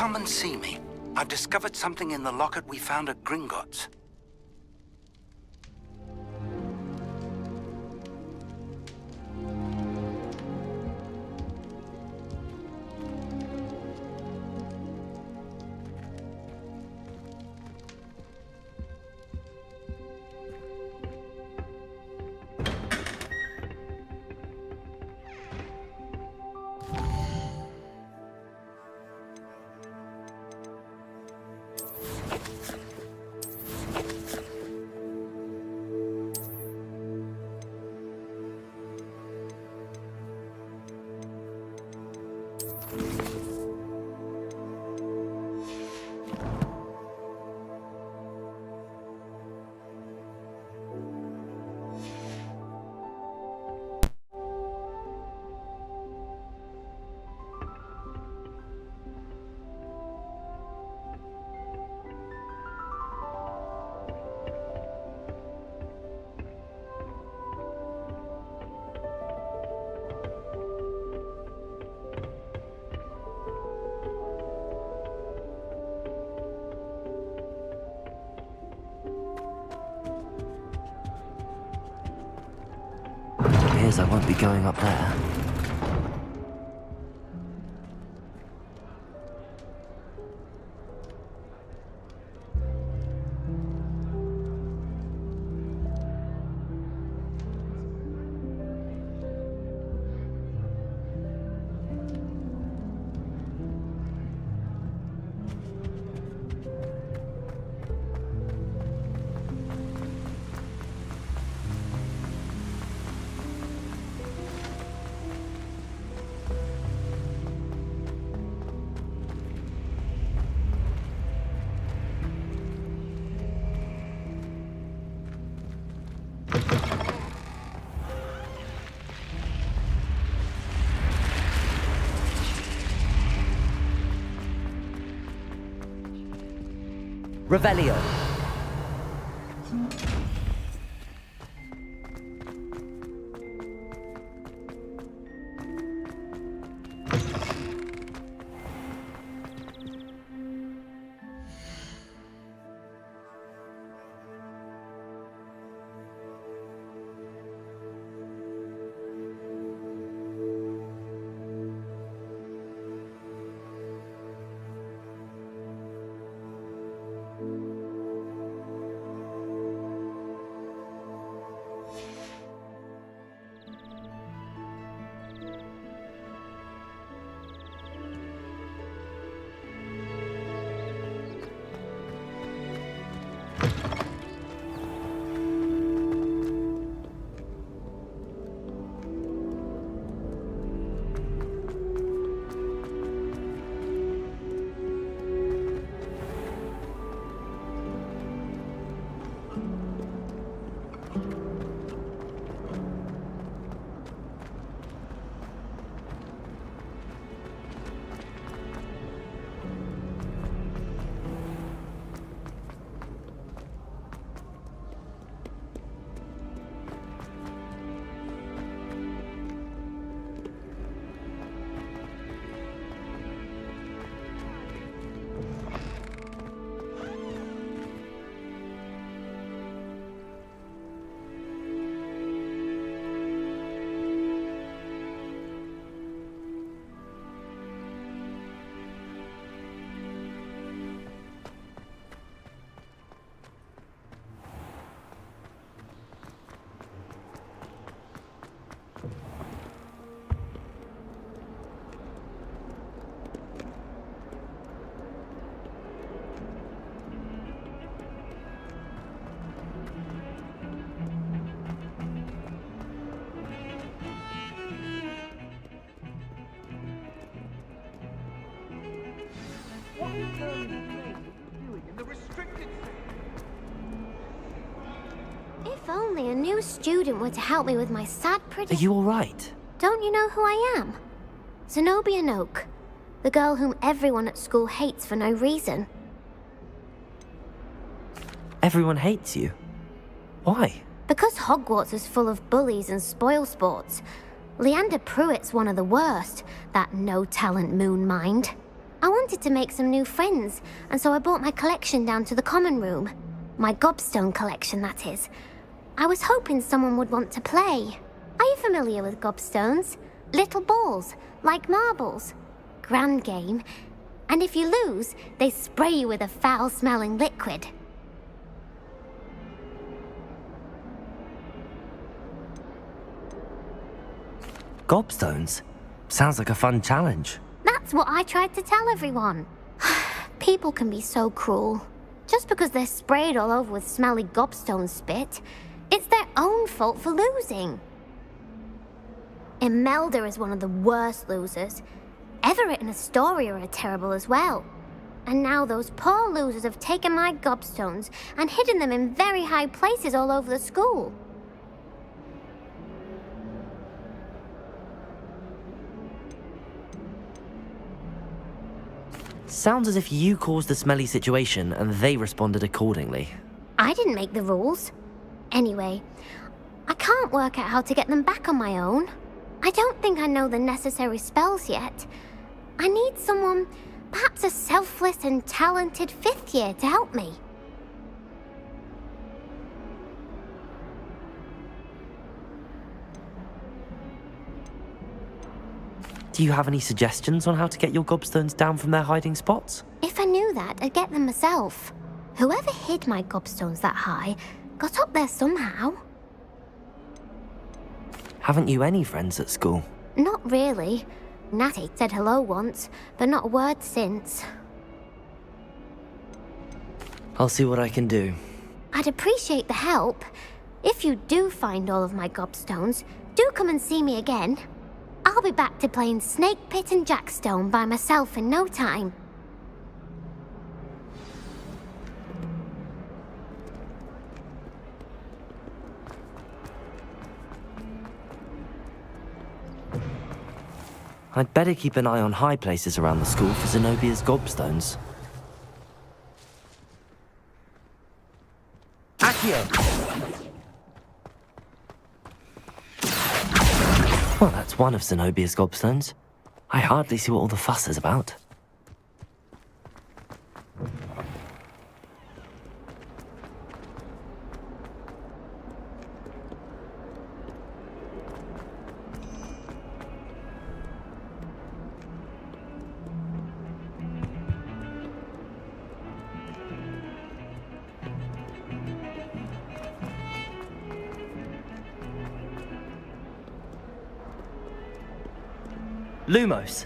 Come and see me. I've discovered something in the locket we found at Gringotts. I won't be going up there. Revelio. What is doing in the restricted If only a new student were to help me with my sad Are you alright? Don't you know who I am? Zenobia Noak, the girl whom everyone at school hates for no reason. Everyone hates you. Why? Because Hogwarts is full of bullies and spoilsports. Leander Pruitt's one of the worst, that no-talent moon mind. I wanted to make some new friends, and so I brought my collection down to the common room. My gobstone collection, that is. I was hoping someone would want to play. Are you familiar with gobstones? Little balls, like marbles. Grand game. And if you lose, they spray you with a foul-smelling liquid. Gobstones? Sounds like a fun challenge. That's what I tried to tell everyone. People can be so cruel. Just because they're sprayed all over with smelly gobstone spit, it's their own fault for losing. Imelda is one of the worst losers. Everett and Astoria are terrible as well. And now those poor losers have taken my gobstones and hidden them in very high places all over the school. Sounds as if you caused the smelly situation and they responded accordingly. I didn't make the rules. Anyway, I can't work out how to get them back on my own. I don't think I know the necessary spells yet. I need someone, perhaps a selfless and talented 5th year to help me. Do you have any suggestions on how to get your gobstones down from their hiding spots? If I knew that, I'd get them myself. Whoever hid my gobstones that high got up there somehow. Haven't you any friends at school? Not really. Natty said hello once, but not a word since. I'll see what I can do. I'd appreciate the help. If you do find all of my gobstones, do come and see me again. I'll be back to playing Snake Pit and Jackstone by myself in no time. I'd better keep an eye on high places around the school for Zenobia's gobstones. Accio! Well, that's one of Zenobia's gobstones. I hardly see what all the fuss is about. Lumos.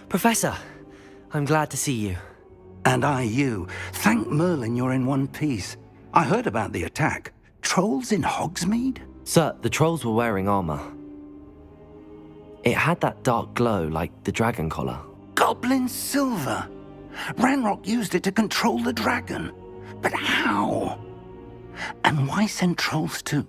Professor, I'm glad to see you. And I you. Thank Merlin you're in one piece. I heard about the attack. Trolls in Hogsmeade? Sir, the trolls were wearing armor. It had that dark glow like the dragon collar. Goblin silver. Ranrock used it to control the dragon. But how? And why send trolls too?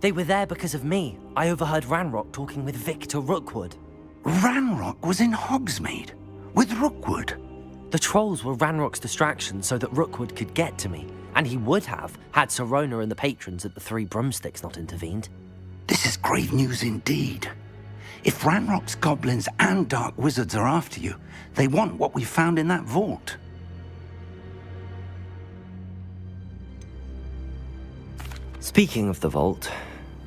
They were there because of me. I overheard Ranrock talking with Victor Rookwood. Ranrock was in Hogsmeade with Rookwood. The trolls were Ranrock's distraction so that Rookwood could get to me. And he would have, had Sirona and the patrons at the Three Broomsticks not intervened. This is grave news indeed. If Ranrock's goblins and dark wizards are after you, they want what we found in that vault. Speaking of the vault,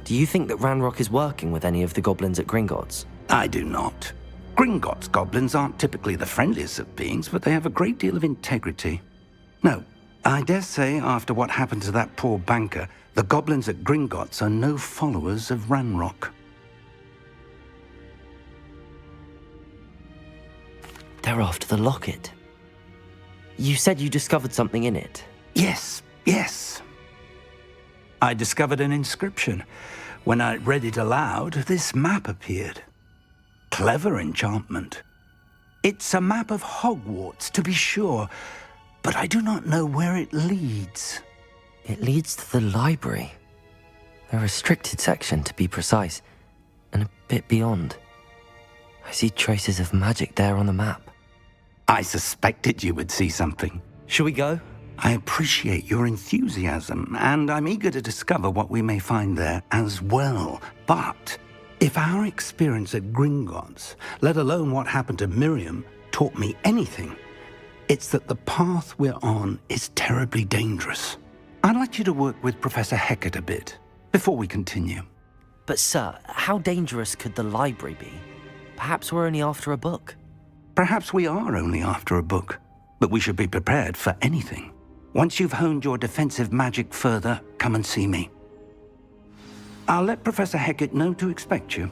do you think that Ranrock is working with any of the goblins at Gringotts? I do not. Gringotts goblins aren't typically the friendliest of beings, but they have a great deal of integrity. No, I dare say after what happened to that poor banker, the goblins at Gringotts are no followers of Ranrock. They're after the locket. You said you discovered something in it. Yes. I discovered an inscription. When I read it aloud, this map appeared. Clever enchantment. It's a map of Hogwarts, to be sure, but I do not know where it leads. It leads to the library. The restricted section, to be precise, and a bit beyond. I see traces of magic there on the map. I suspected you would see something. Shall we go? I appreciate your enthusiasm, and I'm eager to discover what we may find there as well. But if our experience at Gringotts, let alone what happened to Miriam, taught me anything, it's that the path we're on is terribly dangerous. I'd like you to work with Professor Hecat a bit before we continue. But sir, how dangerous could the library be? Perhaps we're only after a book. Perhaps we are only after a book, but we should be prepared for anything. Once you've honed your defensive magic further, come and see me. I'll let Professor Hecat know to expect you.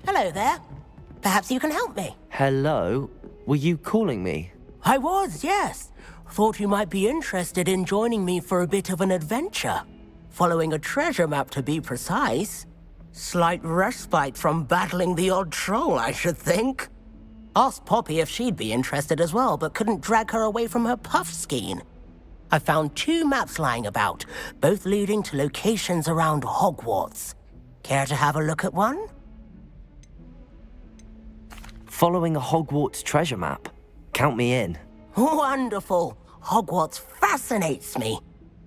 Hello there. Perhaps you can help me. Hello? Were you calling me? I was, yes. Thought you might be interested in joining me for a bit of an adventure. Following a treasure map, to be precise. Slight respite from battling the odd troll, I should think. Asked Poppy if she'd be interested as well, but couldn't drag her away from her puff skein. I found 2 maps lying about, both leading to locations around Hogwarts. Care to have a look at one? Following a Hogwarts treasure map. Count me in. Wonderful. Hogwarts fascinates me.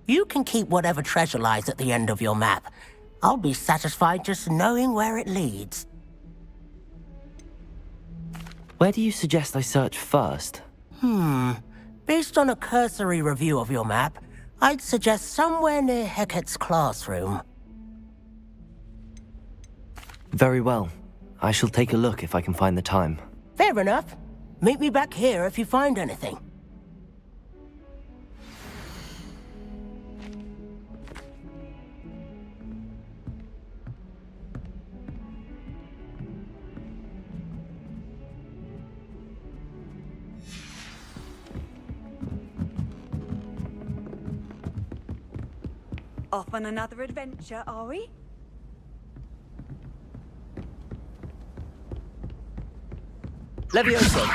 You can keep whatever treasure lies at the end of your map. I'll be satisfied just knowing where it leads. Where do you suggest I search first? Based on a cursory review of your map, I'd suggest somewhere near Hecat's classroom. Very well. I shall take a look if I can find the time. Fair enough. Meet me back here if you find anything. Off on another adventure, are we? Levioso!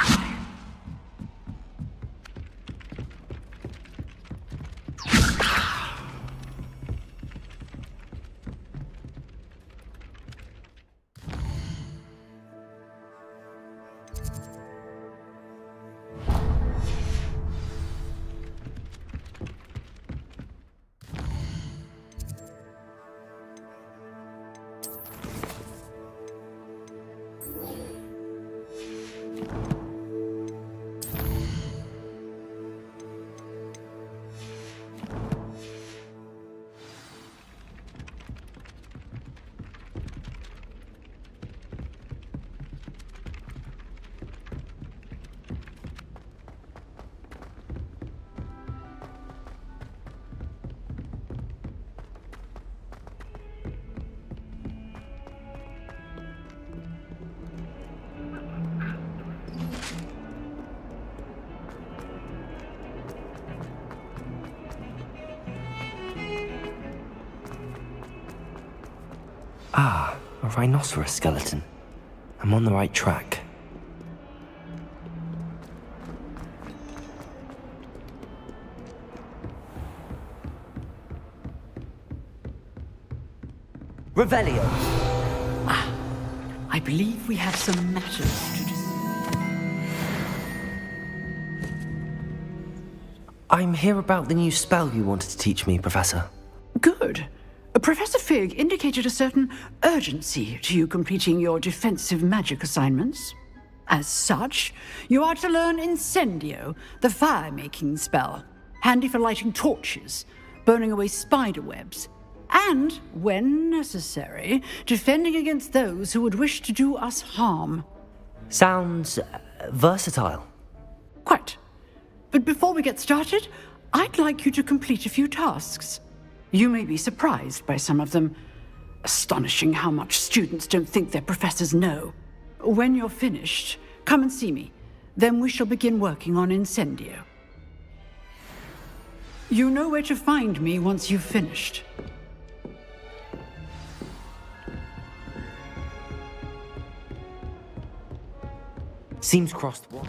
Ah, a rhinoceros skeleton. I'm on the right track. Revelio! I believe we have some matters to discuss. I'm here about the new spell you wanted to teach me, Professor. Good. Professor Fig indicated a certain urgency to you completing your defensive magic assignments. As such, you are to learn Incendio, the fire-making spell, handy for lighting torches, burning away spider webs, and, when necessary, defending against those who would wish to do us harm. Sounds versatile. Quite. But before we get started, I'd like you to complete a few tasks. You may be surprised by some of them. Astonishing how much students don't think their professors know. When you're finished, come and see me. Then we shall begin working on Incendio. You know where to find me once you've finished. Seems crossed one.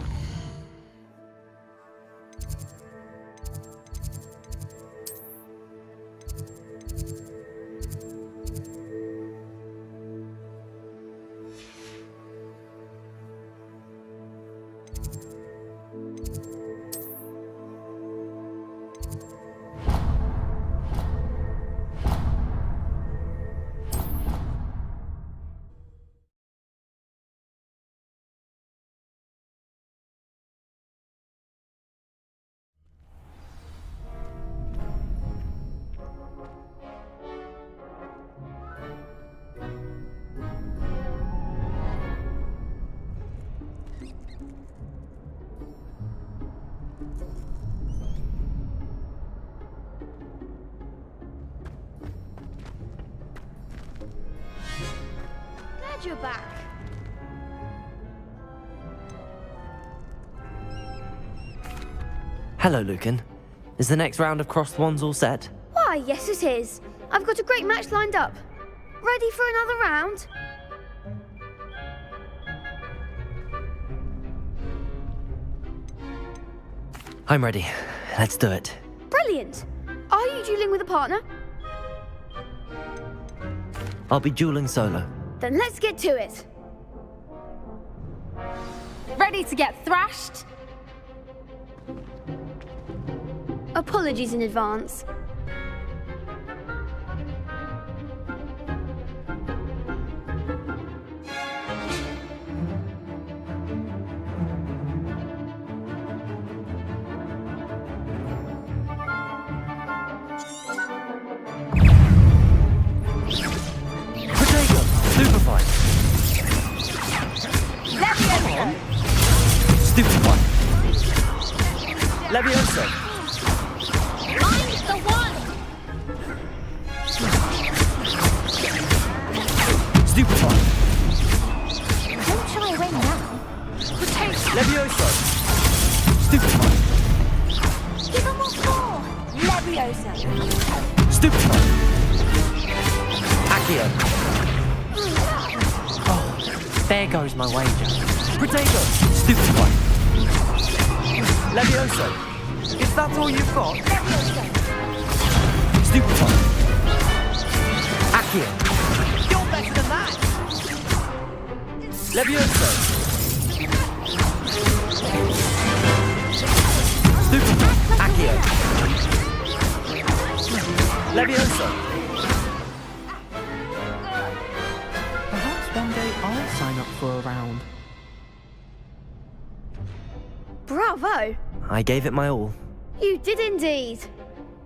Glad you're back. Hello, Lucan. Is the next round of crossed wands all set? Why, yes it is. I've got a great match lined up. Ready for another round? I'm ready. Let's do it. Brilliant. Are you dueling with a partner? I'll be dueling solo. Then let's get to it. Ready to get thrashed? Apologies in advance. Potato! Stupefy! Levioso! Stupefy! Levioso! I'm the one! Stupefy! Don't try win now. Potato! Levioso! Stupefy! Give him what for! Levioso! Stupefy! Accio! Oh, there goes my wager. Potato! Stupefy! Levioso! Is that all you've got? Stupefy! Accio! You're better than that! Levioso! Stupefy! Accio! Levioso! Perhaps one day I'll sign up for a round. Bravo! I gave it my all. You did indeed.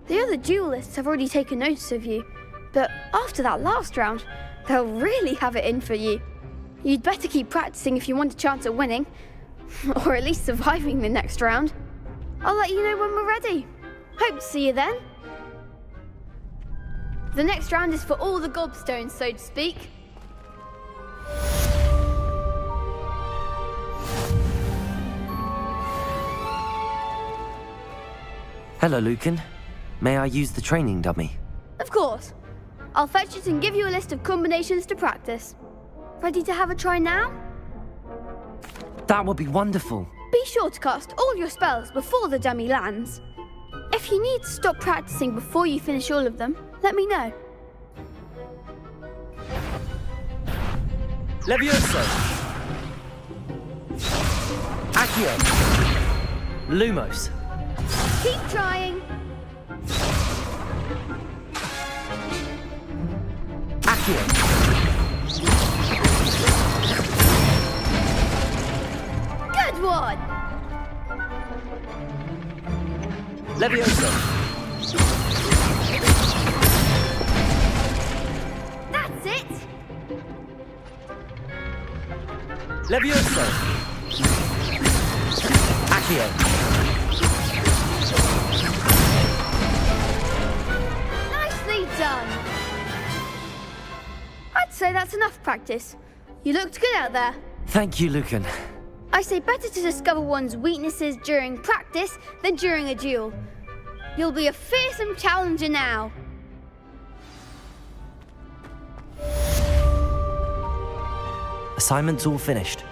The other duelists have already taken notice of you, but after that last round, they'll really have it in for you. You'd better keep practicing if you want a chance at winning, or at least surviving the next round. I'll let you know when we're ready. Hope to see you then. The next round is for all the gobstones, so to speak. Hello, Lucan. May I use the training dummy? Of course. I'll fetch it and give you a list of combinations to practice. Ready to have a try now? That would be wonderful. Be sure to cast all your spells before the dummy lands. If you need to stop practicing before you finish all of them, let me know. Levioso! Accio! Lumos! Keep trying. Accio! Good one. Levioso! That's it. Levioso! Accio! Nicely done. I'd say that's enough practice. You looked good out there. Thank you, Lucan. I say better to discover one's weaknesses during practice than during a duel. You'll be a fearsome challenger now. Assignment's all finished.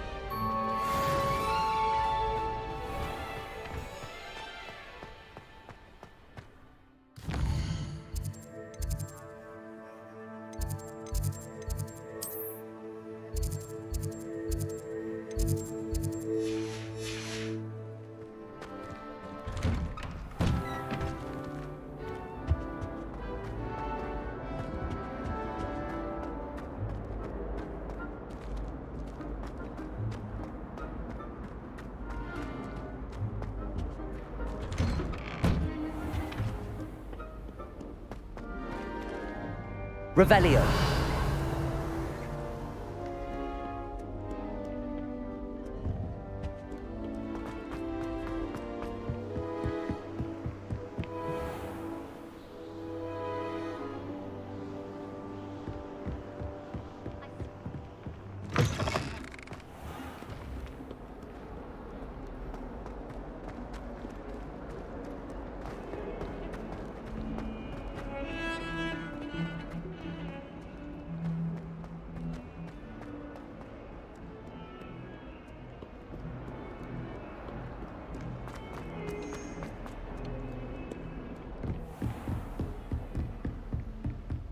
Revelio.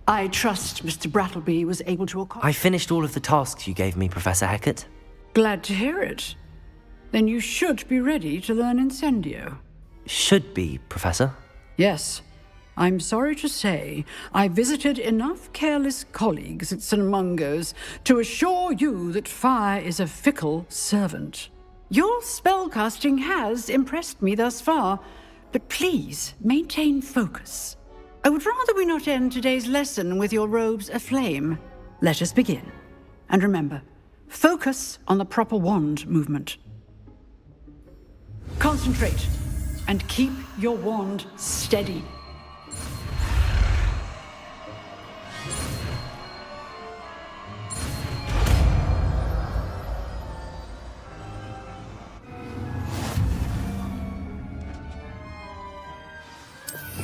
I trust Mr. Brattleby was able to I accomplish. finished all of the tasks you gave me, Professor Hecat. Glad to hear it. Then you should be ready to learn Incendio. Should be, Professor. Yes. I'm sorry to say, I visited enough careless colleagues at St. Mungo's to assure you that fire is a fickle servant. Your spellcasting has impressed me thus far, but please maintain focus. I would rather we not end today's lesson with your robes aflame. Let us begin. And remember, focus on the proper wand movement. Concentrate and keep your wand steady.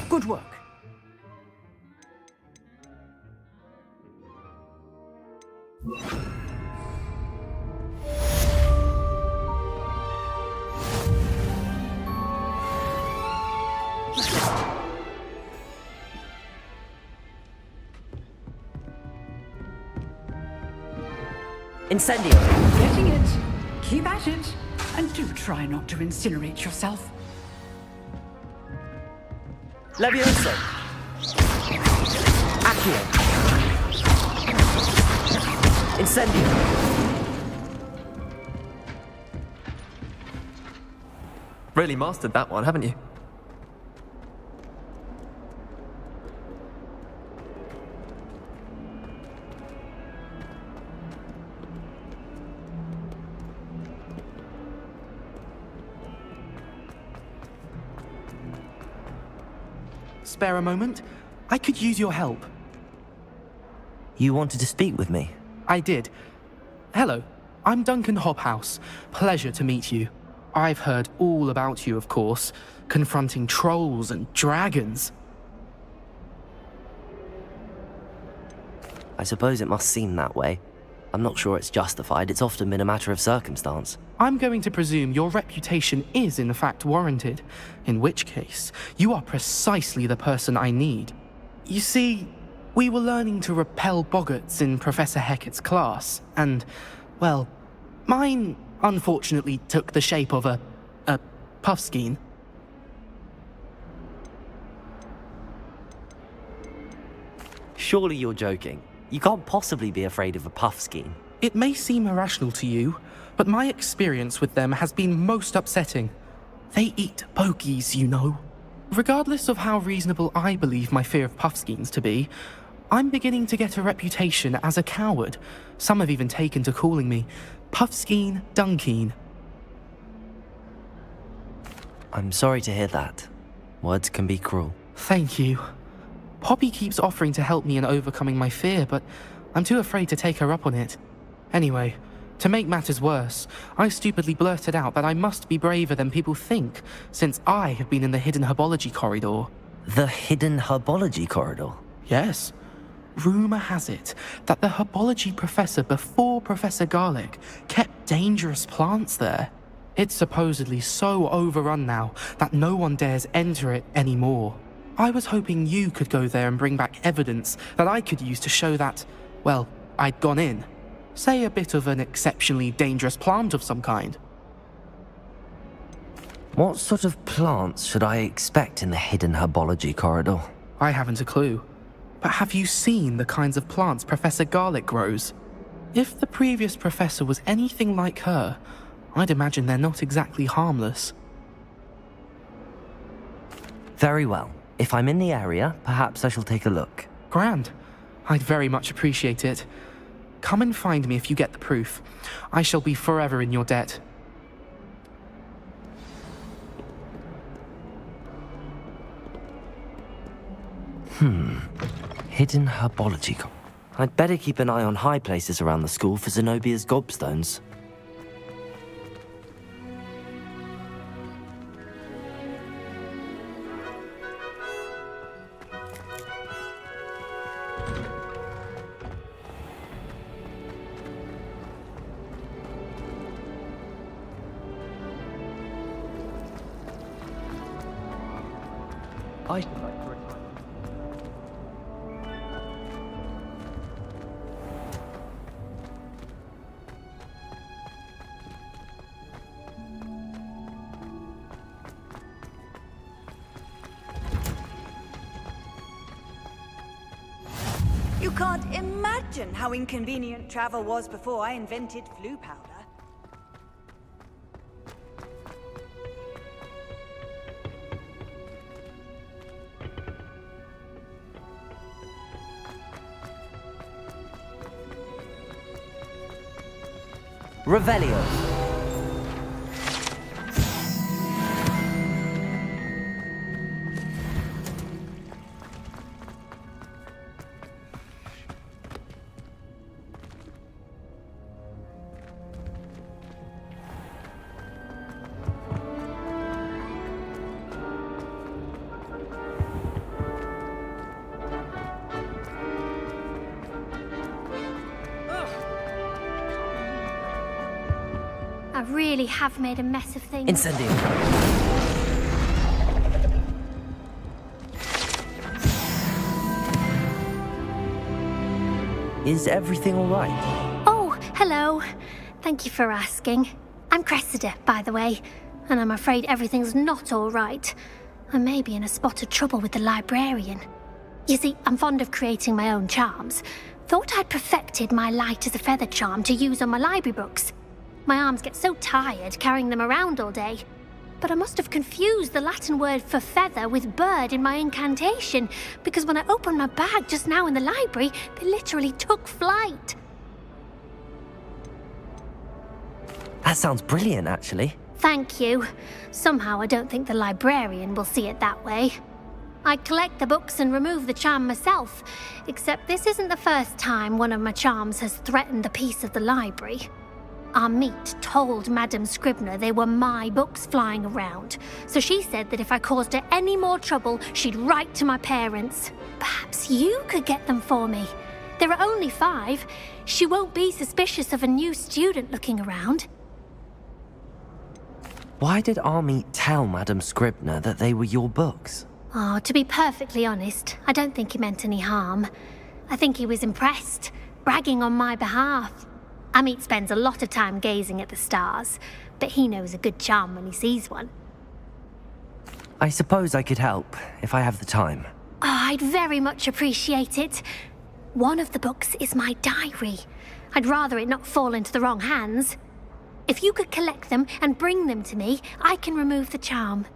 Good work. Incendio! Getting it. Keep at it. And do try not to incinerate yourself. Levioso! Accio! Incendio! Really mastered that one, haven't you? Spare a moment? I could use your help. You wanted to speak with me? I did. Hello, I'm Duncan Hobhouse. Pleasure to meet you. I've heard all about you, of course, confronting trolls and dragons. I suppose it must seem that way. I'm not sure it's justified. It's often been a matter of circumstance. I'm going to presume your reputation is in fact warranted, in which case, you are precisely the person I need. You see, we were learning to repel boggarts in Professor Hecat's class, and, well, mine unfortunately took the shape of a puffskein. Surely you're joking. You can't possibly be afraid of a puffskein. It may seem irrational to you, but my experience with them has been most upsetting. They eat bogies, you know. Regardless of how reasonable I believe my fear of puffskeins to be, I'm beginning to get a reputation as a coward. Some have even taken to calling me Puffskein Dunkeen. I'm sorry to hear that. Words can be cruel. Thank you. Poppy keeps offering to help me in overcoming my fear, but I'm too afraid to take her up on it. Anyway, to make matters worse, I stupidly blurted out that I must be braver than people think, since I have been in the hidden herbology corridor. The hidden herbology corridor? Yes. Rumour has it that the herbology professor before Professor Garlic kept dangerous plants there. It's supposedly so overrun now that no one dares enter it anymore. I was hoping you could go there and bring back evidence that I could use to show that, well, I'd gone in. Say a bit of an exceptionally dangerous plant of some kind. What sort of plants should I expect in the hidden herbology corridor? I haven't a clue. But have you seen the kinds of plants Professor Garlic grows? If the previous professor was anything like her, I'd imagine they're not exactly harmless. Very well. If I'm in the area, perhaps I shall take a look. Grand. I'd very much appreciate it. Come and find me if you get the proof. I shall be forever in your debt. Hidden herbology. I'd better keep an eye on high places around the school for Zenobia's gobstones. can't imagine how inconvenient travel was before I invented flu powder. Revelio. I really have made a mess of things. Incendio. Is everything all right? Oh, hello. Thank you for asking. I'm Cressida, by the way, and I'm afraid everything's not all right. I may be in a spot of trouble with the librarian. You see, I'm fond of creating my own charms. Thought I'd perfected my light as a feather charm to use on my library books. My arms get so tired carrying them around all day. But I must have confused the Latin word for feather with bird in my incantation, because when I opened my bag just now in the library, they literally took flight. That sounds brilliant, actually. Thank you. Somehow I don't think the librarian will see it that way. I collect the books and remove the charm myself, except this isn't the first time one of my charms has threatened the peace of the library. Our meet told Madame Scribner they were my books flying around, so she said that if I caused her any more trouble, she'd write to my parents. Perhaps you could get them for me. There are only 5. She won't be suspicious of a new student looking around. Why did Army tell Madame Scribner that they were your books? Oh, to be perfectly honest, I don't think he meant any harm. I think he was impressed, bragging on my behalf. Amit spends a lot of time gazing at the stars, but he knows a good charm when he sees one. I suppose I could help, if I have the time. Oh, I'd very much appreciate it. One of the books is my diary. I'd rather it not fall into the wrong hands. If you could collect them and bring them to me, I can remove the charm.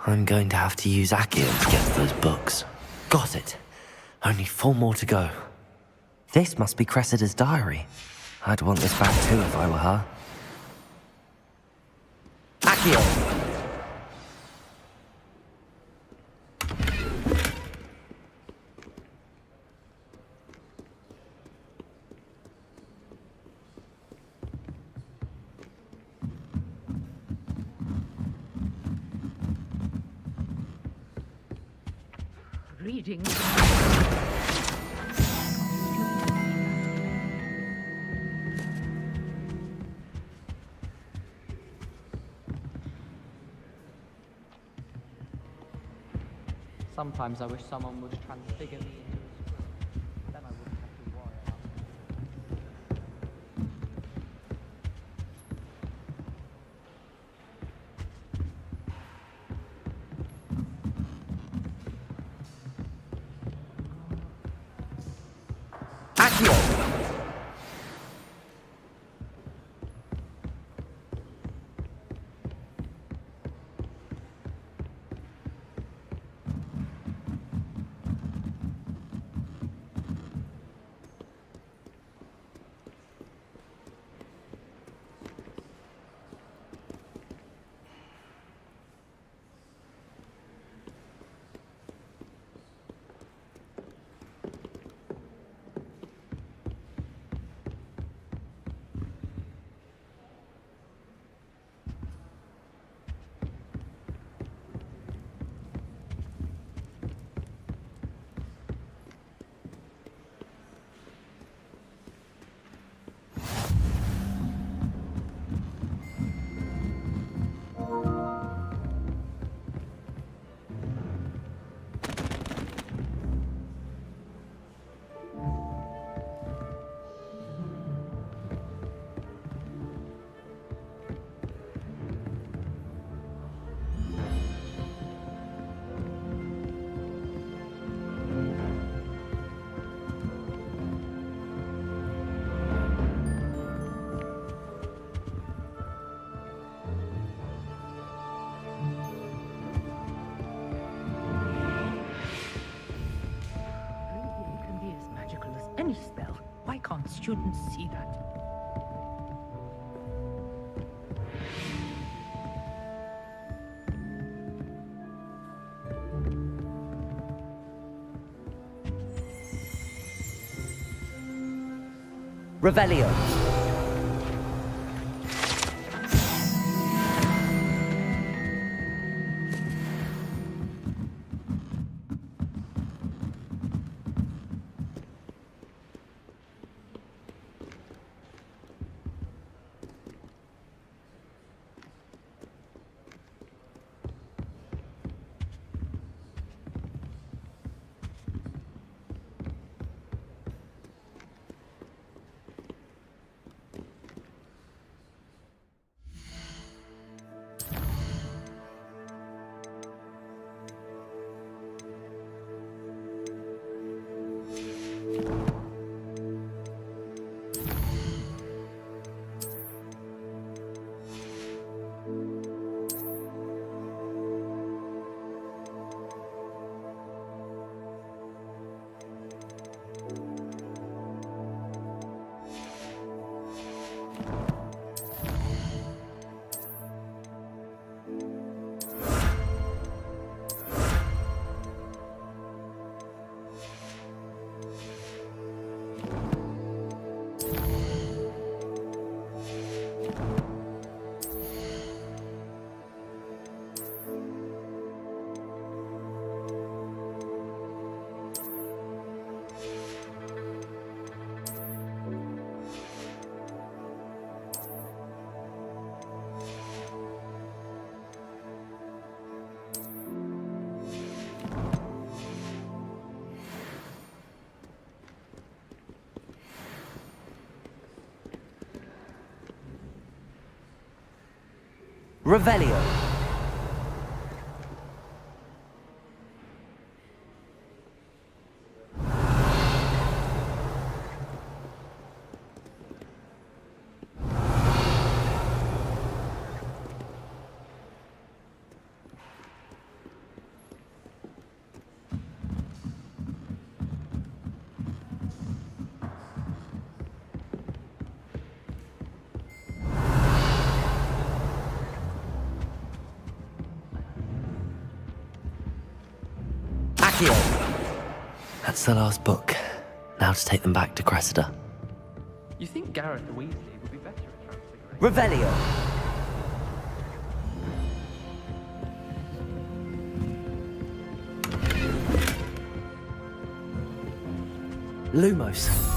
I'm going to have to use Accio to get those books. Got it. Only 4 more to go. This must be Cressida's diary. I'd want this back too if I were her. Accio! Reading. Sometimes I wish someone would transfigure me into a squirrel. Then I wouldn't have to worry about it. Accio! shouldn't see that. Revelio. Revelio. That's the last book. Now to take them back to Cressida. You think Gareth Weasley would be better at Transfiguration? Revelio. Lumos.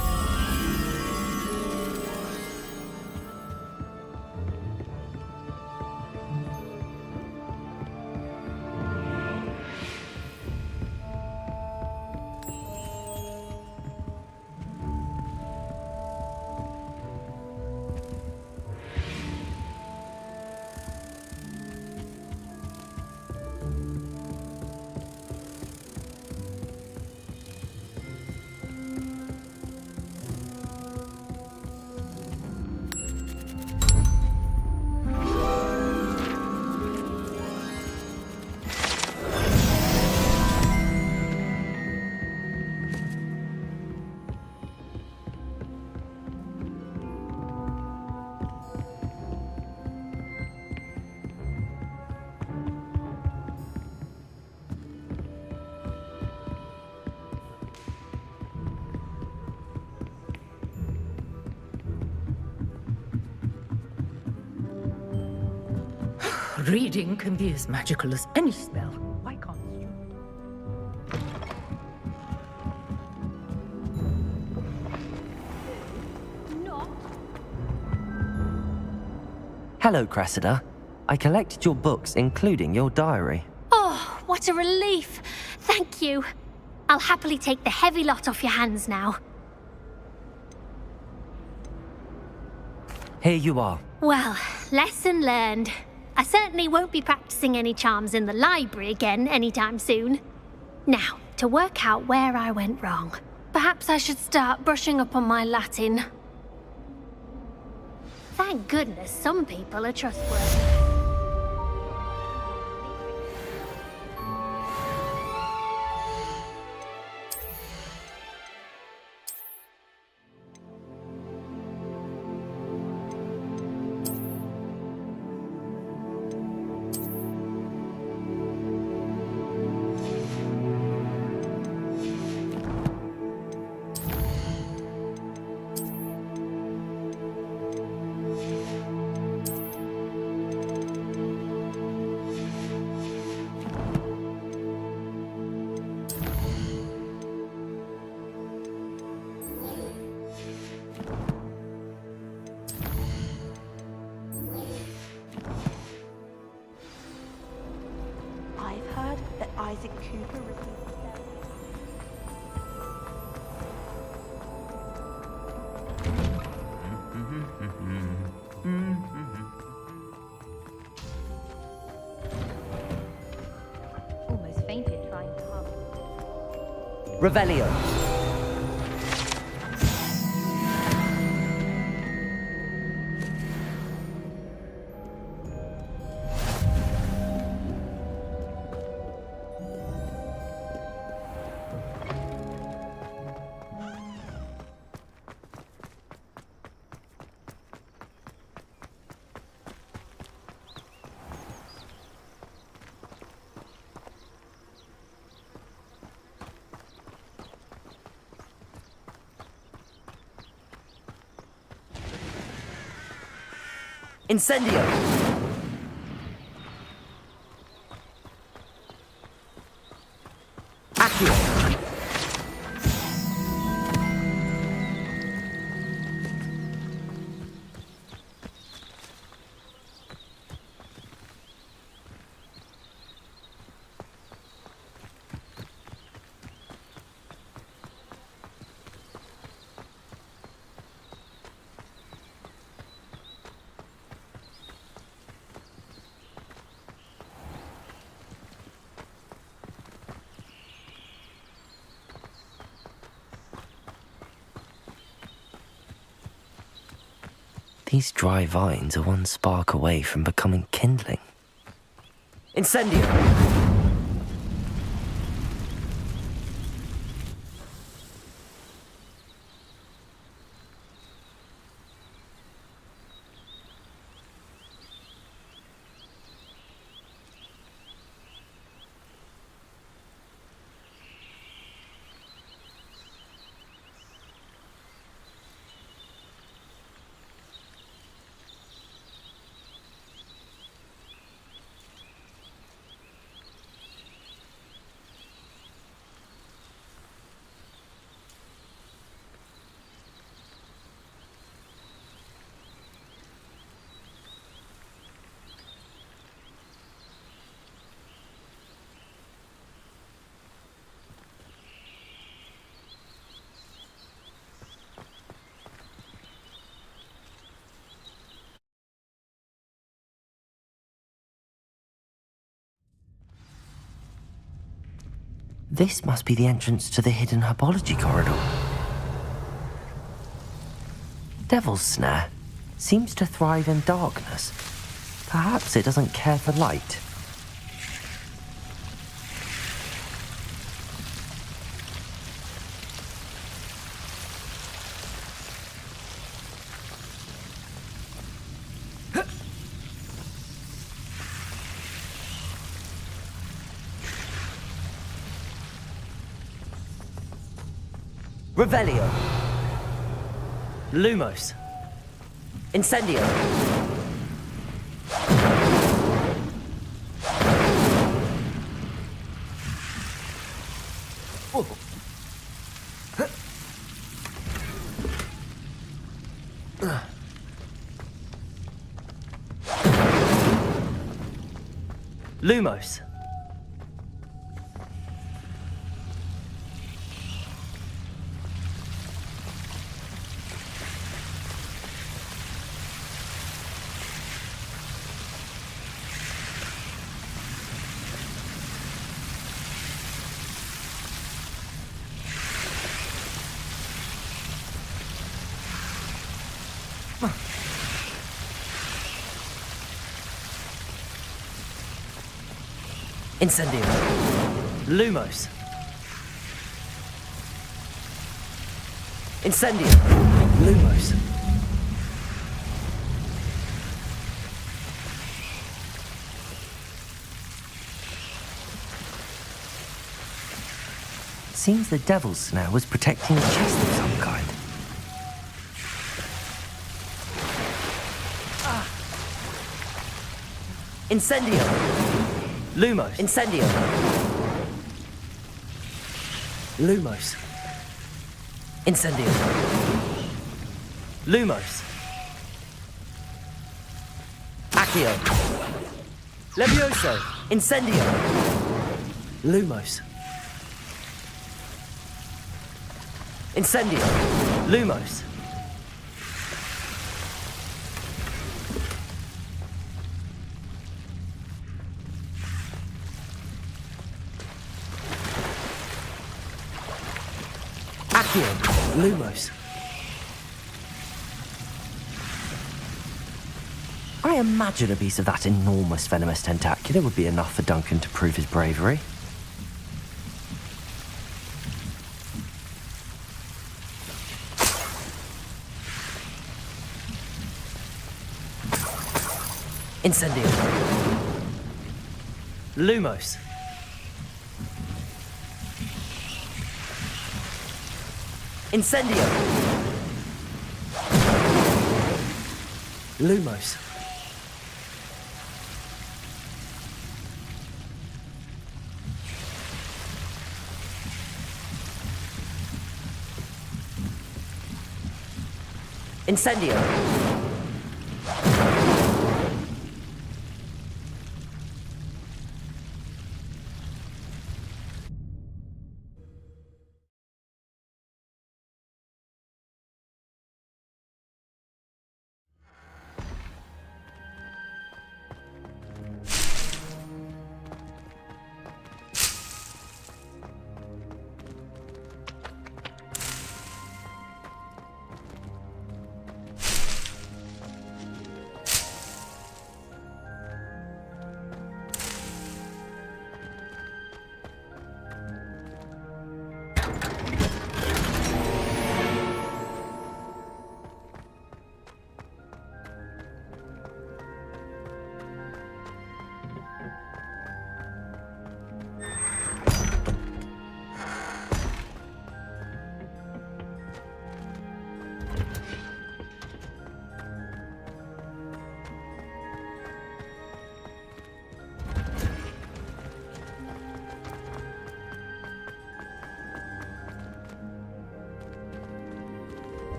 Reading can be as magical as any spell. Why can't you? Not. Hello, Cressida. I collected your books, including your diary. Oh, what a relief. Thank you. I'll happily take the heavy lot off your hands now. Here you are. Well, lesson learned. I certainly won't be practicing any charms in the library again anytime soon. Now, to work out where I went wrong. Perhaps I should start brushing up on my Latin. Thank goodness some people are trustworthy. Isaac Cooper repeat Almost fainted trying to hum. Revelio. Incendio! Accio! These dry vines are one spark away from becoming kindling. Incendio! This must be the entrance to the hidden herbology corridor. Devil's Snare seems to thrive in darkness. Perhaps it doesn't care for light. Revelio. Lumos. Incendio. Oh. Lumos. Incendio. Lumos. Incendio. Lumos. Seems the Devil's Snare was protecting a chest of some kind. Incendio. Lumos. Incendio. Lumos. Incendio. Lumos. Accio. Levioso. Incendio. Lumos. Incendio. Lumos. Accio. Lumos. I imagine a piece of that enormous venomous tentacular would be enough for Duncan to prove his bravery. Incendio. Lumos. Incendio. Lumos. Incendio.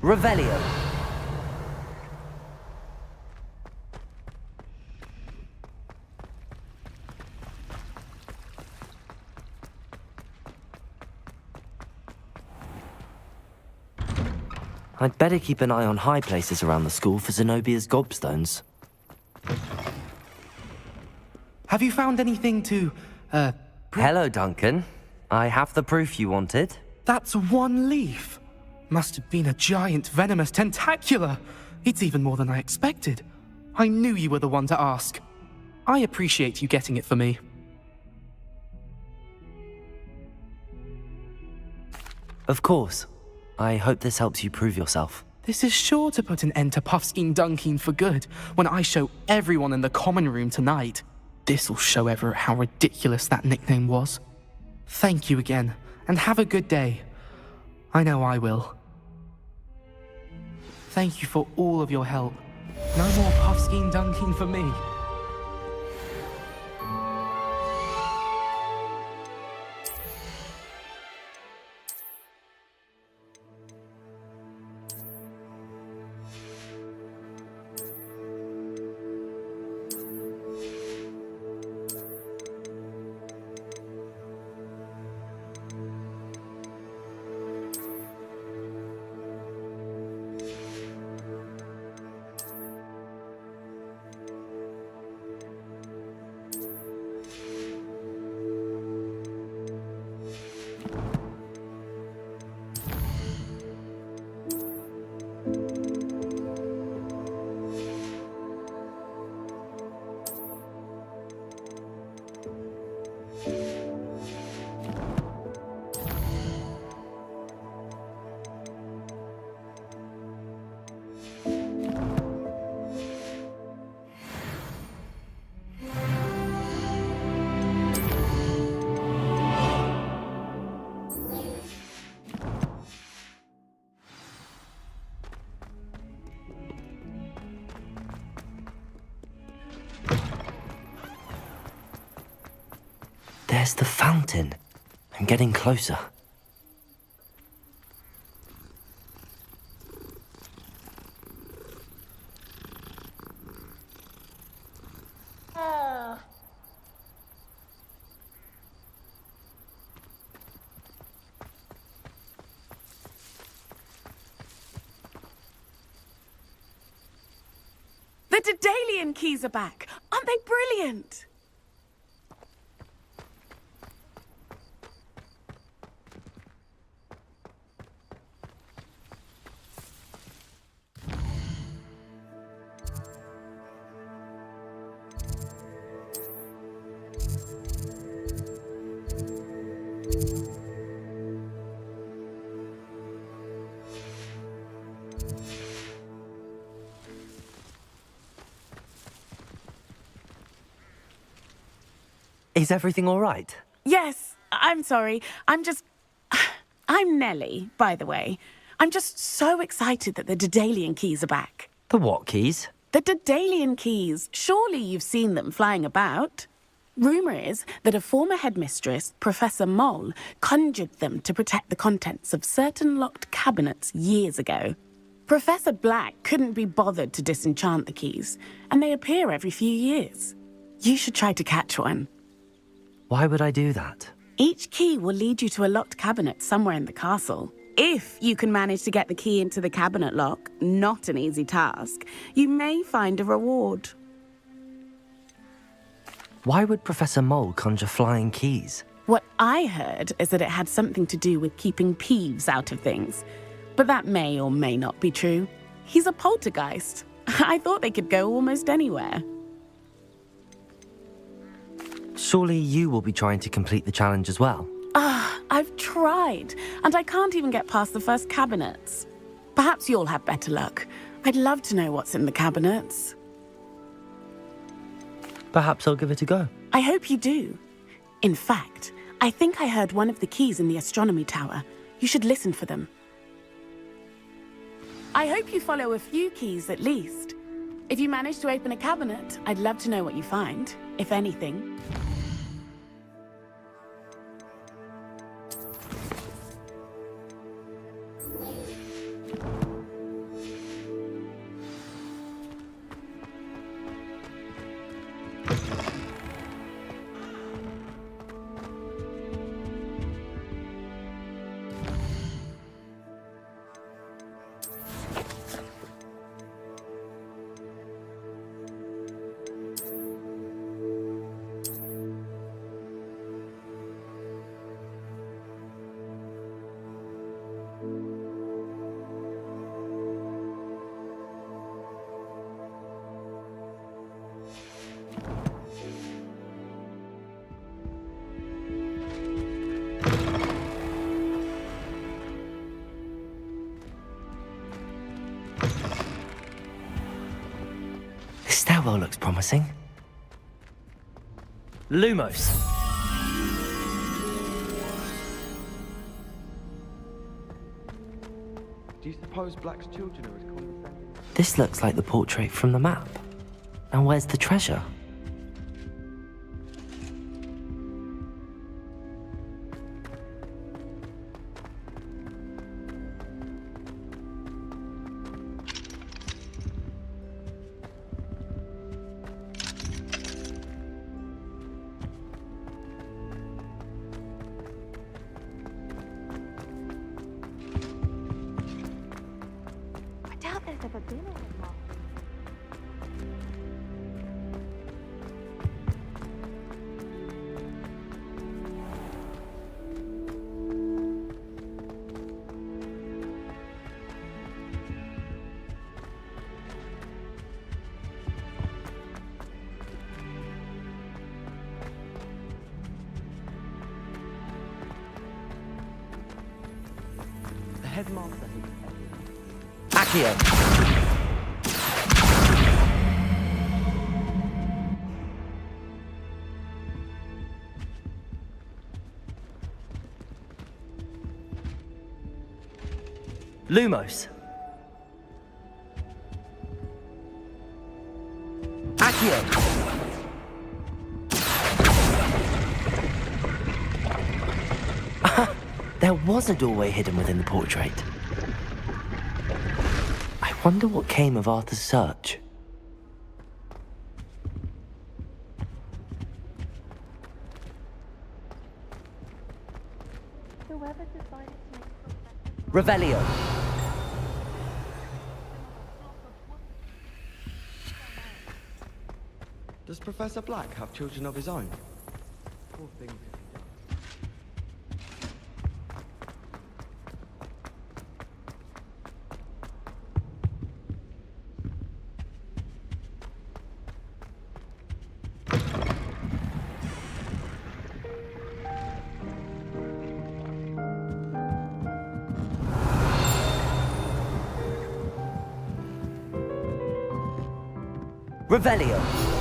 Revelio. I'd better keep an eye on high places around the school for Zenobia's gobstones. Have you found anything to, Hello, Duncan. I have the proof you wanted. That's one leaf. Must have been a giant venomous tentacular. It's even more than I expected. I knew you were the one to ask. I appreciate you getting it for me. Of course. I hope this helps you prove yourself. This is sure to put an end to Puffskein Dunkeen for good when I show everyone in the common room tonight. This'll show Everett how ridiculous that nickname was. Thank you again, and have a good day. I know I will. Thank you for all of your help. No more Puffskein Dunkeen for me. There's the fountain. I'm getting closer. The Daedalian keys are back! Aren't they brilliant? Is everything all right? Yes, I'm sorry. I'm Nellie, by the way. I'm just so excited that the Daedalian keys are back. The what keys? The Daedalian keys. Surely you've seen them flying about. Rumour is that a former headmistress, Professor Mole, conjured them to protect the contents of certain locked cabinets years ago. Professor Black couldn't be bothered to disenchant the keys, and they appear every few years. You should try to catch one. Why would I do that? Each key will lead you to a locked cabinet somewhere in the castle. If you can manage to get the key into the cabinet lock, not an easy task, you may find a reward. Why would Professor Mole conjure flying keys? What I heard is that it had something to do with keeping Peeves out of things. But that may or may not be true. He's a poltergeist. I thought they could go almost anywhere. Surely you will be trying to complete the challenge as well. I've tried, and I can't even get past the first cabinets. Perhaps you'll have better luck. I'd love to know what's in the cabinets. Perhaps I'll give it a go. I hope you do. In fact, I think I heard one of the keys in the astronomy tower. You should listen for them. I hope you follow a few keys at least. If you manage to open a cabinet, I'd love to know what you find, if anything. This stairwell looks promising. Lumos! Do you suppose Black's children are as condescending? This looks like the portrait from the map. And where's the treasure? I doubt there's ever been a remark. The headmaster hates Accio! Lumos! Accio! There was a doorway hidden within the portrait. I wonder what came of Arthur's search. Whoever decided to make Revelio! Does Professor Black have children of his own? Poor thing. Revelio.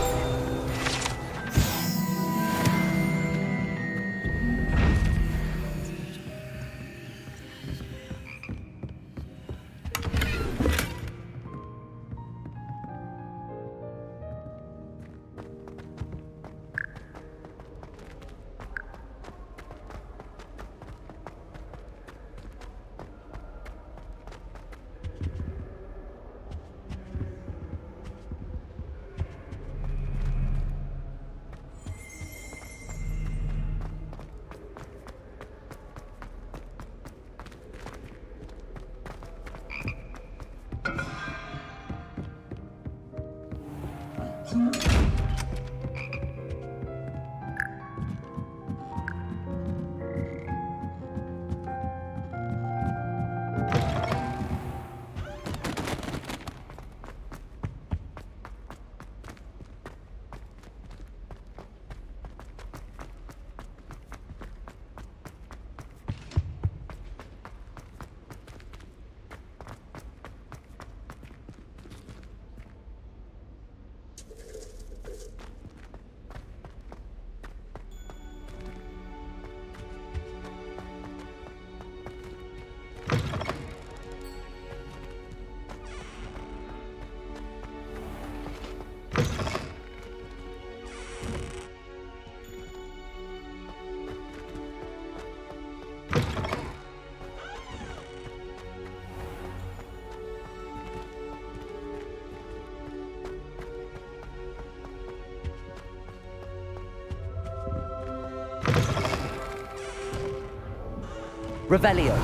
Revelio.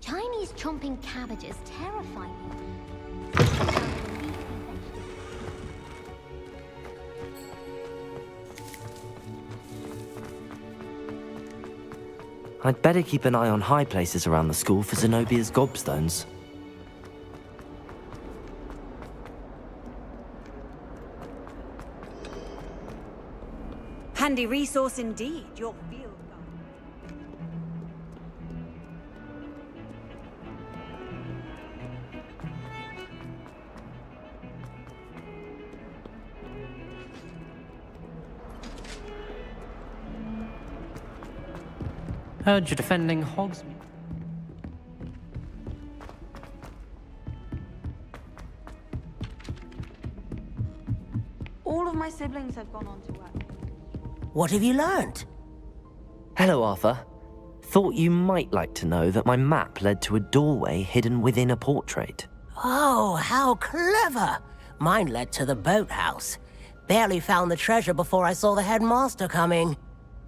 Chinese chomping cabbages terrify me. I'd better keep an eye on high places around the school for Zenobia's gobstones. Handy resource indeed, your field Heard you're defending Hogsmeade. All of my siblings have gone on to work. What have you learned? Hello, Arthur. Thought you might like to know that my map led to a doorway hidden within a portrait. Oh, how clever! Mine led to the boathouse. Barely found the treasure before I saw the headmaster coming.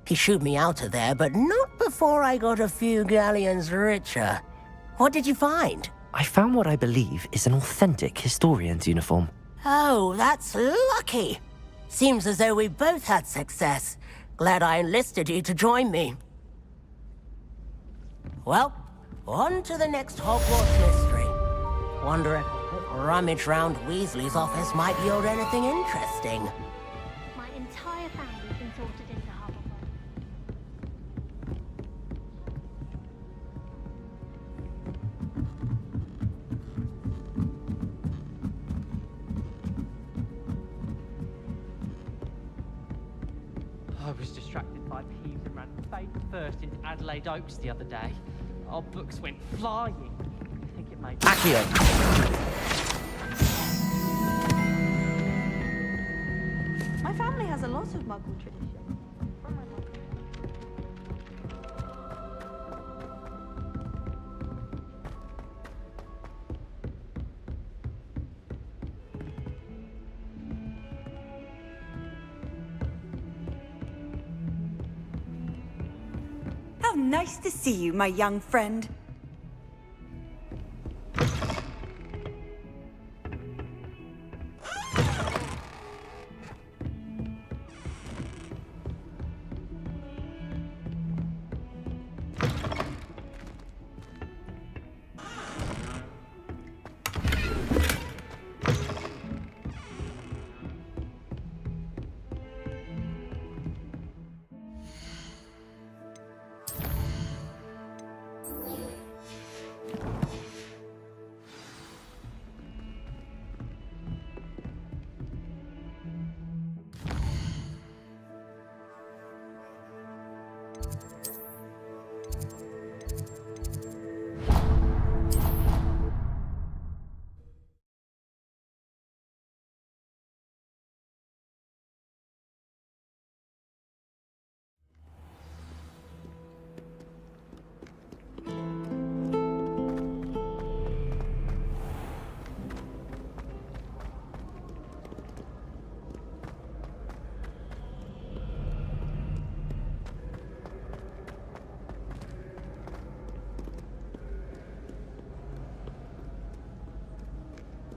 He shooed me out of there, but not before I got a few galleons richer. What did you find? I found what I believe is an authentic historian's uniform. Oh, that's lucky. Seems as though we both had success. Glad I enlisted you to join me. Well, on to the next Hogwarts mystery. Wonder if a quick rummage round Weasley's office might yield anything interesting. My entire family's been sorted into Hufflepuff. I was distracted by Peeves and ran face first into Adelaide Oaks the other day. Our books went flying. I think it made... Accio! My family has a lot of Muggle tradition. How nice to see you, my young friend.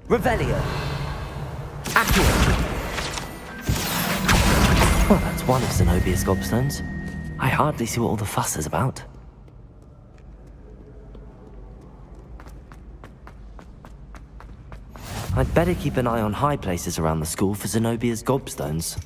Revelio. Accio. Well, that's one of Zenobia's gobstones. I hardly see what all the fuss is about. I'd better keep an eye on high places around the school for Zenobia's gobstones.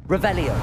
Revelio.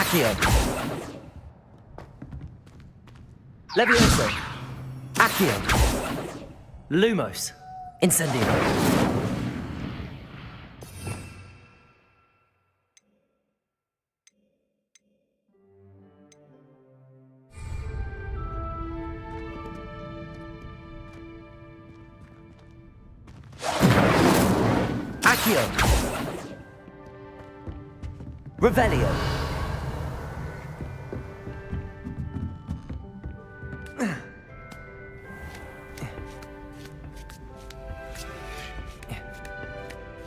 Accio. Levioso. Accio. Lumos. Incendio. Accio. Revelio.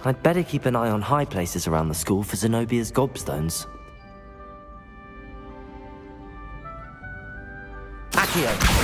I'd better keep an eye on high places around the school for Zenobia's gobstones. Accio.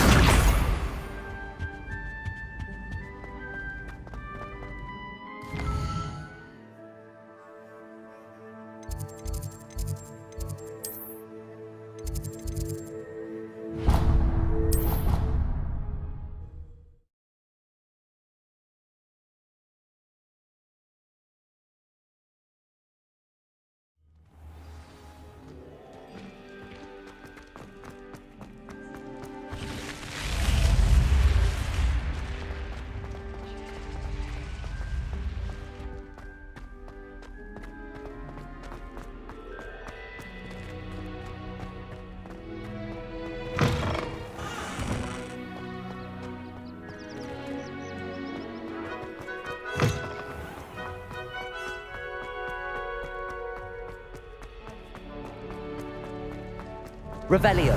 Revelio.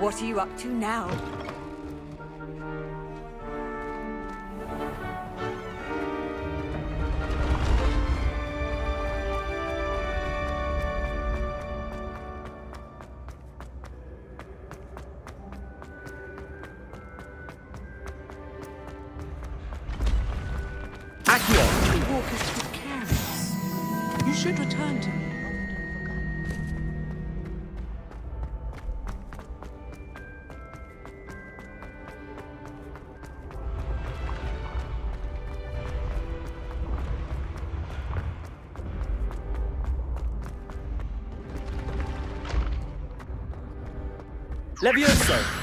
What are you up to now? focused but careless. You should return to me. Levioso!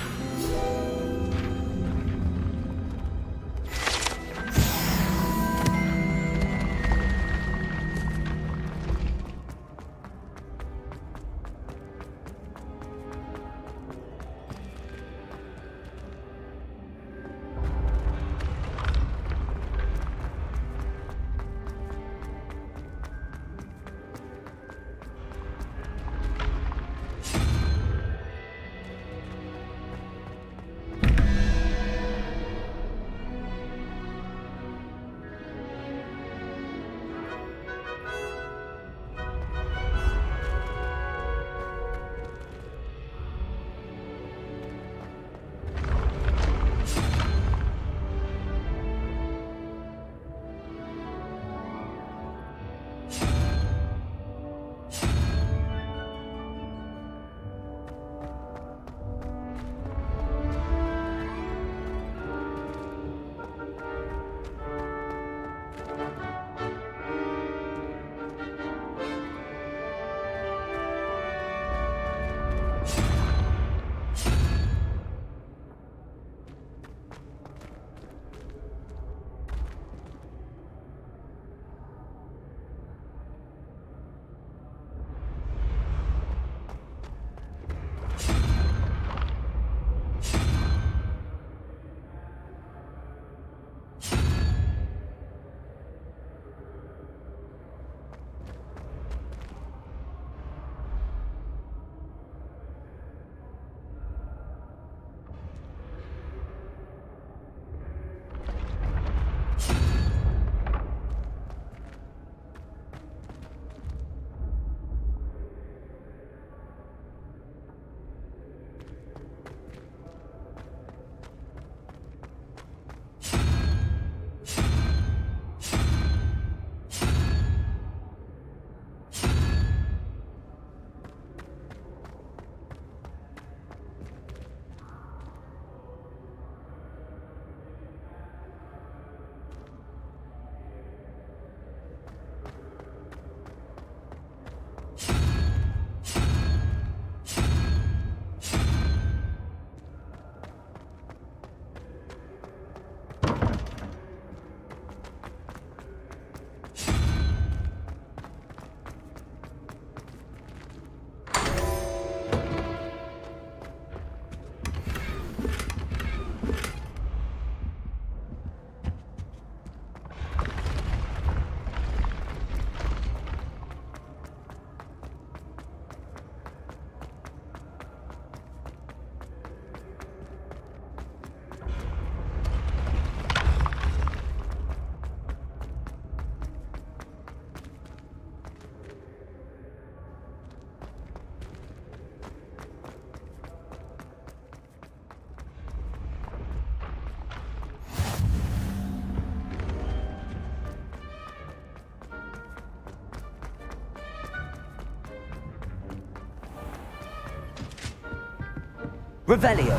Revelio.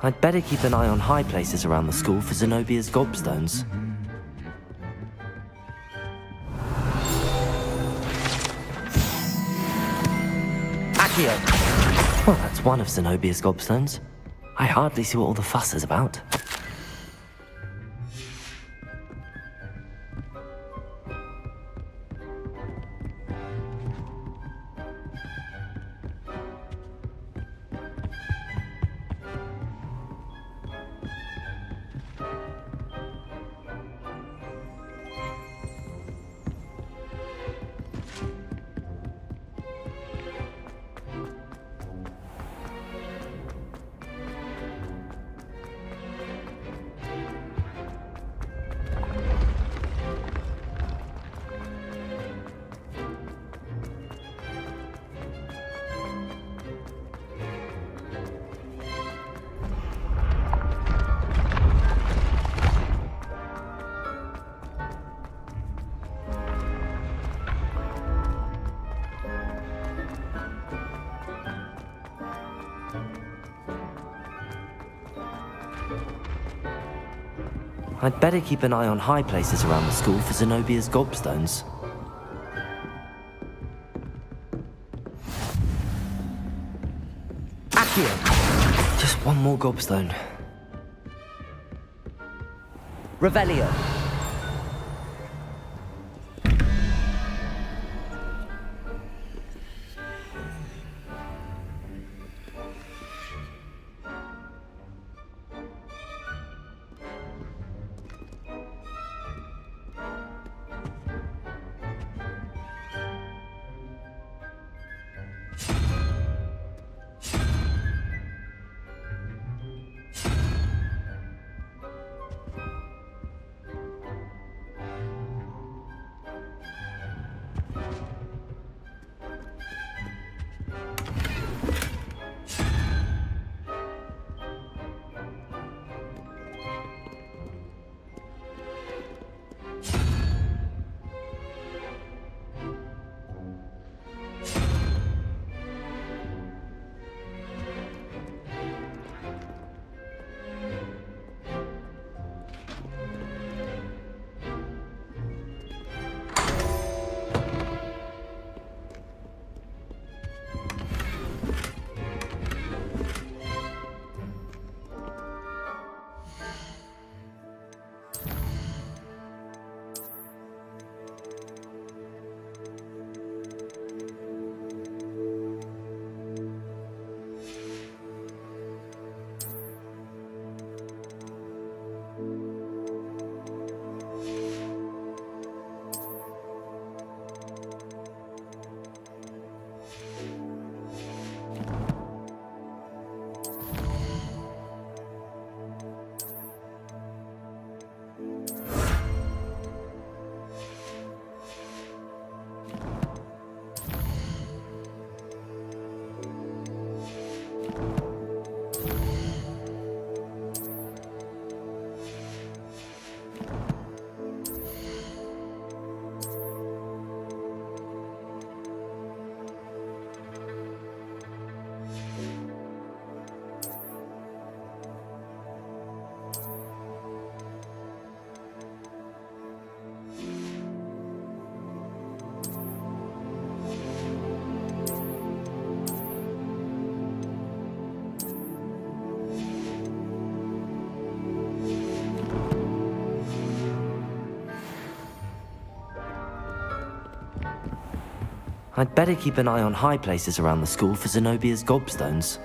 I'd better keep an eye on high places around the school for Zenobia's gobstones. Accio! Well, that's one of Zenobia's gobstones. I hardly see what all the fuss is about. I'd better keep an eye on high places around the school for Zenobia's gobstones. Accio! Just one more gobstone. Revelio! I'd better keep an eye on high places around the school for Zenobia's gobstones.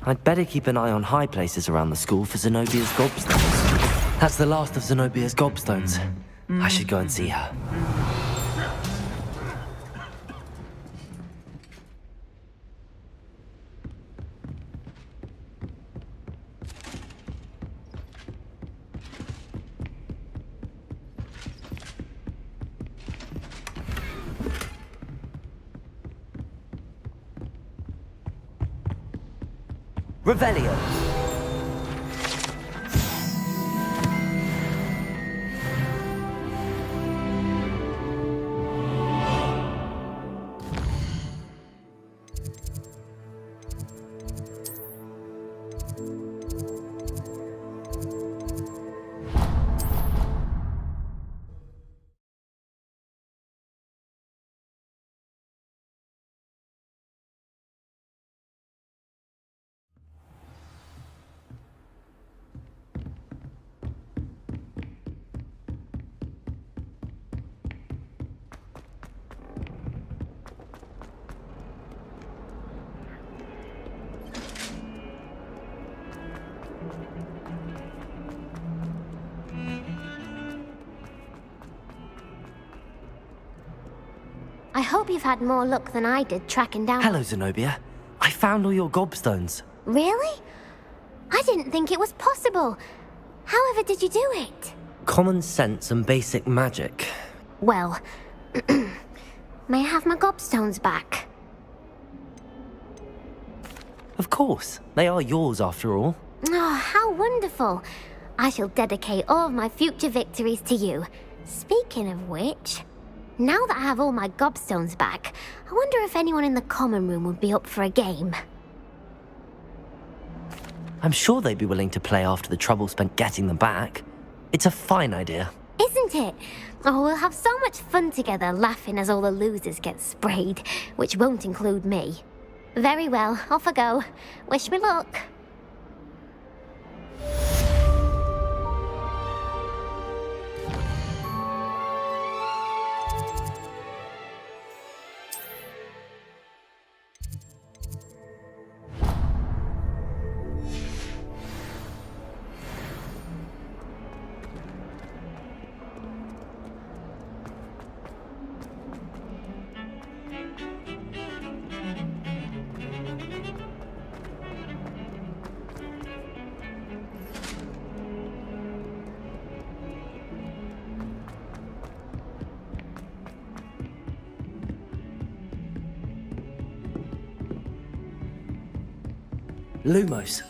I'd better keep an eye on high places around the school for Zenobia's gobstones. That's the last of Zenobia's gobstones. I should go and see her. Revelio! I hope you've had more luck than I did tracking down... Hello, Zenobia. I found all your gobstones. Really? I didn't think it was possible. However did you do it? Common sense and basic magic. Well, may I have my gobstones back? Of course. They are yours after all. Oh, how wonderful. I shall dedicate all of my future victories to you. Speaking of which, now that I have all my gobstones back, I wonder if anyone in the common room would be up for a game. I'm sure they'd be willing to play after the trouble spent getting them back. It's a fine idea. Isn't it? Oh, we'll have so much fun together laughing as all the losers get sprayed, which won't include me. Very well, off I go. Wish me luck. Lumos.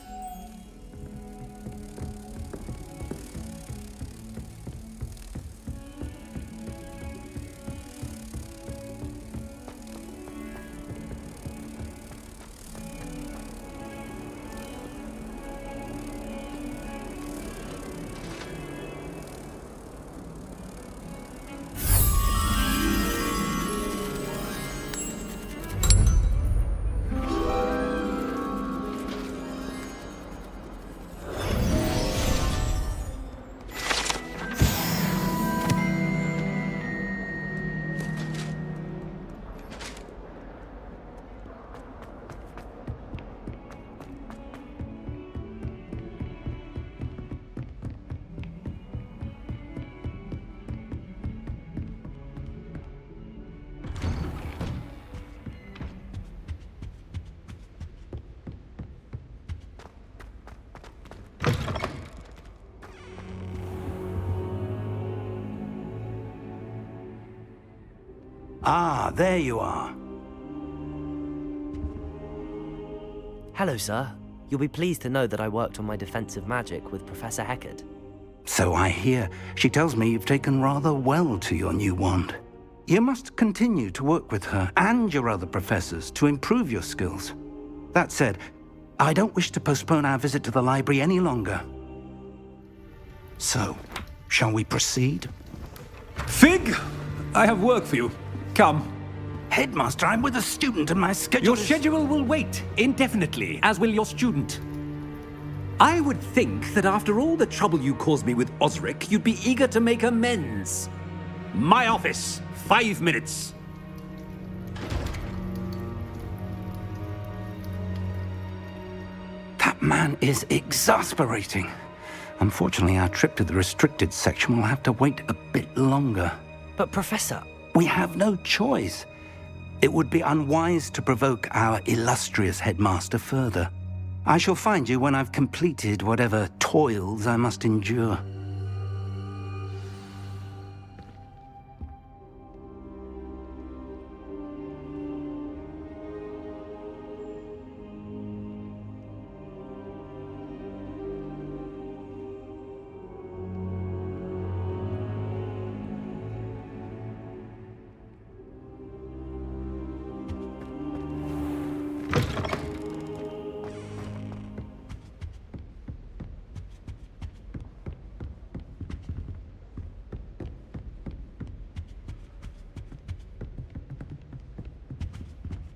Ah, there you are. Hello, sir. You'll be pleased to know that I worked on my defensive magic with Professor Heckard. So I hear. She tells me you've taken rather well to your new wand. You must continue to work with her and your other professors to improve your skills. That said, I don't wish to postpone our visit to the library any longer. So, shall we proceed? Fig! I have work for you. Come. Headmaster, I'm with a student and my schedule Your schedule will wait indefinitely, as will your student. I would think that after all the trouble you caused me with Osric, you'd be eager to make amends. My office, 5 minutes. That man is exasperating. Unfortunately, our trip to the restricted section will have to wait a bit longer. But Professor... We have no choice. It would be unwise to provoke our illustrious headmaster further. I shall find you when I've completed whatever toils I must endure.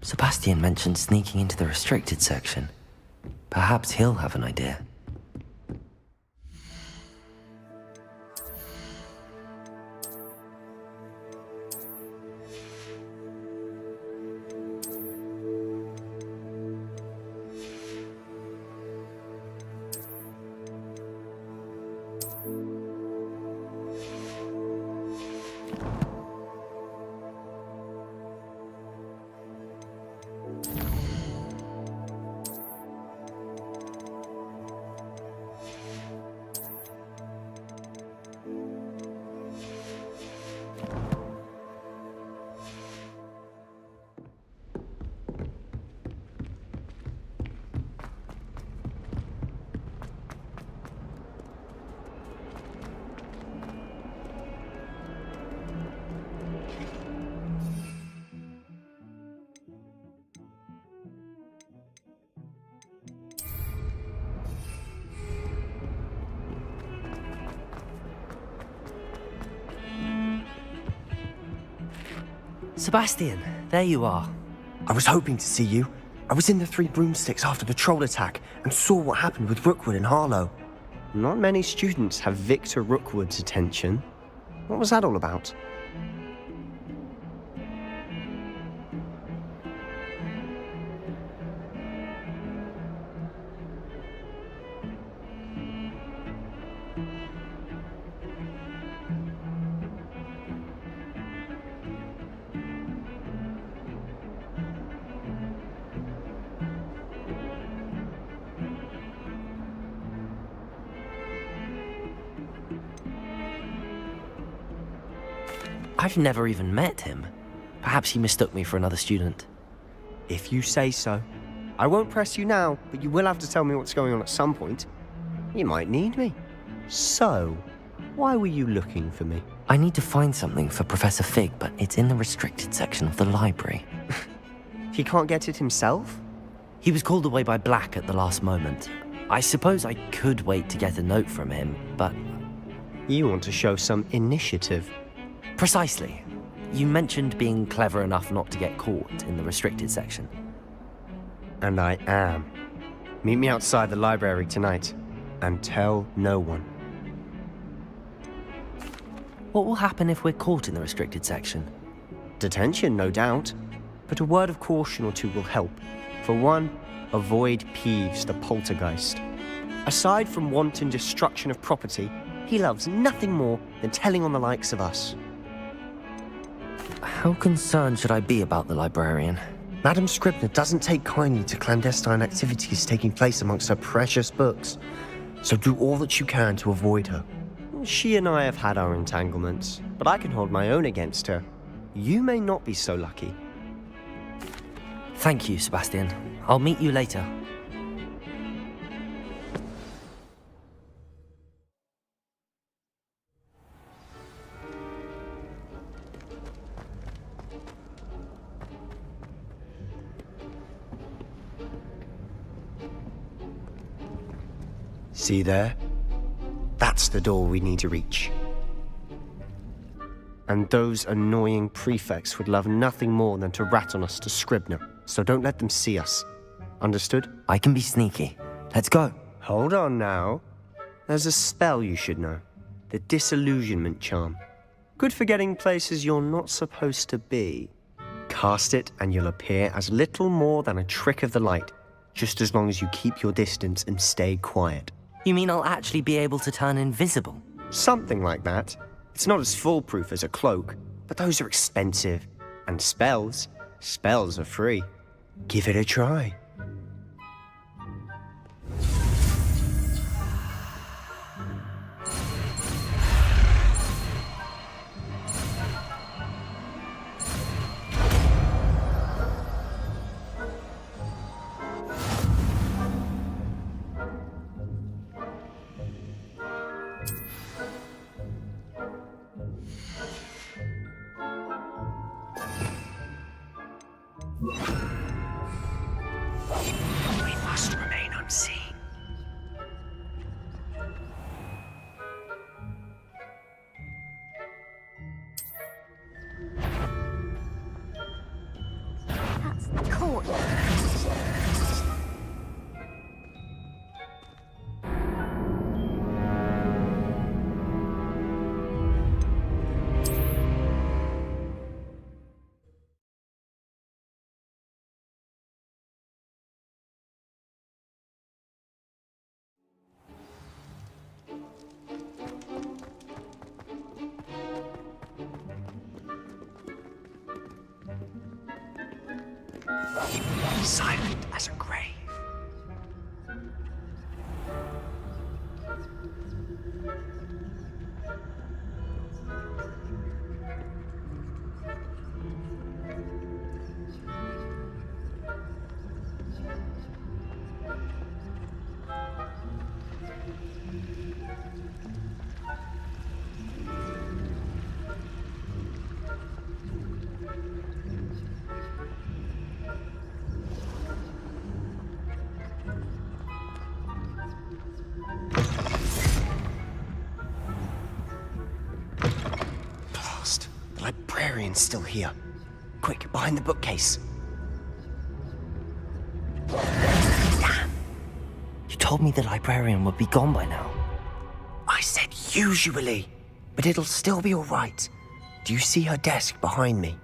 Sebastian mentioned sneaking into the restricted section. Perhaps he'll have an idea. Sebastian, there you are. I was hoping to see you. I was in the Three Broomsticks after the troll attack and saw what happened with Rookwood and Harlow. Not many students have Victor Rookwood's attention. What was that all about? I've never even met him. Perhaps he mistook me for another student. If you say so. I won't press you now, but you will have to tell me what's going on at some point. You might need me. So, why were you looking for me? I need to find something for Professor Fig, but it's in the restricted section of the library. He can't get it himself? He was called away by Black at the last moment. I suppose I could wait to get a note from him, but... You want to show some initiative. Precisely. You mentioned being clever enough not to get caught in the restricted section. And I am. Meet me outside the library tonight, and tell no one. What will happen if we're caught in the restricted section? Detention, no doubt. But a word of caution or two will help. For one, avoid Peeves the poltergeist. Aside from wanton destruction of property, he loves nothing more than telling on the likes of us. How concerned should I be about the librarian? Madam Scribner doesn't take kindly to clandestine activities taking place amongst her precious books, so do all that you can to avoid her. She and I have had our entanglements, but I can hold my own against her. You may not be so lucky. Thank you, Sebastian. I'll meet you later. See there? That's the door we need to reach. And those annoying prefects would love nothing more than to rat on us to Scribner, so don't let them see us. Understood? I can be sneaky. Let's go. Hold on now. There's a spell you should know. The Disillusionment Charm. Good for getting places you're not supposed to be. Cast it and you'll appear as little more than a trick of the light, just as long as you keep your distance and stay quiet. You mean I'll actually be able to turn invisible? Something like that. It's not as foolproof as a cloak, but those are expensive. And spells are free. Give it a try. We must remain unseen. That's the court. Silent as a grave. Blast. The librarian's still here. Quick, behind the bookcase. You told me the librarian would be gone by now. I said usually, but it'll still be all right. Do you see her desk behind me?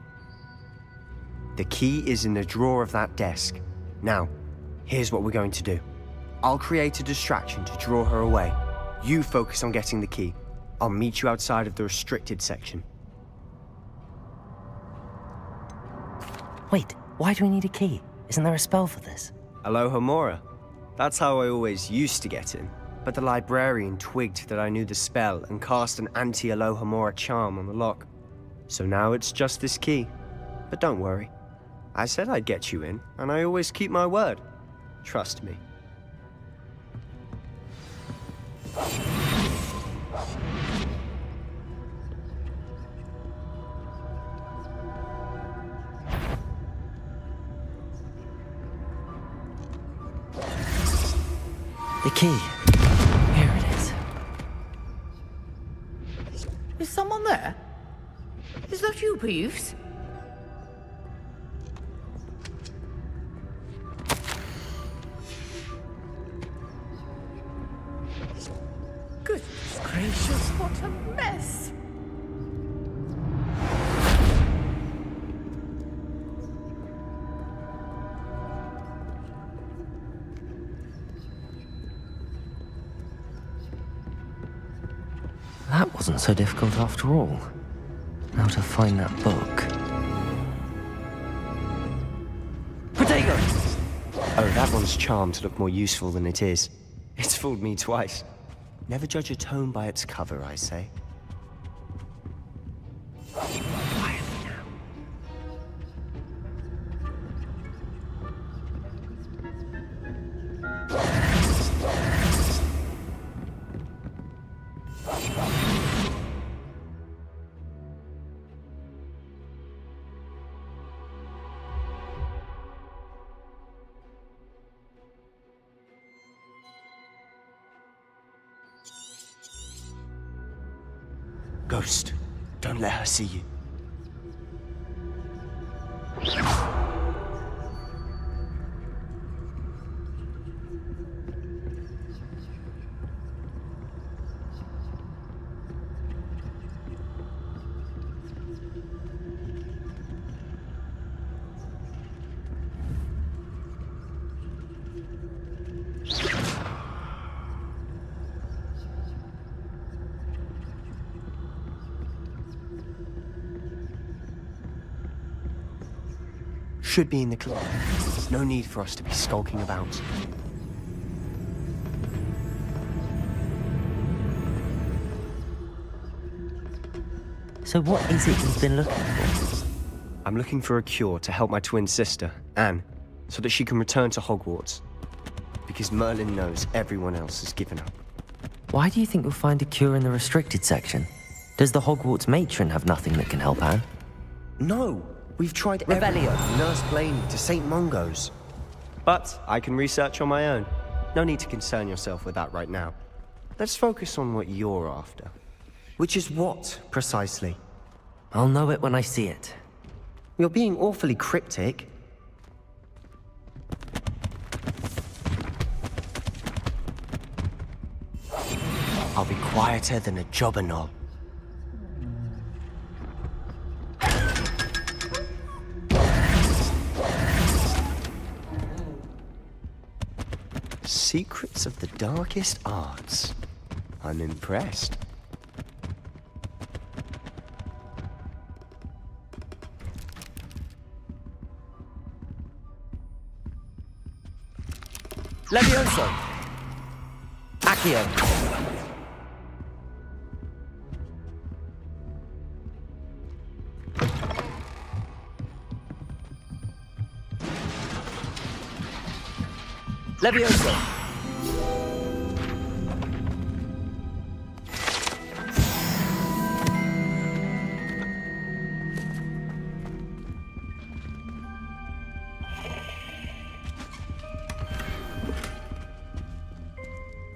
The key is in the drawer of that desk. Now, here's what we're going to do. I'll create a distraction to draw her away. You focus on getting the key. I'll meet you outside of the restricted section. Wait, why do we need a key? Isn't there a spell for this? Alohomora. That's how I always used to get in. But the librarian twigged that I knew the spell and cast an anti-Alohomora charm on the lock. So now it's just this key. But don't worry. I said I'd get you in, and I always keep my word. Trust me. The key. Here it is. Is someone there? Is that you, Peeves? Goodness gracious, what a mess! That wasn't so difficult after all. Now to find that book. Potato! Oh, that one's charmed to look more useful than it is. It's fooled me twice. Never judge a tome by its cover, I say. Quietly now. Ghost, don't let her see you. Should be in the club. No need for us to be skulking about. So what is it you've been looking for? I'm looking for a cure to help my twin sister, Anne, so that she can return to Hogwarts. Because Merlin knows everyone else has given up. Why do you think you'll find a cure in the restricted section? Does the Hogwarts matron have nothing that can help Anne? No! We've tried Revelio. from Nurse Blaney to St. Mungo's. But I can research on my own. No need to concern yourself with that right now. Let's focus on what you're after. Which is what, precisely? I'll know it when I see it. You're being awfully cryptic. I'll be quieter than a jobberknoll. Secrets of the darkest arts. I'm impressed. Levioso! Accio! Levioso!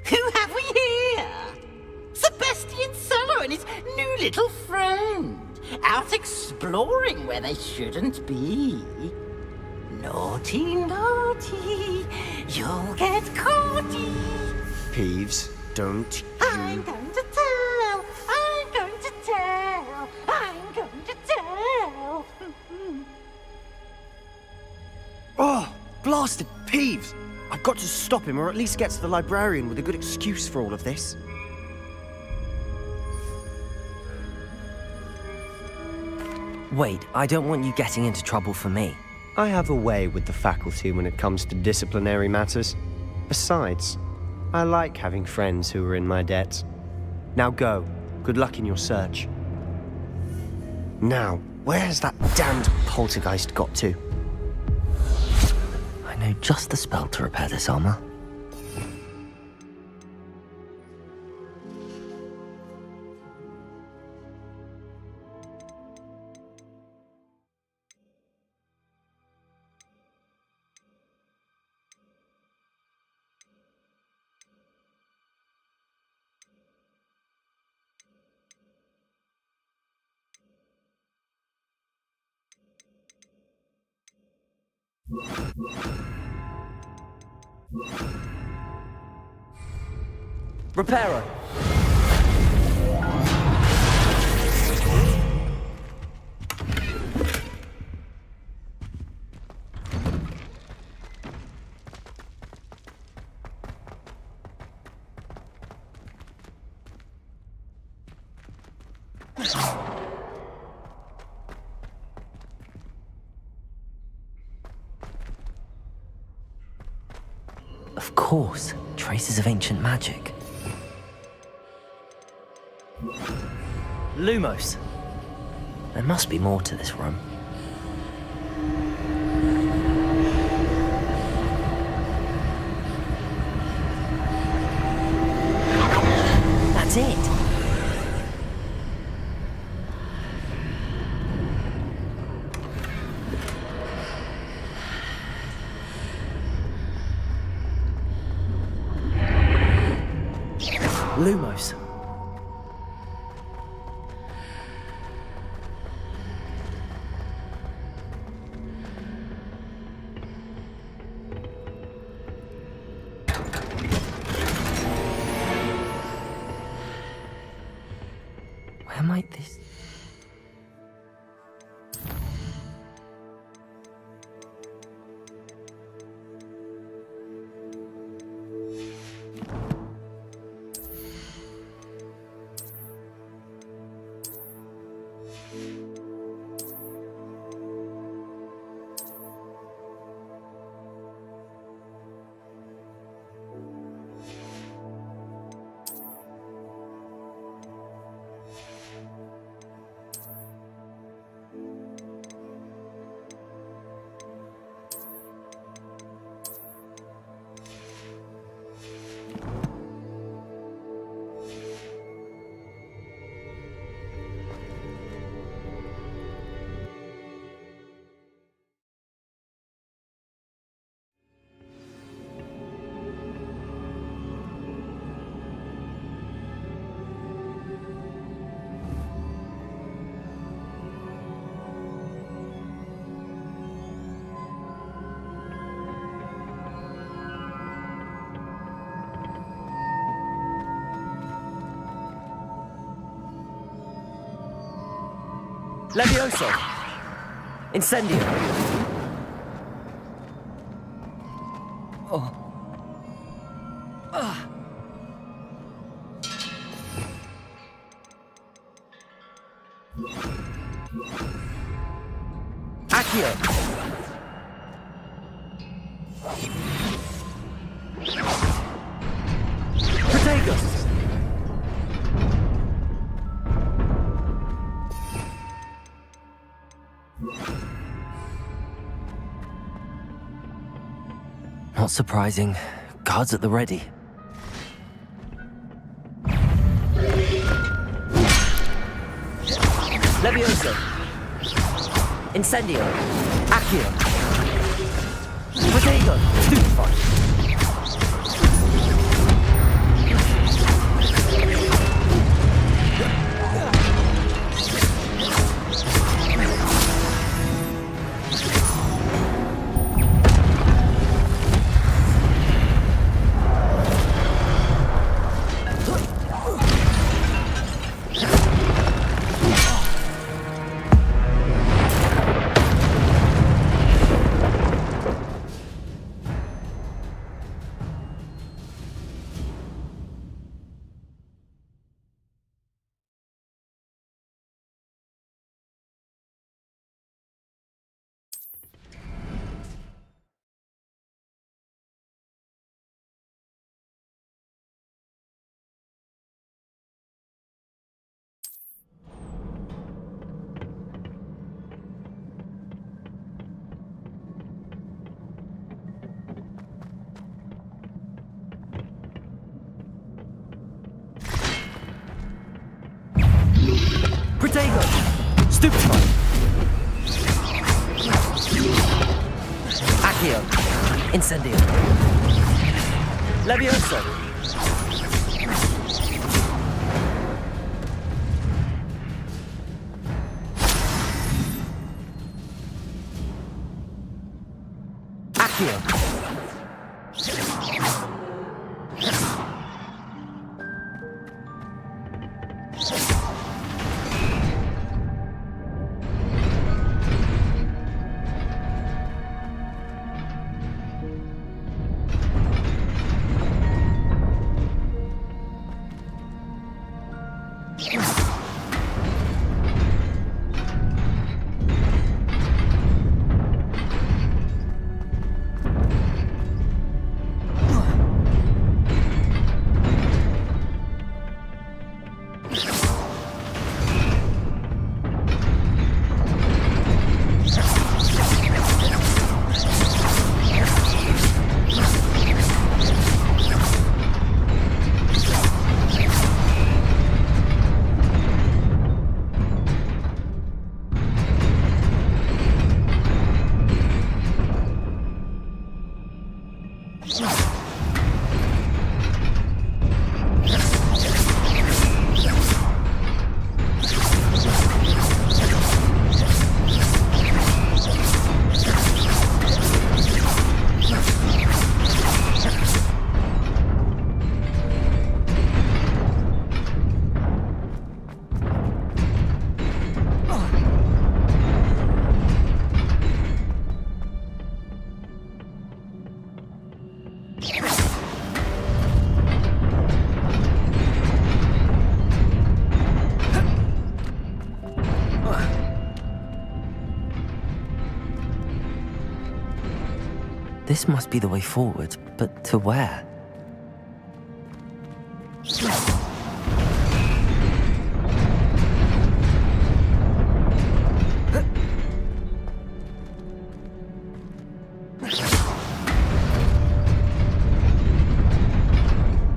Who have we here? Sebastian Sallow and his new little friend. out exploring where they shouldn't be. Naughty, naughty, you'll get caughty. Peeves, don't I'm going to tell, I'm going to tell, I'm going to tell. Oh, blasted Peeves! I've got to stop him, or at least get to the librarian with a good excuse for all of this. Wait, I don't want you getting into trouble for me. I have a way with the faculty when it comes to disciplinary matters. Besides, I like having friends who are in my debt. Now go. Good luck in your search. Now, where's that damned poltergeist got to? I know just the spell to repair this armor. Reparo! Of course, traces of ancient magic. Lumos! There must be more to this room. That's it! Lumos. Where might this... Levioso! Incendio! Oh. Accio! Protagus! Not surprising. Guards at the ready. Levioso! Incendio! Accio! Protego! Stupefy! Stupefy! Accio! Incendio! Levioso! Accio! This must be the way forward, but to where?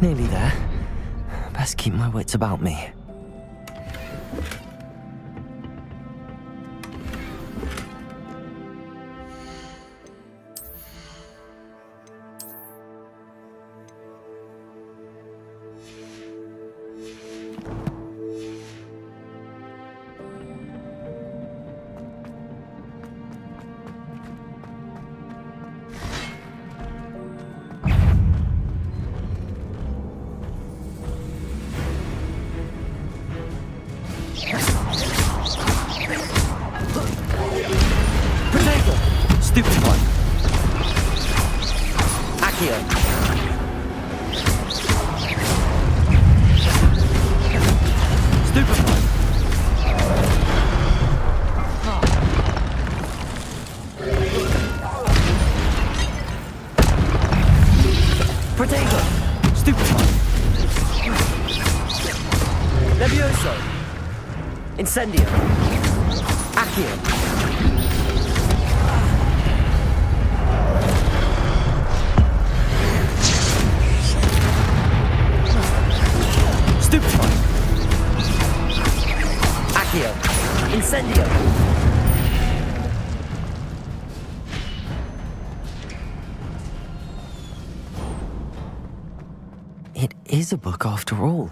Nearly there. Best keep my wits about me. Stupefy! Accio! Stupefy! Protego! Stupefy! Levioso! Incendio! Accio! Stupefy! Accio! Incendio! It is a book after all.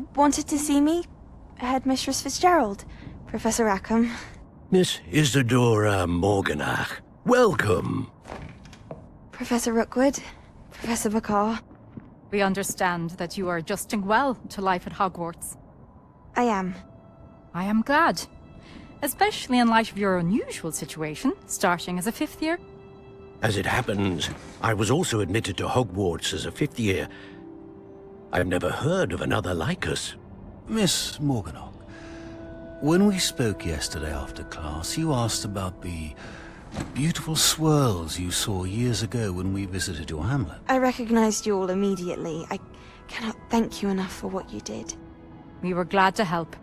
You wanted to see me? Headmistress Fitzgerald, Professor Rackham. Miss Isadora Morganach, welcome. Professor Rookwood, Professor McCaw. We understand that you are adjusting well to life at Hogwarts. I am. I am glad. Especially in light of your unusual situation, starting as a 5th year. As it happens, I was also admitted to Hogwarts as a 5th year. I've never heard of another like us. Miss Morganach, when we spoke yesterday after class, you asked about the beautiful swirls you saw years ago when we visited your hamlet. I recognized you all immediately. I cannot thank you enough for what you did. We were glad to help.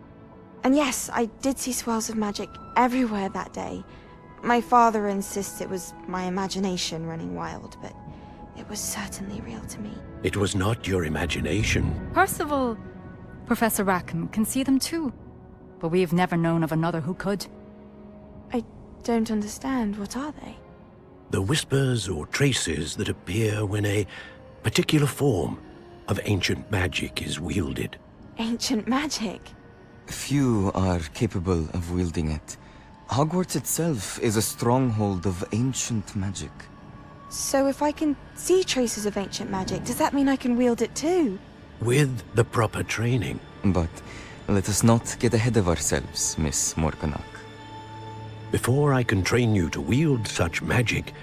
And yes, I did see swirls of magic everywhere that day. My father insists it was my imagination running wild, but it was certainly real to me. It was not your imagination. Percival, Professor Rackham can see them too. But we have never known of another who could. I don't understand. What are they? The whispers or traces that appear when a particular form of ancient magic is wielded. Ancient magic? Few are capable of wielding it. Hogwarts itself is a stronghold of ancient magic. So if I can see traces of ancient magic, does that mean I can wield it too? With the proper training. But let us not get ahead of ourselves, Miss Morganach. Before I can train you to wield such magic,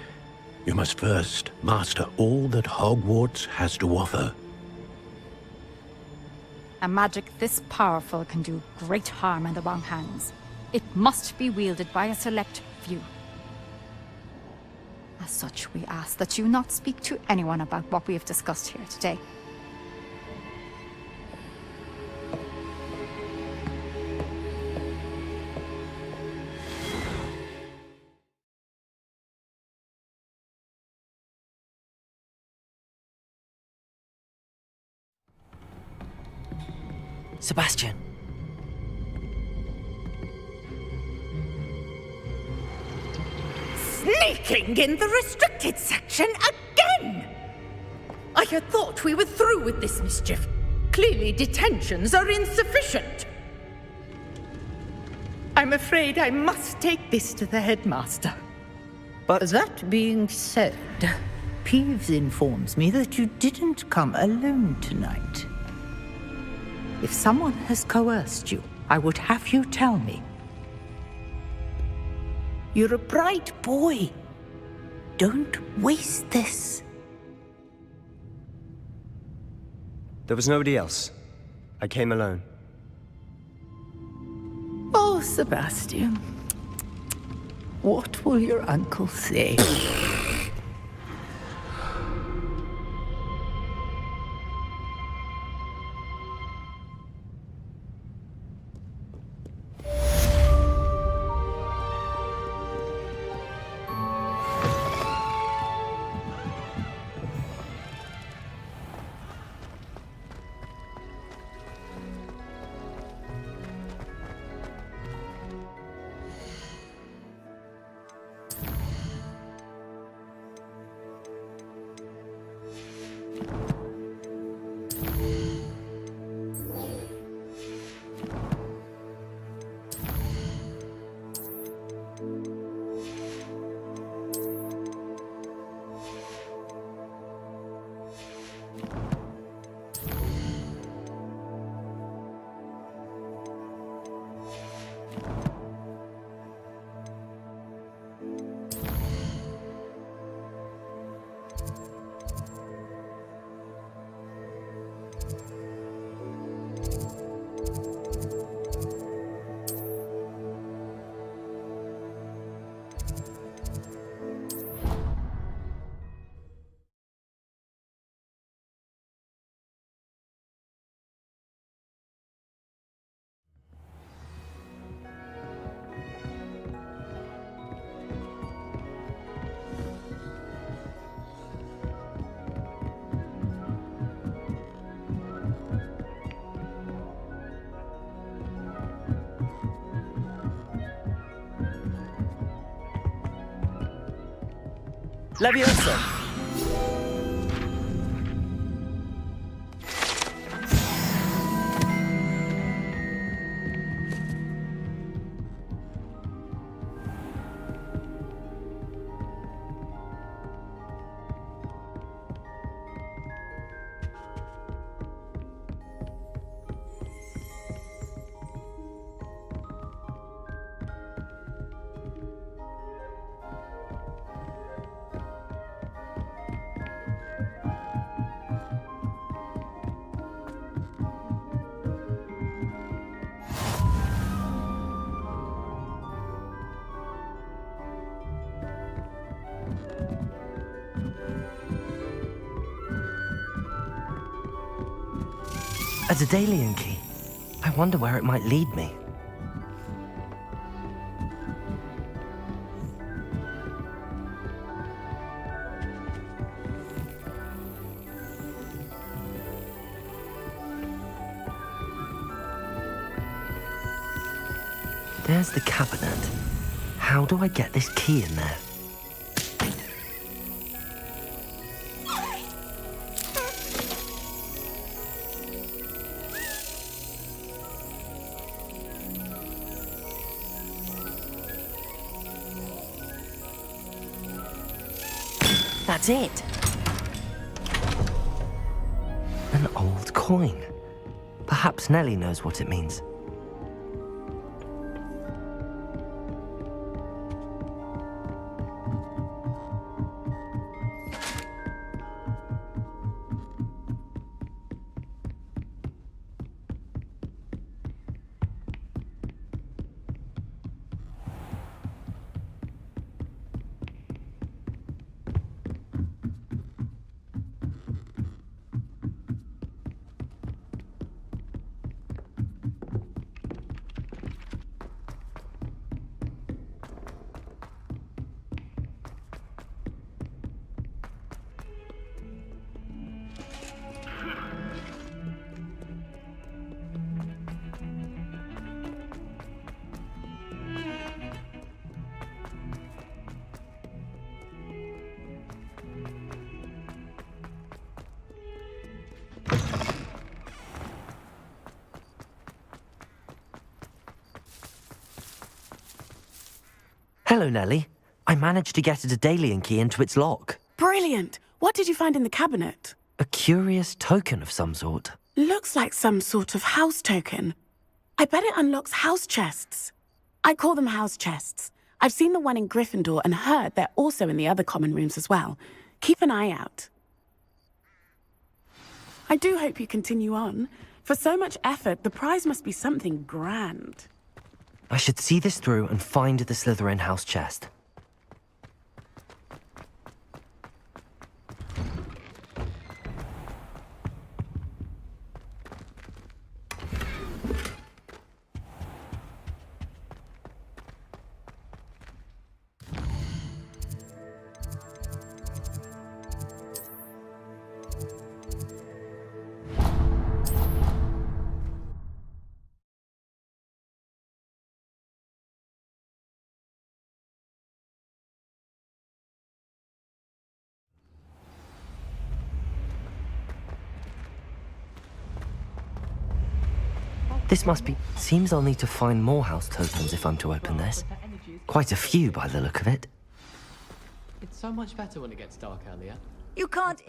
you must first master all that Hogwarts has to offer. A magic this powerful can do great harm in the wrong hands. It must be wielded by a select few. As such, we ask that you not speak to anyone about what we have discussed here today. Sebastian. Sneaking in the restricted section again! I had thought we were through with this mischief. Clearly detentions are insufficient. I'm afraid I must take this to the headmaster. But that being said, Peeves informs me that you didn't come alone tonight. If someone has coerced you, I would have you tell me. You're a bright boy. Don't waste this. There was nobody else. I came alone. Oh, Sebastian. What will your uncle say? Leviosa! A Daedalian key. I wonder where it might lead me. There's the cabinet. How do I get this key in there? That's it. An old coin. Perhaps Nellie knows what it means. Hello, Nellie. I managed to get a Daedalian key into its lock. Brilliant! What did you find in the cabinet? A curious token of some sort. Looks like some sort of house token. I bet it unlocks house chests. I call them house chests. I've seen the one in Gryffindor and heard they're also in the other common rooms as well. Keep an eye out. I do hope you continue on. For so much effort, the prize must be something grand. I should see this through and find the Slytherin house chest. This must be... Seems I'll need to find more house tokens if I'm to open this. Quite a few by the look of it. It's so much better when it gets dark earlier. You can't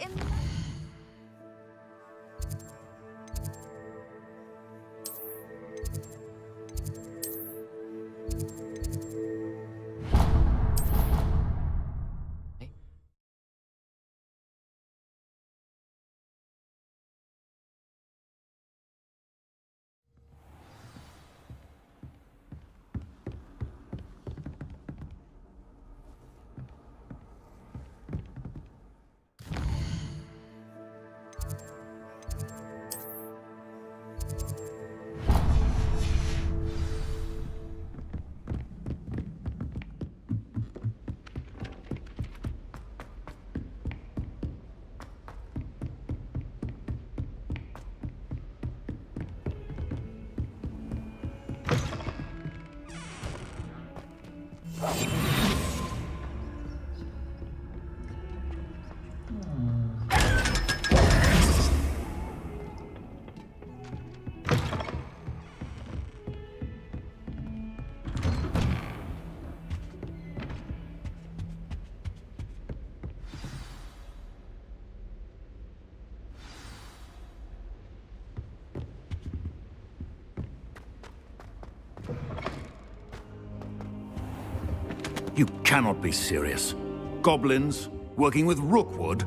You cannot be serious. Goblins working with Rookwood?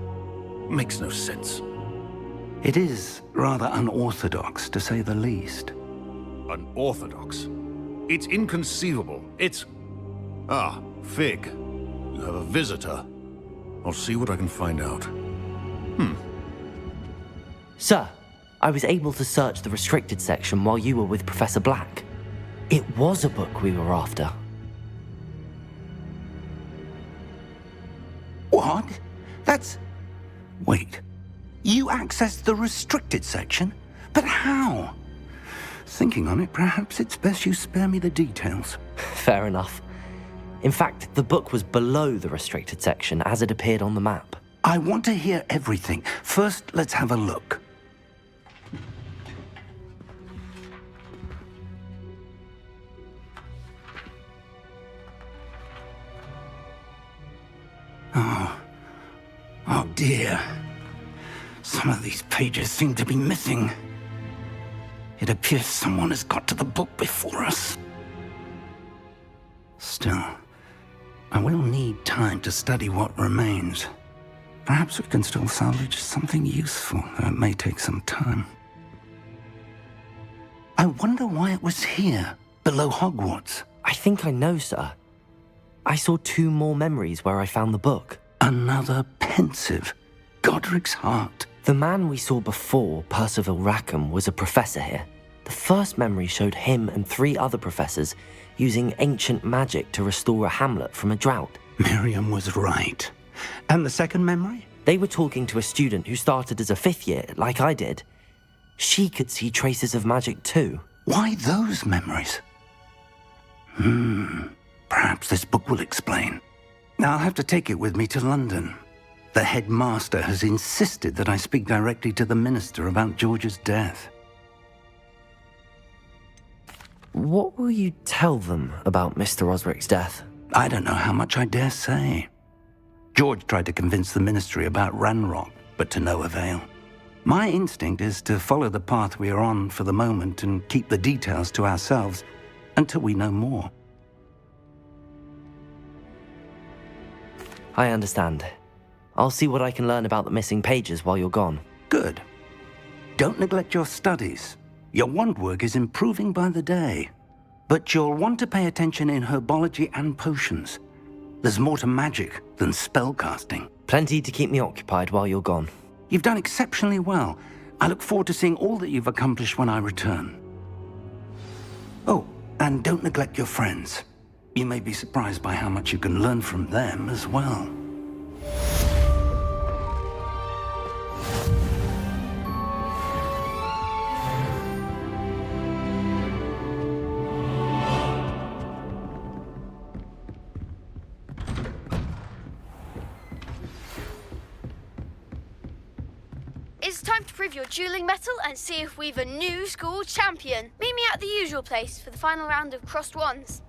Makes no sense. It is rather unorthodox, to say the least. Unorthodox? It's inconceivable. It's... Ah, Fig. You have a visitor. I'll see what I can find out. Sir, I was able to search the restricted section while you were with Professor Black. It was a book we were after. What? That's... Wait. You accessed the restricted section? But how? Thinking on it, perhaps it's best you spare me the details. Fair enough. In fact, the book was below the restricted section as it appeared on the map. I want to hear everything. First, let's have a look. Oh dear. Some of these pages seem to be missing. It appears someone has got to the book before us. Still, I will need time to study what remains. Perhaps we can still salvage something useful, though it may take some time. I wonder why it was here, below Hogwarts. I think I know, sir. I saw 2 more memories where I found the book. Another pensive. Godric's heart. The man we saw before, Percival Rackham, was a professor here. The first memory showed him and 3 other professors using ancient magic to restore a hamlet from a drought. Miriam was right. And the second memory? They were talking to a student who started as a 5th year, like I did. She could see traces of magic too. Why those memories? Perhaps this book will explain. Now I'll have to take it with me to London. The headmaster has insisted that I speak directly to the minister about George's death. What will you tell them about Mr. Osric's death? I don't know how much I dare say. George tried to convince the ministry about Ranrock, but to no avail. My instinct is to follow the path we are on for the moment and keep the details to ourselves until we know more. I understand. I'll see what I can learn about the missing pages while you're gone. Good. Don't neglect your studies. Your wand work is improving by the day. But you'll want to pay attention in herbology and potions. There's more to magic than spellcasting. Plenty to keep me occupied while you're gone. You've done exceptionally well. I look forward to seeing all that you've accomplished when I return. Oh, and don't neglect your friends. You may be surprised by how much you can learn from them as well. It's time to prove your dueling mettle and see if we've a new school champion. Meet me at the usual place for the final round of crossed wands.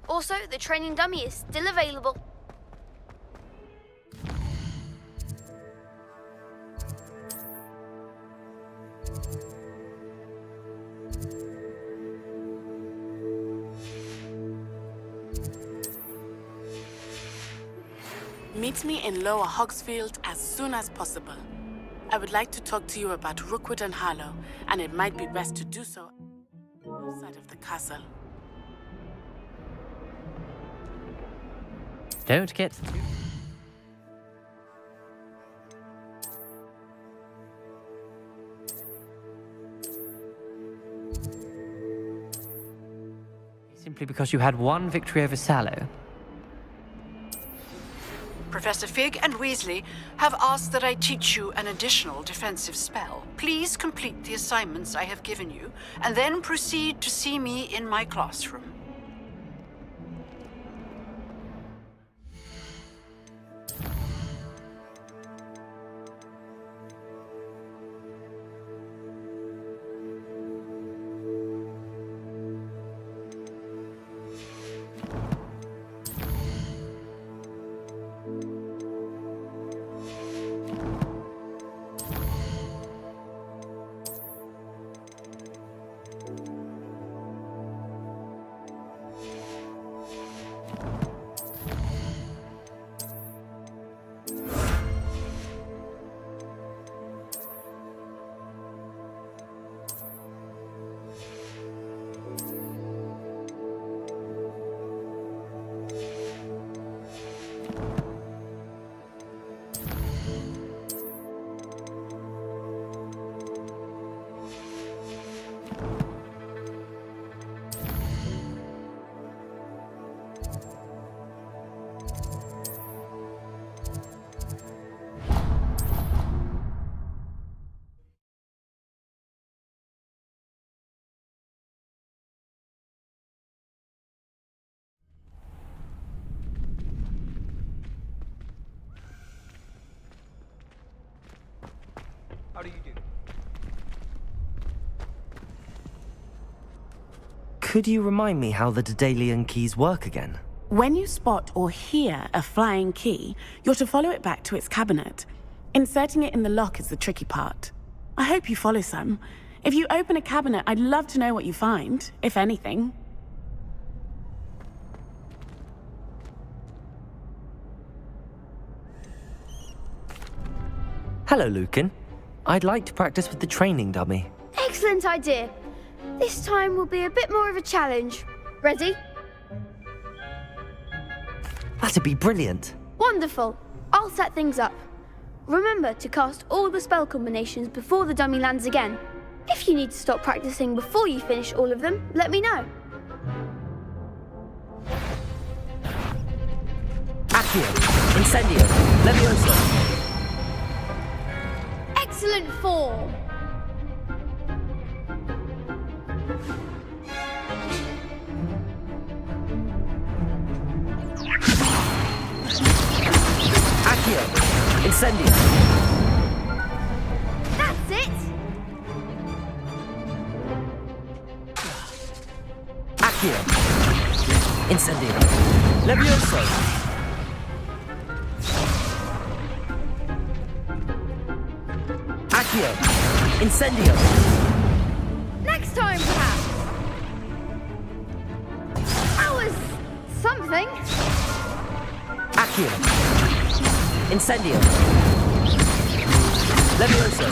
Also, the training dummy is still available. Meet me in Lower Hogsfield as soon as possible. I would like to talk to you about Rookwood and Harlow, and it might be best to do so outside of the castle. Don't get too... Simply because you had one victory over Sallow. Professor Fig and Weasley have asked that I teach you an additional defensive spell. Please complete the assignments I have given you, and then proceed to see me in my classroom. Could you remind me how the Daedalian keys work again? When you spot or hear a flying key, you're to follow it back to its cabinet. Inserting it in the lock is the tricky part. I hope you follow some. If you open a cabinet, I'd love to know what you find, if anything. Hello, Lucan. I'd like to practice with the training dummy. Excellent idea. This time will be a bit more of a challenge. Ready? That'd be brilliant. Wonderful. I'll set things up. Remember to cast all the spell combinations before the dummy lands again. If you need to stop practicing before you finish all of them, let me know. Accio, Incendio, Levioso. Excellent form. Accio, Incendio. That's it. Accio, Incendio, Levioso. Accio, Incendio. Next time, perhaps. That was something. Accio, Incendio, Levioso.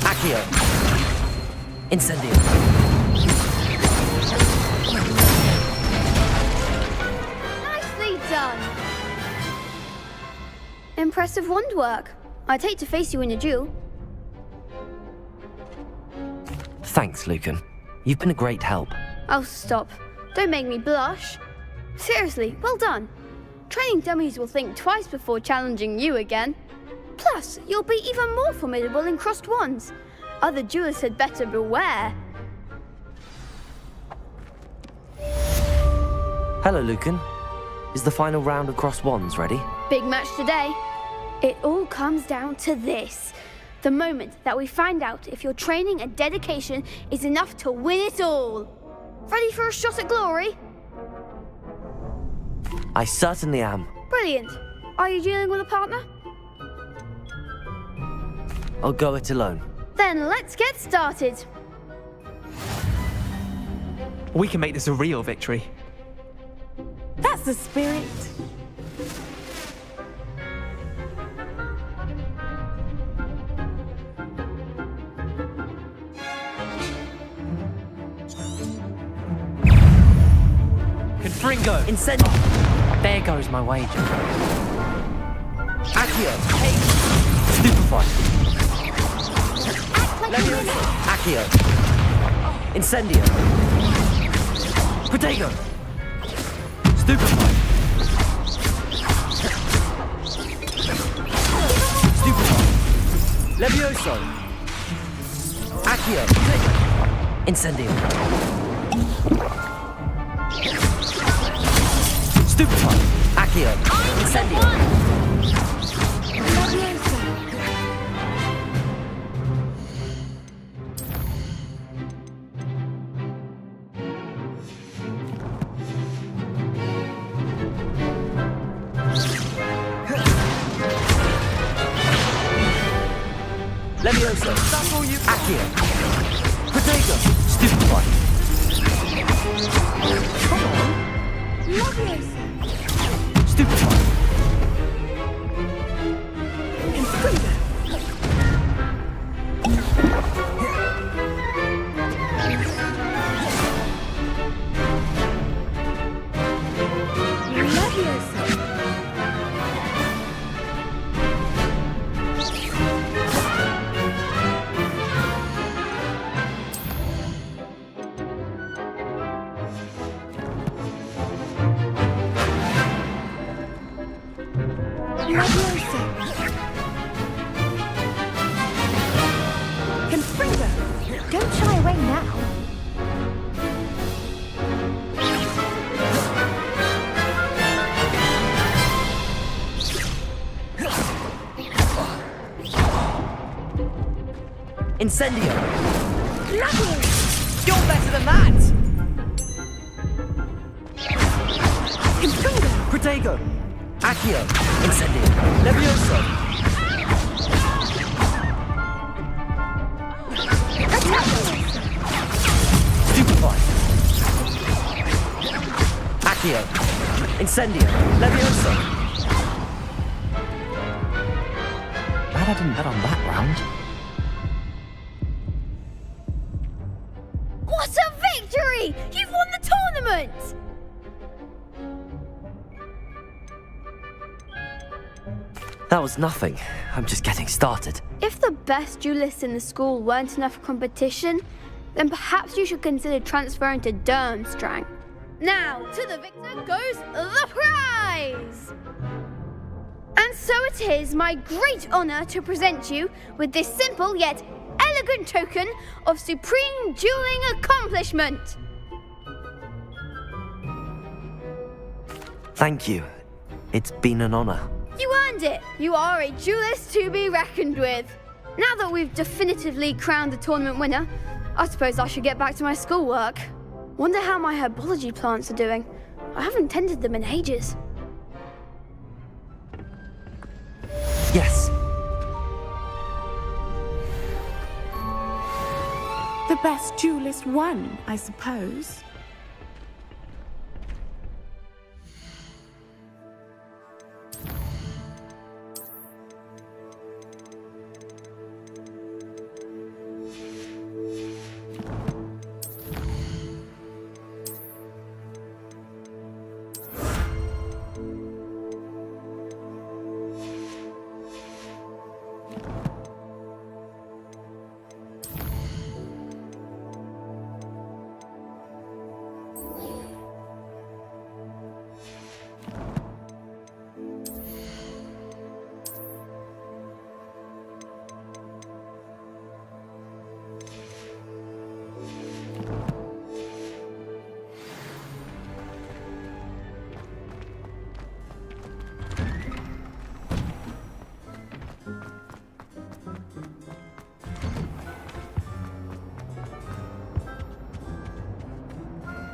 Accio, Incendio. Nicely done. Impressive wand work. I'd hate to face you in a duel. Thanks, Lucan. You've been a great help. Oh, stop. Don't make me blush. Seriously, well done. Training dummies will think twice before challenging you again. Plus, you'll be even more formidable in crossed wands. Other duelists had better beware. Hello, Lucan. Is the final round of crossed wands ready? Big match today. It all comes down to this. The moment that we find out if your training and dedication is enough to win it all. Ready for a shot at glory? I certainly am. Brilliant. Are you dealing with a partner? I'll go it alone. Then let's get started. We can make this a real victory. That's the spirit. Confringo! Incendio! There goes my wager. Accio! Stupefy! Levioso! Accio! Incendio! Protego! Stupefy! Stupefy! Levioso! Accio! Incendio! Stupefy! Accio! Incendio! Levioso! That's all you... Accio! Protego! Stupefy! Come on! Levioso! Stupefy! Confringo! Levioso! Confringo! Don't shy away now. Incendio! You're better than that! Protego! Accio! Incendio! Levioso! Stupefy! Accio! Incendio! Levioso! Glad I didn't bet on that round. What a victory! You've won the tournament! That was nothing. I'm just getting started. If the best duelists in the school weren't enough for competition, then perhaps you should consider transferring to Durmstrang. Now, to the victor goes the prize! And so it is my great honor to present you with this simple yet elegant token of supreme dueling accomplishment. Thank you. It's been an honor. You earned it. You are a duelist to be reckoned with. Now that we've definitively crowned the tournament winner, I suppose I should get back to my schoolwork. Wonder how my herbology plants are doing. I haven't tended them in ages. Yes. The best duelist won, I suppose.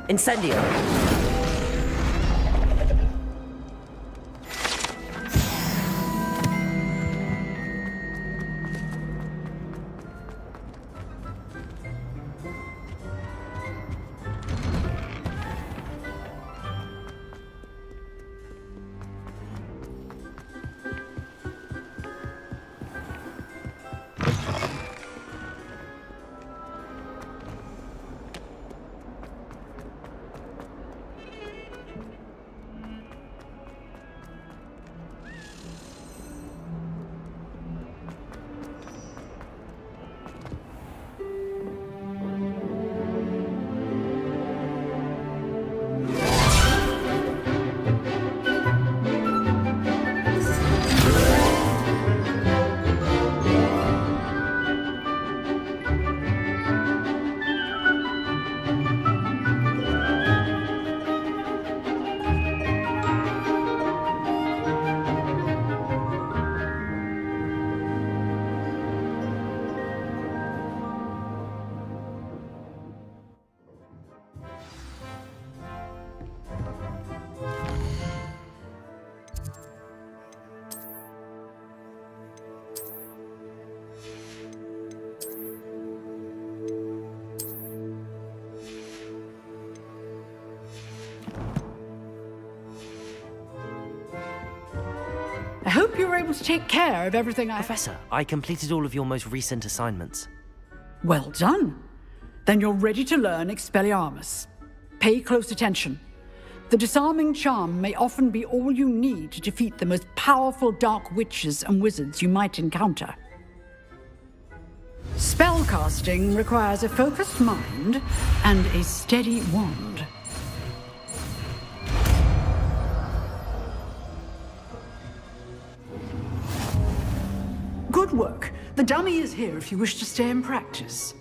Incendio! I hope you were able to take care of everything Professor, I completed all of your most recent assignments. Well done. Then you're ready to learn Expelliarmus. Pay close attention. The disarming charm may often be all you need to defeat the most powerful dark witches and wizards you might encounter. Spellcasting requires a focused mind and a steady wand. Good work. The dummy is here if you wish to stay and practice.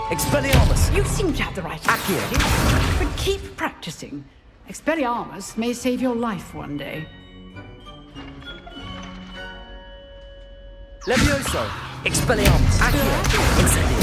Expelliarmus! You seem to have the right attitude, but keep practicing. Expelliarmus may save your life one day. Levioso! Expelliarmus! Accio! Incendio!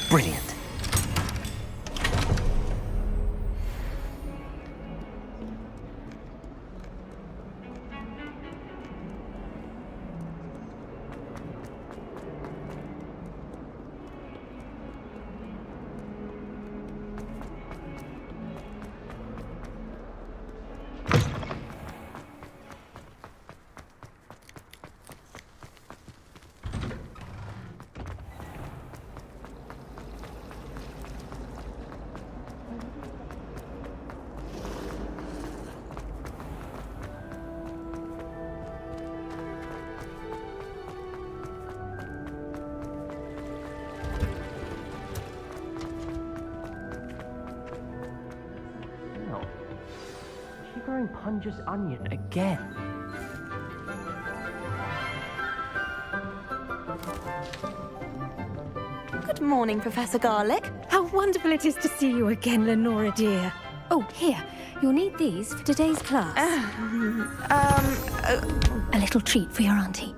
Brilliant. Growing Punja's onion again. Good morning, Professor Garlick. How wonderful it is to see you again, Lenora dear. Oh, here, you'll need these for today's class. A little treat for your auntie.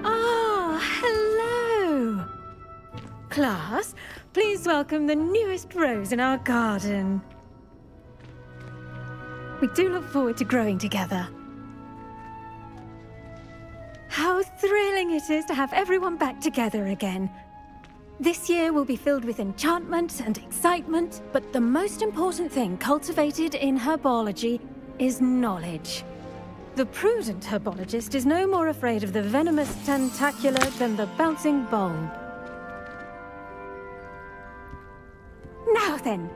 Ah, hello. Class, please welcome the newest rose in our garden. We do look forward to growing together. How thrilling it is to have everyone back together again. This year will be filled with enchantment and excitement, but the most important thing cultivated in herbology is knowledge. The prudent herbologist is no more afraid of the venomous tentacula than the bouncing bulb. Now then,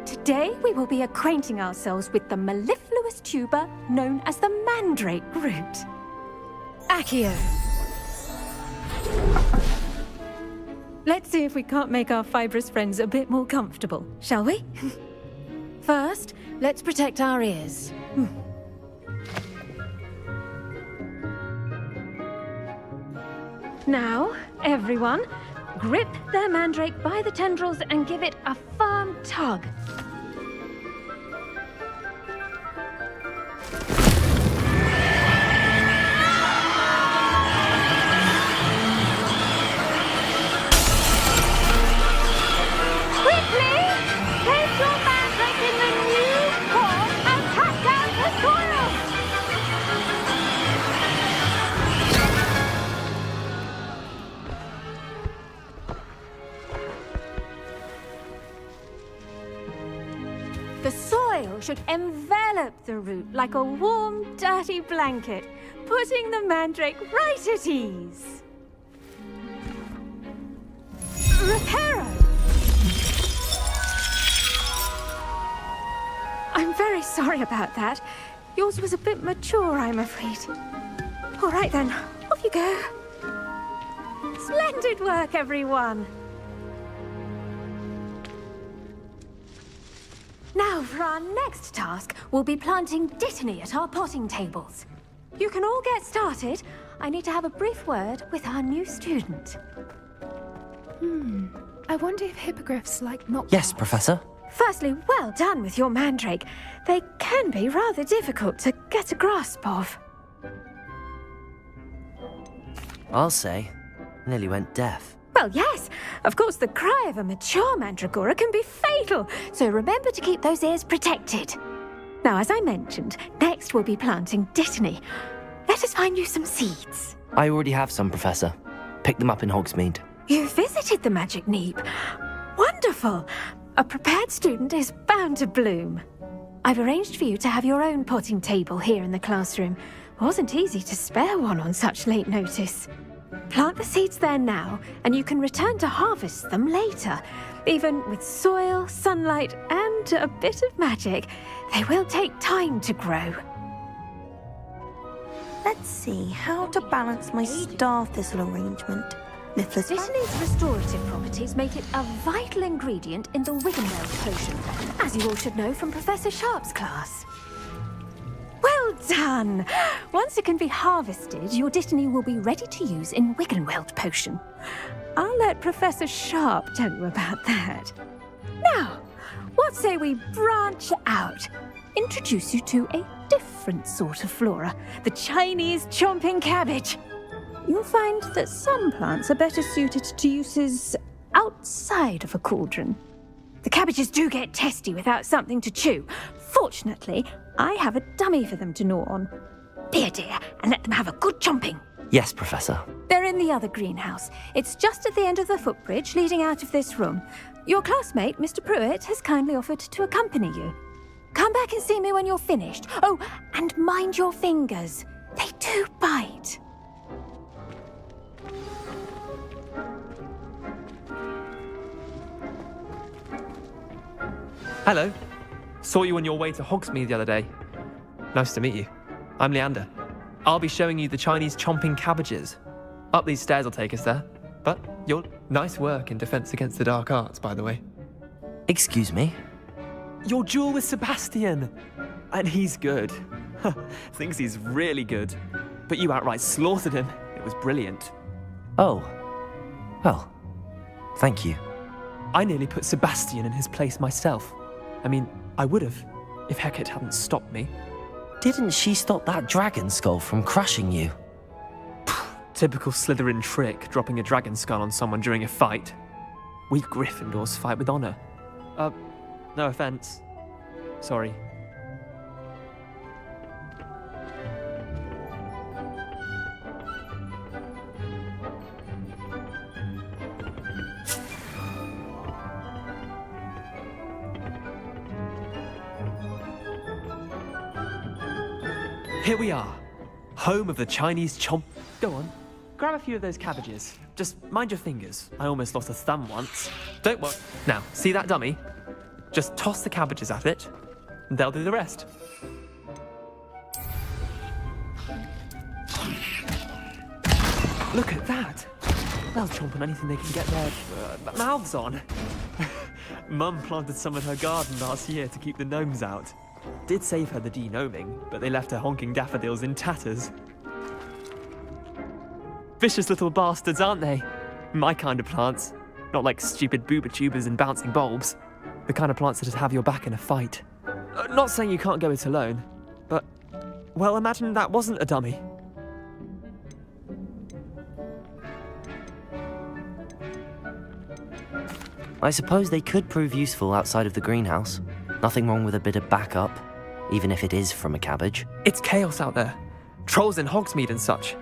today we will be acquainting ourselves with the mellifluous tuber known as the mandrake root. Accio. Let's see if we can't make our fibrous friends a bit more comfortable, shall we? First, let's protect our ears. Now, everyone, grip their mandrake by the tendrils and give it a firm tug. Quickly! Place your mandrake in the new core and cut down the soil! The soil should envelop the root like a warm, dirty blanket, putting the mandrake right at ease. Reparo! I'm very sorry about that. Yours was a bit mature, I'm afraid. All right then, off you go. Splendid work, everyone. Now, for our next task, we'll be planting dittany at our potting tables. You can all get started. I need to have a brief word with our new student. I wonder if hippogriffs like not. Yes, Professor. Firstly, well done with your mandrake. They can be rather difficult to get a grasp of. I'll say. Nearly went deaf. Well, yes. Of course, the cry of a mature mandragora can be fatal, so remember to keep those ears protected. Now, as I mentioned, next we'll be planting dittany. Let us find you some seeds. I already have some, Professor. Picked them up in Hogsmeade. You visited the Magic Neep. Wonderful. A prepared student is bound to bloom. I've arranged for you to have your own potting table here in the classroom. Wasn't easy to spare one on such late notice. Plant the seeds there now, and you can return to harvest them later. Even with soil, sunlight, and a bit of magic, they will take time to grow. Let's see how to balance my star thistle arrangement. Dittany's restorative properties make it a vital ingredient in the Wiggenweld potion, as you all should know from Professor Sharp's class. Well done! Once it can be harvested, your dittany will be ready to use in Wiggenweld potion. I'll let Professor Sharp tell you about that. Now, what say we branch out? Introduce you to a different sort of flora, the Chinese chomping cabbage. You'll find that some plants are better suited to uses outside of a cauldron. The cabbages do get testy without something to chew. Fortunately, I have a dummy for them to gnaw on. Be a dear and let them have a good chomping. Yes, Professor. They're in the other greenhouse. It's just at the end of the footbridge leading out of this room. Your classmate, Mr. Pruitt, has kindly offered to accompany you. Come back and see me when you're finished. Oh, and mind your fingers. They do bite. Hello. Saw you on your way to Hogsmeade the other day. Nice to meet you. I'm Leander. I'll be showing you the Chinese chomping cabbages. Up these stairs will take us there. But your nice work in Defense Against the Dark Arts, by the way. Excuse me? Your duel with Sebastian! And he's good. Thinks he's really good. But you outright slaughtered him. It was brilliant. Oh. Well, thank you. I nearly put Sebastian in his place myself. I mean, I would have, if Hecate hadn't stopped me. Didn't she stop that dragon skull from crushing you? Typical Slytherin trick, dropping a dragon skull on someone during a fight. We Gryffindors fight with honor. No offense. Sorry. Here we are, home of the Chinese chomp. Go on, grab a few of those cabbages. Just mind your fingers. I almost lost a thumb once. Don't worry. Now, see that dummy? Just toss the cabbages at it, and they'll do the rest. Look at that. They'll chomp on anything they can get their mouths on. Mum planted some in her garden last year to keep the gnomes out. Did save her the de-gnoming, but they left her honking daffodils in tatters. Vicious little bastards, aren't they? My kind of plants. Not like stupid booba tubers and bouncing bulbs. The kind of plants that have your back in a fight. Not saying you can't go it alone, but, well, imagine that wasn't a dummy. I suppose they could prove useful outside of the greenhouse. Nothing wrong with a bit of backup, even if it is from a cabbage. It's chaos out there. Trolls in Hogsmeade and such.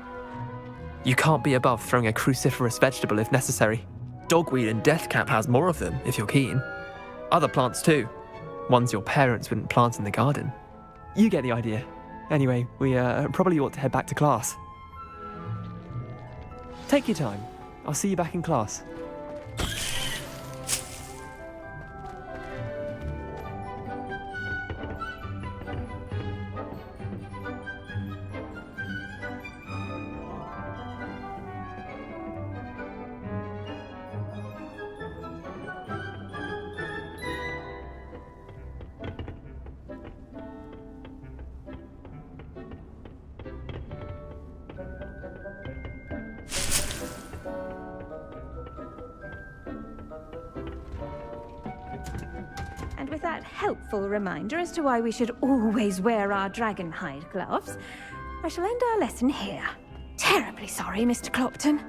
You can't be above throwing a cruciferous vegetable if necessary. Dogweed and deathcap has more of them, if you're keen. Other plants too. Ones your parents wouldn't plant in the garden. You get the idea. Anyway, we probably ought to head back to class. Take your time. I'll see you back in class. And with that helpful reminder as to why we should always wear our dragon hide gloves, I shall end our lesson here. Terribly sorry, Mr. Clopton.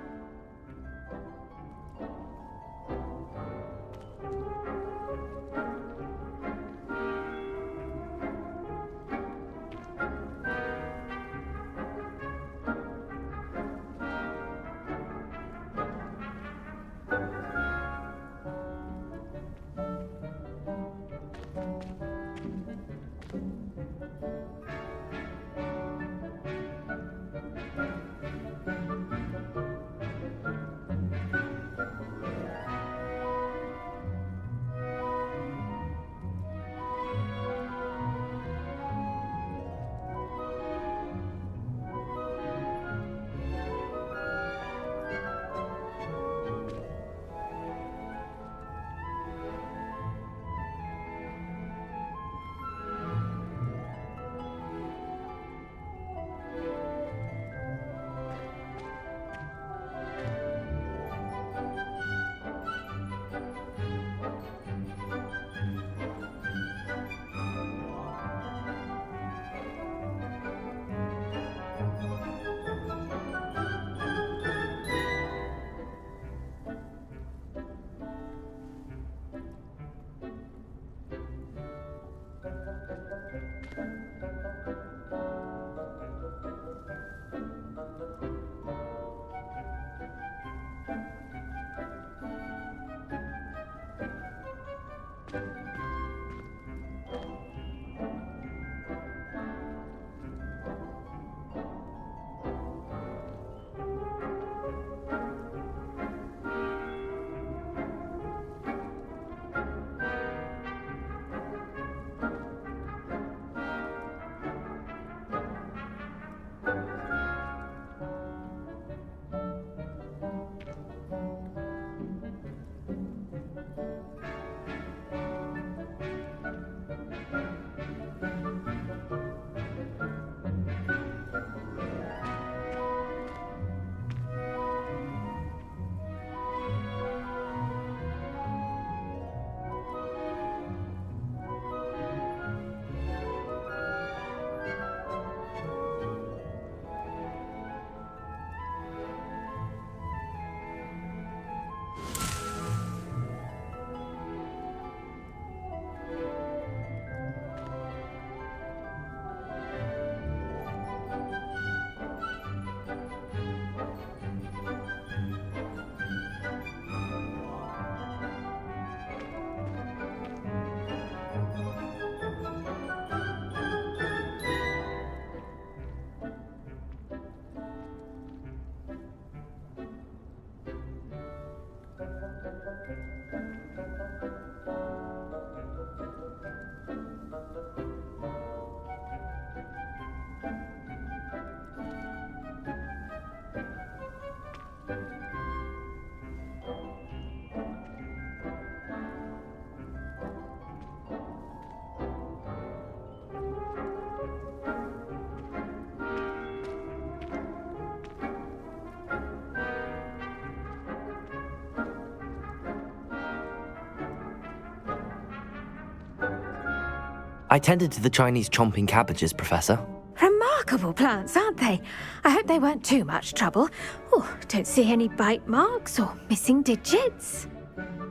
I tended to the Chinese chomping cabbages, Professor. Remarkable plants, aren't they? I hope they weren't too much trouble. Oh, don't see any bite marks or missing digits.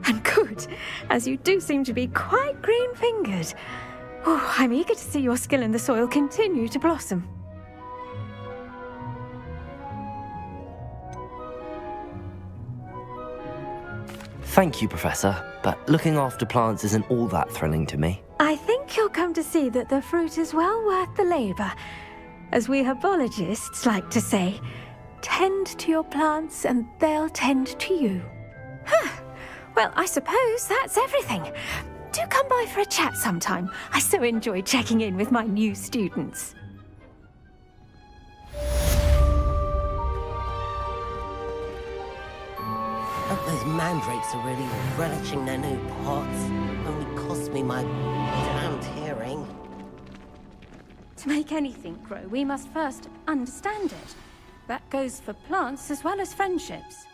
And good, as you do seem to be quite green-fingered. Oh, I'm eager to see your skill in the soil continue to blossom. Thank you, Professor, but looking after plants isn't all that thrilling to me. I think you'll come to see that the fruit is well worth the labour. As we herbologists like to say, tend to your plants and they'll tend to you. Well, I suppose that's everything. Do come by for a chat sometime. I so enjoy checking in with my new students. Hope those mandrakes are really relishing their new pots. Only cost me my damned hearing. To make anything grow, we must first understand it. That goes for plants as well as friendships.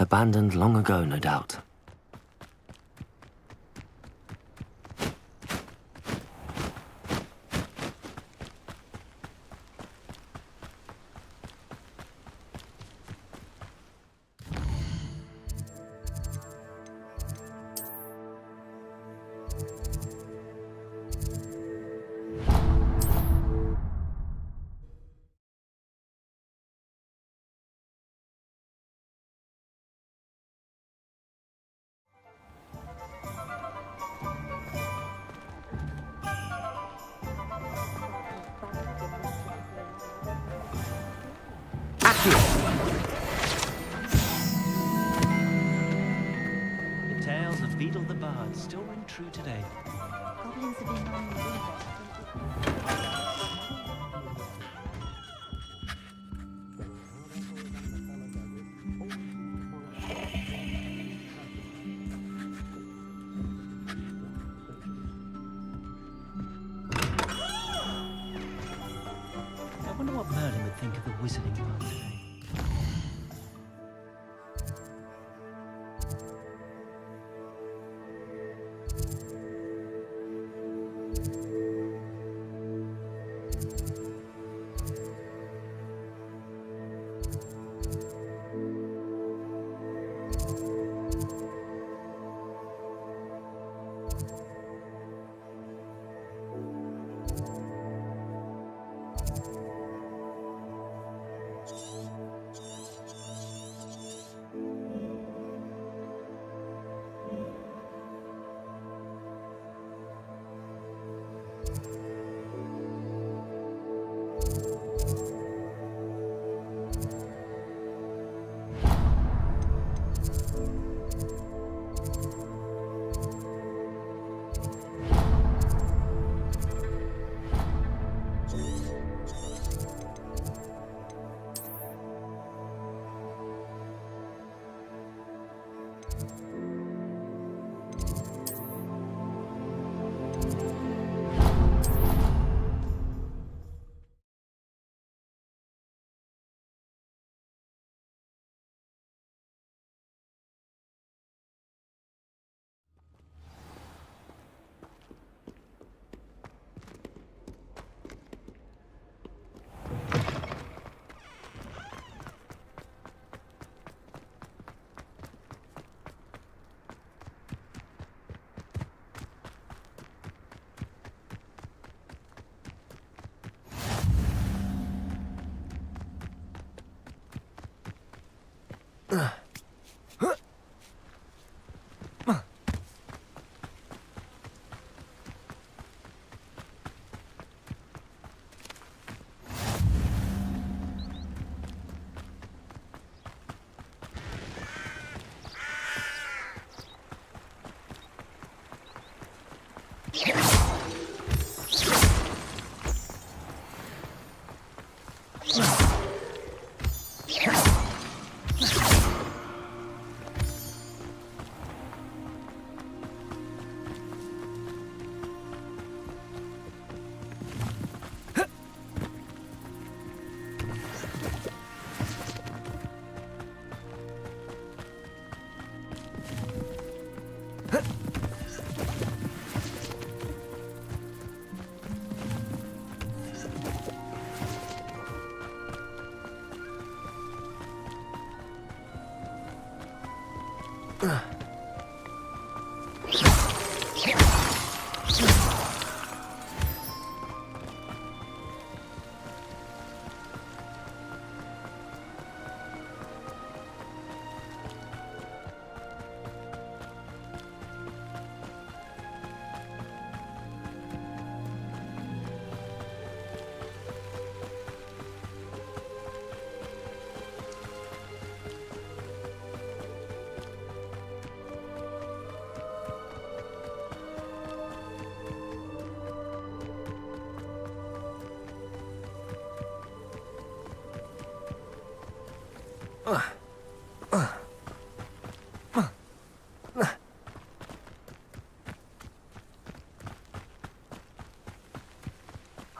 Abandoned long ago, no doubt. The tales of Beetle the Bard still ring true today. Goblins have been on I wonder what Merlin would think of the wizarding world today.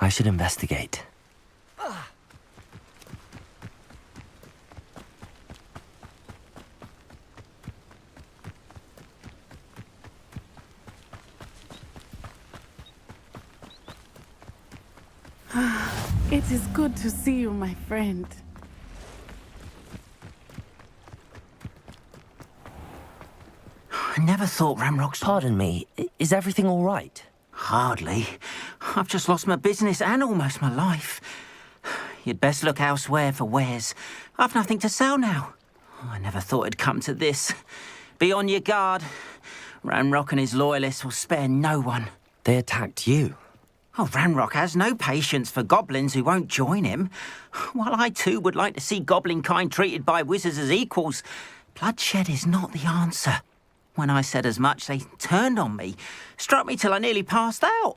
I should investigate. It is good to see you, my friend. I never thought Ramrock's... Pardon me, is everything all right? Hardly. I've just lost my business and almost my life. You'd best look elsewhere for wares. I've nothing to sell now. I never thought it'd come to this. Be on your guard. Ranrock and his loyalists will spare no one. They attacked you? Oh, Ranrock has no patience for goblins who won't join him. While I too would like to see goblin kind treated by wizards as equals, bloodshed is not the answer. When I said as much, they turned on me, struck me till I nearly passed out.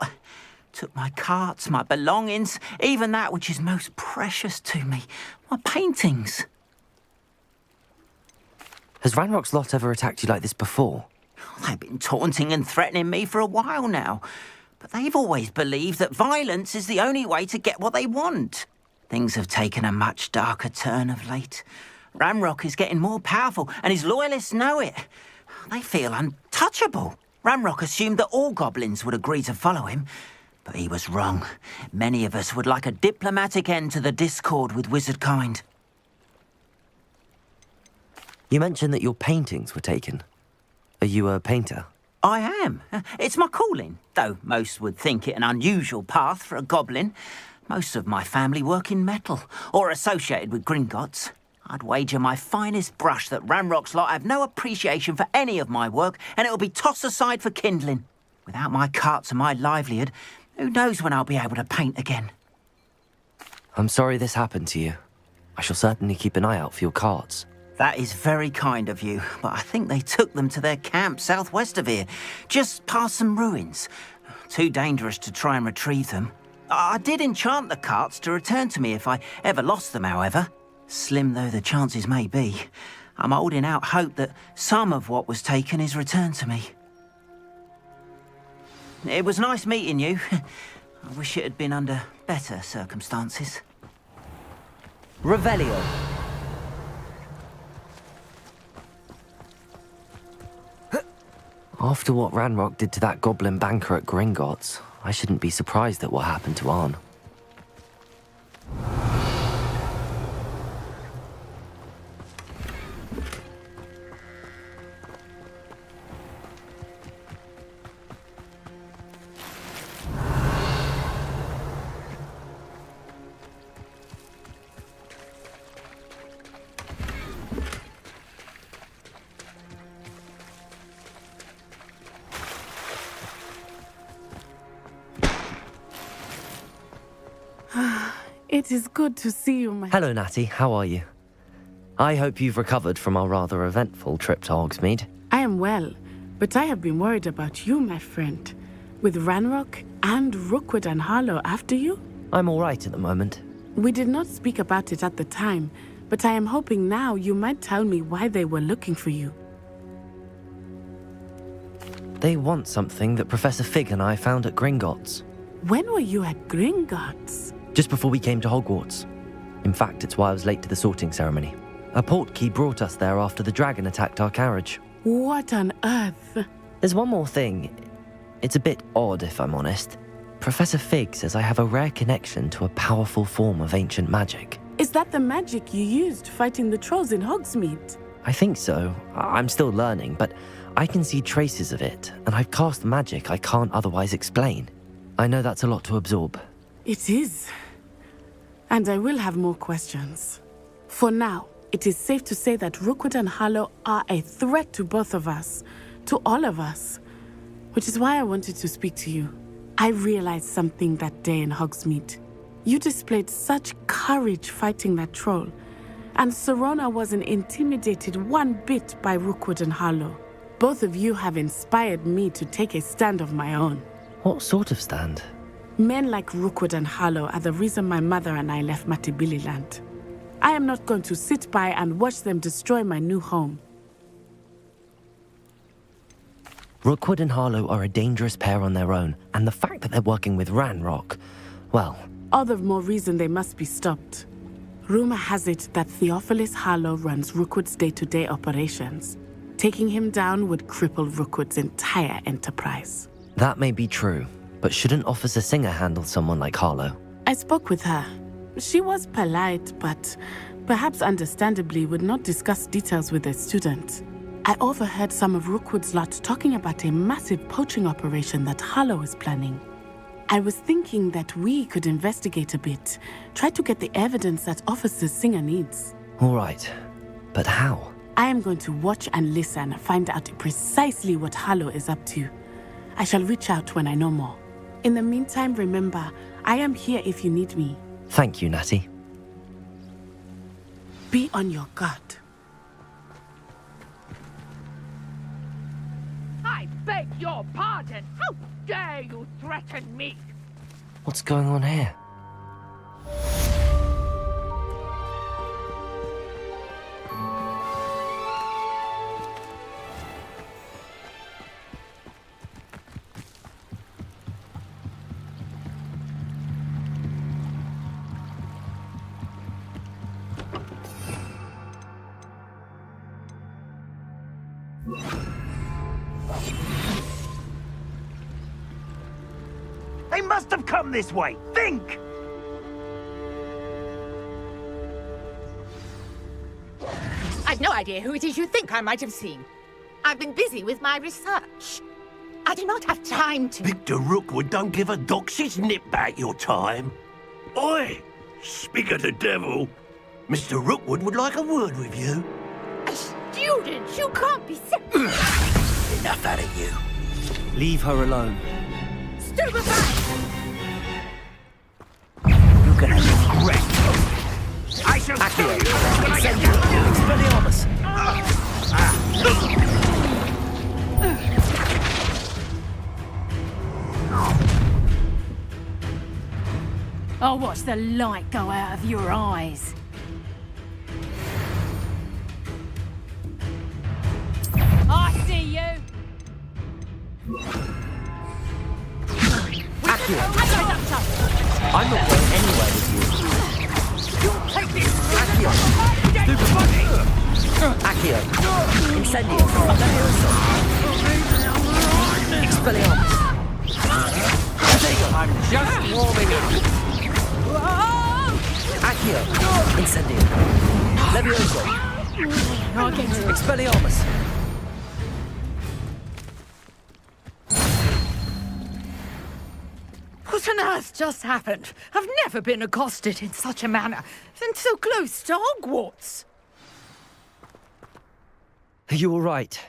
Took my carts, my belongings, even that which is most precious to me, my paintings. Has Ranrock's lot ever attacked you like this before? They've been taunting and threatening me for a while now, but they've always believed that violence is the only way to get what they want. Things have taken a much darker turn of late. Ranrock is getting more powerful, and his loyalists know it. They feel untouchable. Ranrock assumed that all goblins would agree to follow him, but he was wrong. Many of us would like a diplomatic end to the discord with wizard kind. You mentioned that your paintings were taken. Are you a painter? I am. It's my calling, though most would think it an unusual path for a goblin. Most of my family work in metal, or associated with Gringotts. I'd wager my finest brush that Ranrock's lot have no appreciation for any of my work, and it'll be tossed aside for kindling. Without my carts and my livelihood, who knows when I'll be able to paint again? I'm sorry this happened to you. I shall certainly keep an eye out for your carts. That is very kind of you, but I think they took them to their camp southwest of here, just past some ruins. Too dangerous to try and retrieve them. I did enchant the carts to return to me if I ever lost them, however. Slim though the chances may be, I'm holding out hope that some of what was taken is returned to me. It was nice meeting you. I wish it had been under better circumstances. Revelio. After what Ranrock did to that goblin banker at Gringotts, I shouldn't be surprised at what happened to Arn. It is good to see you, my... Hello, Natty. How are you? I hope you've recovered from our rather eventful trip to Hogsmeade. I am well, but I have been worried about you, my friend. With Ranrock and Rookwood and Harlow after you? I'm all right at the moment. We did not speak about it at the time, but I am hoping now you might tell me why they were looking for you. They want something that Professor Fig and I found at Gringotts. When were you at Gringotts? Just before we came to Hogwarts. In fact, it's why I was late to the sorting ceremony. A portkey brought us there after the dragon attacked our carriage. What on earth? There's one more thing. It's a bit odd, if I'm honest. Professor Fig says I have a rare connection to a powerful form of ancient magic. Is that the magic you used fighting the trolls in Hogsmeade? I think so. I'm still learning, but I can see traces of it, and I've cast magic I can't otherwise explain. I know that's a lot to absorb. It is. And I will have more questions. For now, it is safe to say that Rookwood and Harlow are a threat to both of us, to all of us, which is why I wanted to speak to you. I realized something that day in Hogsmeade. You displayed such courage fighting that troll, and Serona wasn't intimidated one bit by Rookwood and Harlow. Both of you have inspired me to take a stand of my own. What sort of stand? Men like Rookwood and Harlow are the reason my mother and I left Matibili land. I am not going to sit by and watch them destroy my new home. Rookwood and Harlow are a dangerous pair on their own, and the fact that they're working with Ranrock, well... All the more reason they must be stopped. Rumor has it that Theophilus Harlow runs Rookwood's day-to-day operations. Taking him down would cripple Rookwood's entire enterprise. That may be true, but shouldn't Officer Singer handle someone like Harlow? I spoke with her. She was polite, but perhaps understandably would not discuss details with a student. I overheard some of Rookwood's lot talking about a massive poaching operation that Harlow is planning. I was thinking that we could investigate a bit, try to get the evidence that Officer Singer needs. All right, but how? I am going to watch and listen, find out precisely what Harlow is up to. I shall reach out when I know more. In the meantime, remember, I am here if you need me. Thank you, Natty. Be on your guard. I beg your pardon. How dare you threaten me? What's going on here? They must have come this way. Think! I've no idea who it is you think I might have seen. I've been busy with my research. I do not have time to... Victor Rookwood don't give a doxy's nip back your time. Oi! Speak of the devil. Mr. Rookwood would like a word with you. A student? You can't be sick. Enough out of you. Leave her alone. Stupefy! You're gonna regret. I shall kill you when I get you. Expelliarmus! I'll watch the light go out of your eyes. I see you! I'm not going anywhere with you. You'll take this! Accio! Accio! Incendio! Expelliarmus! I'm just warming up. Accio! Incendio! Levioso! Expelliarmus! What on earth just happened? I've never been accosted in such a manner, and so close to Hogwarts. Are you all right?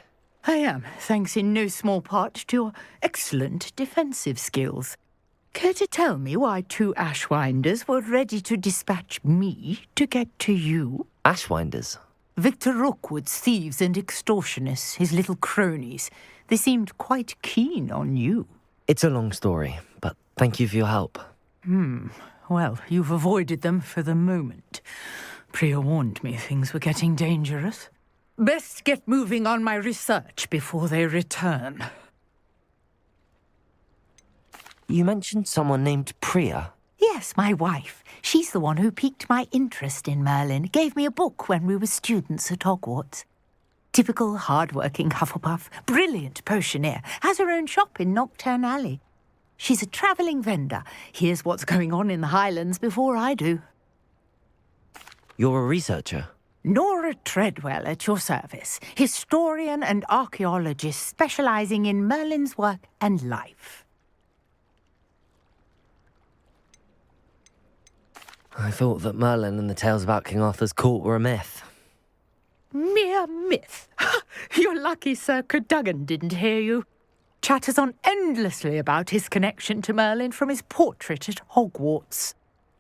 I am, thanks in no small part to your excellent defensive skills. Care to tell me why two Ashwinders were ready to dispatch me to get to you? Ashwinders? Victor Rookwood's thieves and extortionists, his little cronies. They seemed quite keen on you. It's a long story, but thank you for your help. Well, you've avoided them for the moment. Priya warned me things were getting dangerous. Best get moving on my research before they return. You mentioned someone named Priya. Yes, my wife. She's the one who piqued my interest in Merlin. Gave me a book when we were students at Hogwarts. Typical hard-working Hufflepuff, brilliant potioneer, has her own shop in Knockturn Alley. She's a travelling vendor. Hears what's going on in the Highlands before I do. You're a researcher? Nora Treadwell at your service, historian and archaeologist specialising in Merlin's work and life. I thought that Merlin and the tales about King Arthur's court were a myth. Mere myth. You're lucky Sir Cadogan didn't hear you. Chatters on endlessly about his connection to Merlin from his portrait at Hogwarts.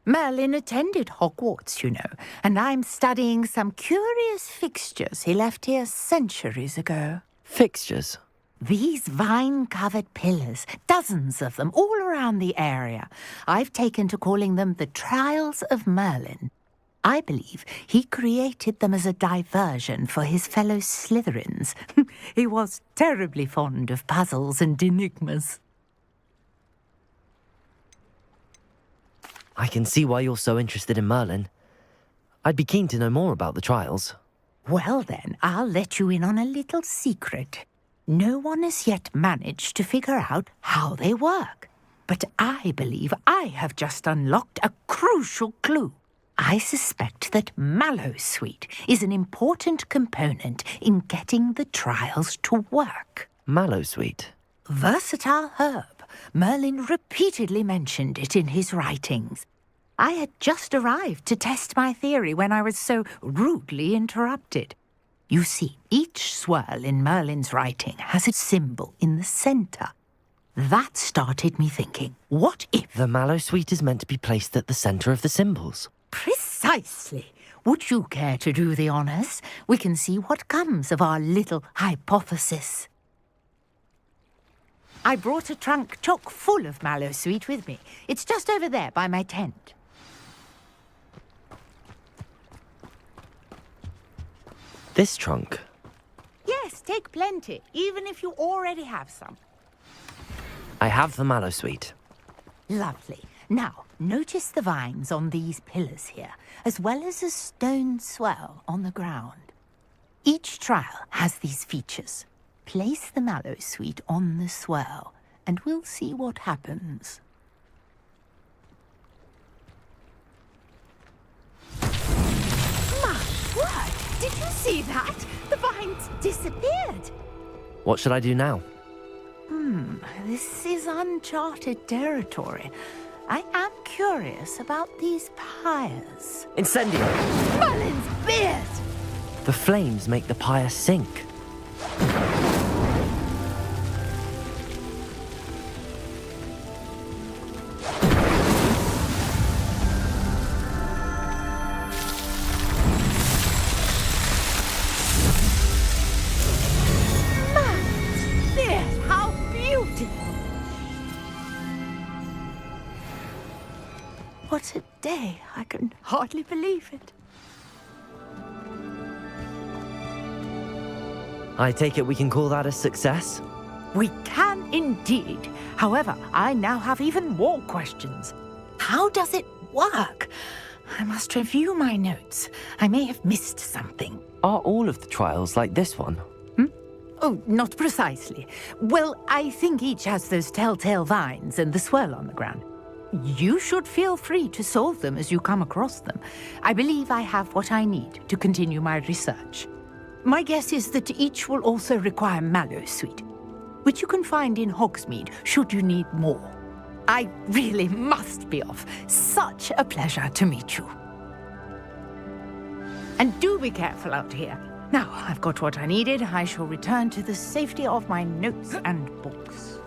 Merlin attended Hogwarts, you know, and I'm studying some curious fixtures he left here centuries ago. Fixtures? These vine-covered pillars, dozens of them, all around the area. I've taken to calling them the Trials of Merlin. I believe he created them as a diversion for his fellow Slytherins. He was terribly fond of puzzles and enigmas. I can see why you're so interested in Merlin. I'd be keen to know more about the trials. Well then, I'll let you in on a little secret. No one has yet managed to figure out how they work. But I believe I have just unlocked a crucial clue. I suspect that mallowsweet is an important component in getting the trials to work. Mallowsweet? Versatile herb. Merlin repeatedly mentioned it in his writings. I had just arrived to test my theory when I was so rudely interrupted. You see, each swirl in Merlin's writing has a symbol in the center. That started me thinking, what if... The mallowsweet is meant to be placed at the center of the symbols. Precisely. Would you care to do the honors? We can see what comes of our little hypothesis. I brought a trunk chock full of mallowsweet with me. It's just over there by my tent. This trunk? Yes, take plenty, even if you already have some. I have the mallowsweet. Lovely. Now, notice the vines on these pillars here, as well as a stone swell on the ground. Each trial has these features. Place the mallowsweet on the swell, and we'll see what happens. My word! Did you see that? The vines disappeared. What should I do now? This is uncharted territory. I am curious about these pyres. Incendio! Merlin's beard! The flames make the pyre sink. What a day. I can hardly believe it. I take it we can call that a success? We can indeed. However, I now have even more questions. How does it work? I must review my notes. I may have missed something. Are all of the trials like this one? Oh, not precisely. Well, I think each has those telltale vines and the swirl on the ground. You should feel free to solve them as you come across them. I believe I have what I need to continue my research. My guess is that each will also require mallowsweet, which you can find in Hogsmeade should you need more. I really must be off. Such a pleasure to meet you. And do be careful out here. Now, I've got what I needed. I shall return to the safety of my notes and books.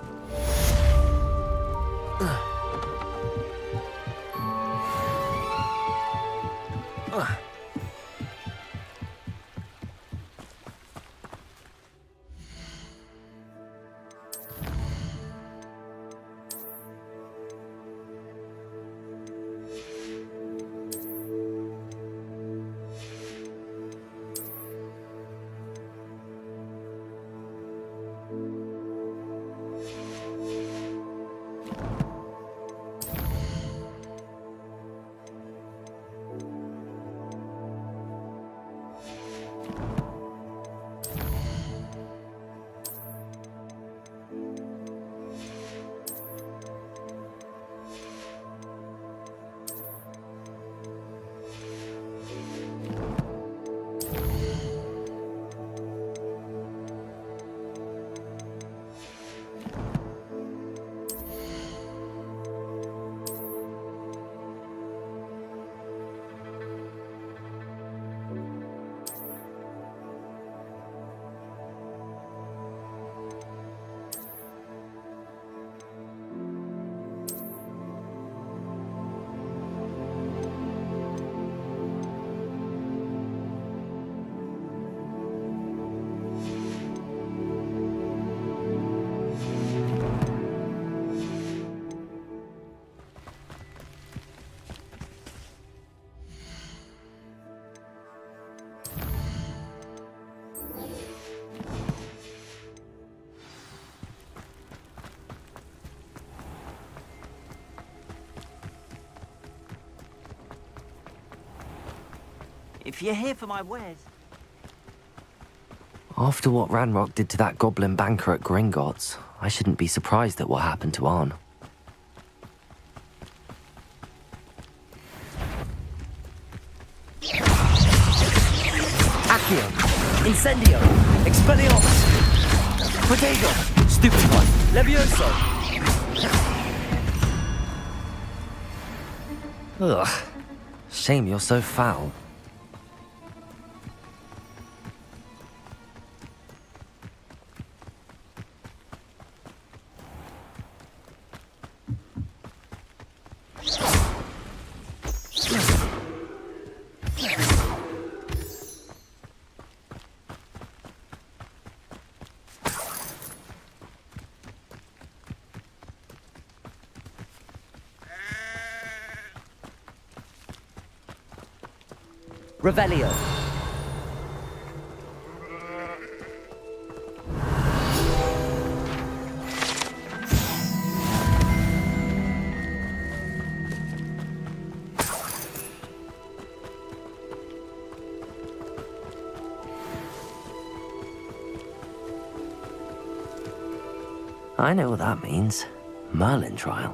If you're here for my wares... After what Ranrock did to that goblin banker at Gringotts, I shouldn't be surprised at what happened to Arn. Incendio! Expelliarmus! Protego! Stupefy! Levioso! Ugh. Shame you're so foul. Revelio. I know what that means. Merlin trial.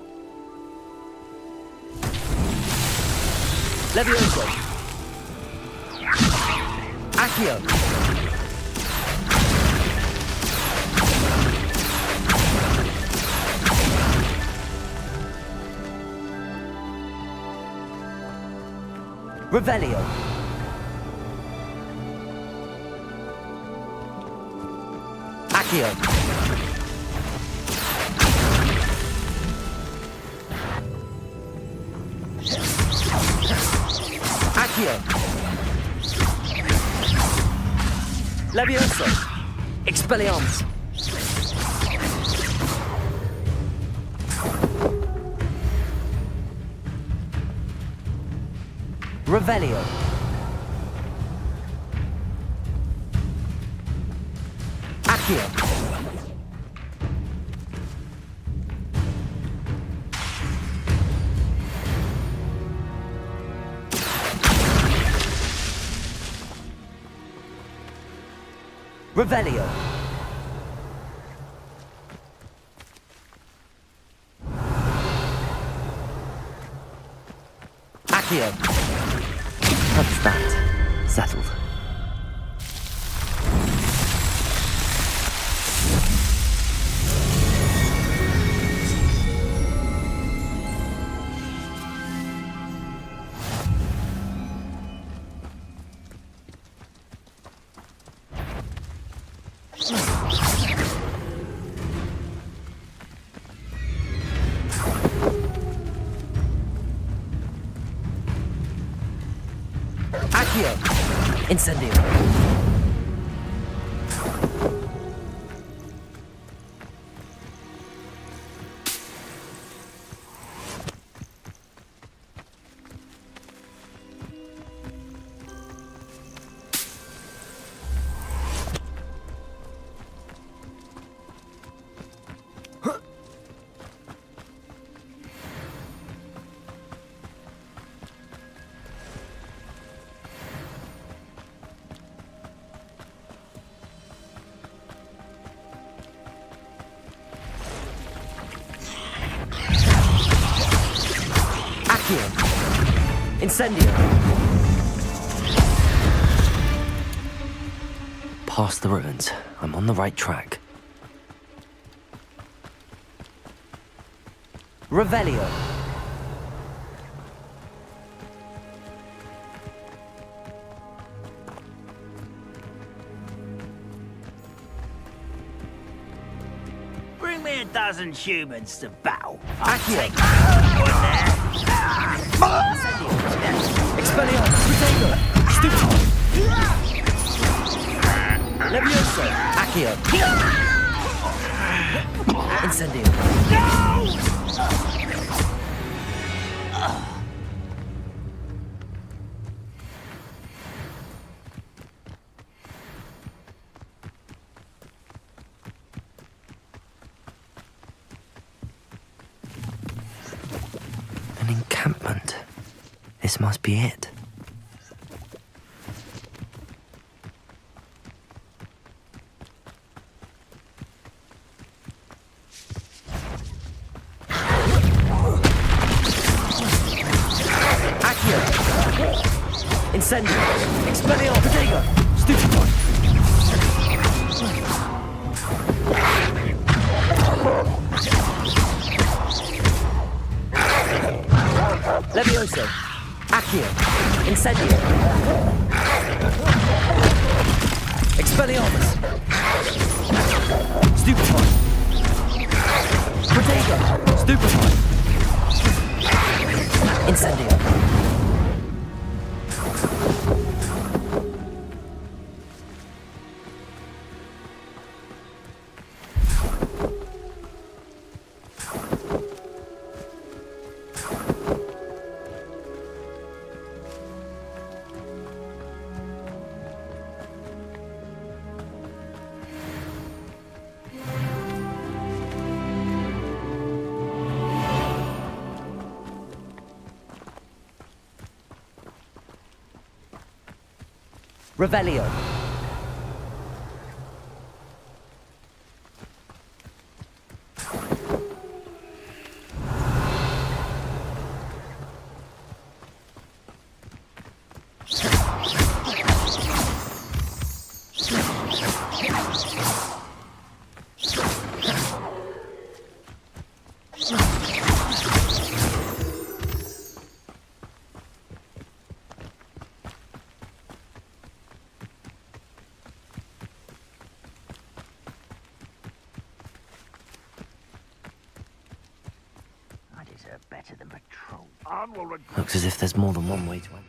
Levioso. Accio. Revelio. Accio. Accio. Levioso. Expelliarmus. Revelio. Accio. Revelio. Accio. That's that. Settled. Accio. Incendio. Incendio. Past the ruins. I'm on the right track. Revelio. Bring me a dozen humans to battle. Accio. Expelliarmus. Protego. Stupefy. Levioso. Accio. Incendio. An encampment. This must be it. Accio. Incendio. Expelliarmus. Protego. Stupefy. Levioso! Accio! Incendio! Expelliarmus! Stupefy! Protego! Stupefy! Incendio! Revelio. Better than patrol. Looks as if there's more than one way to end.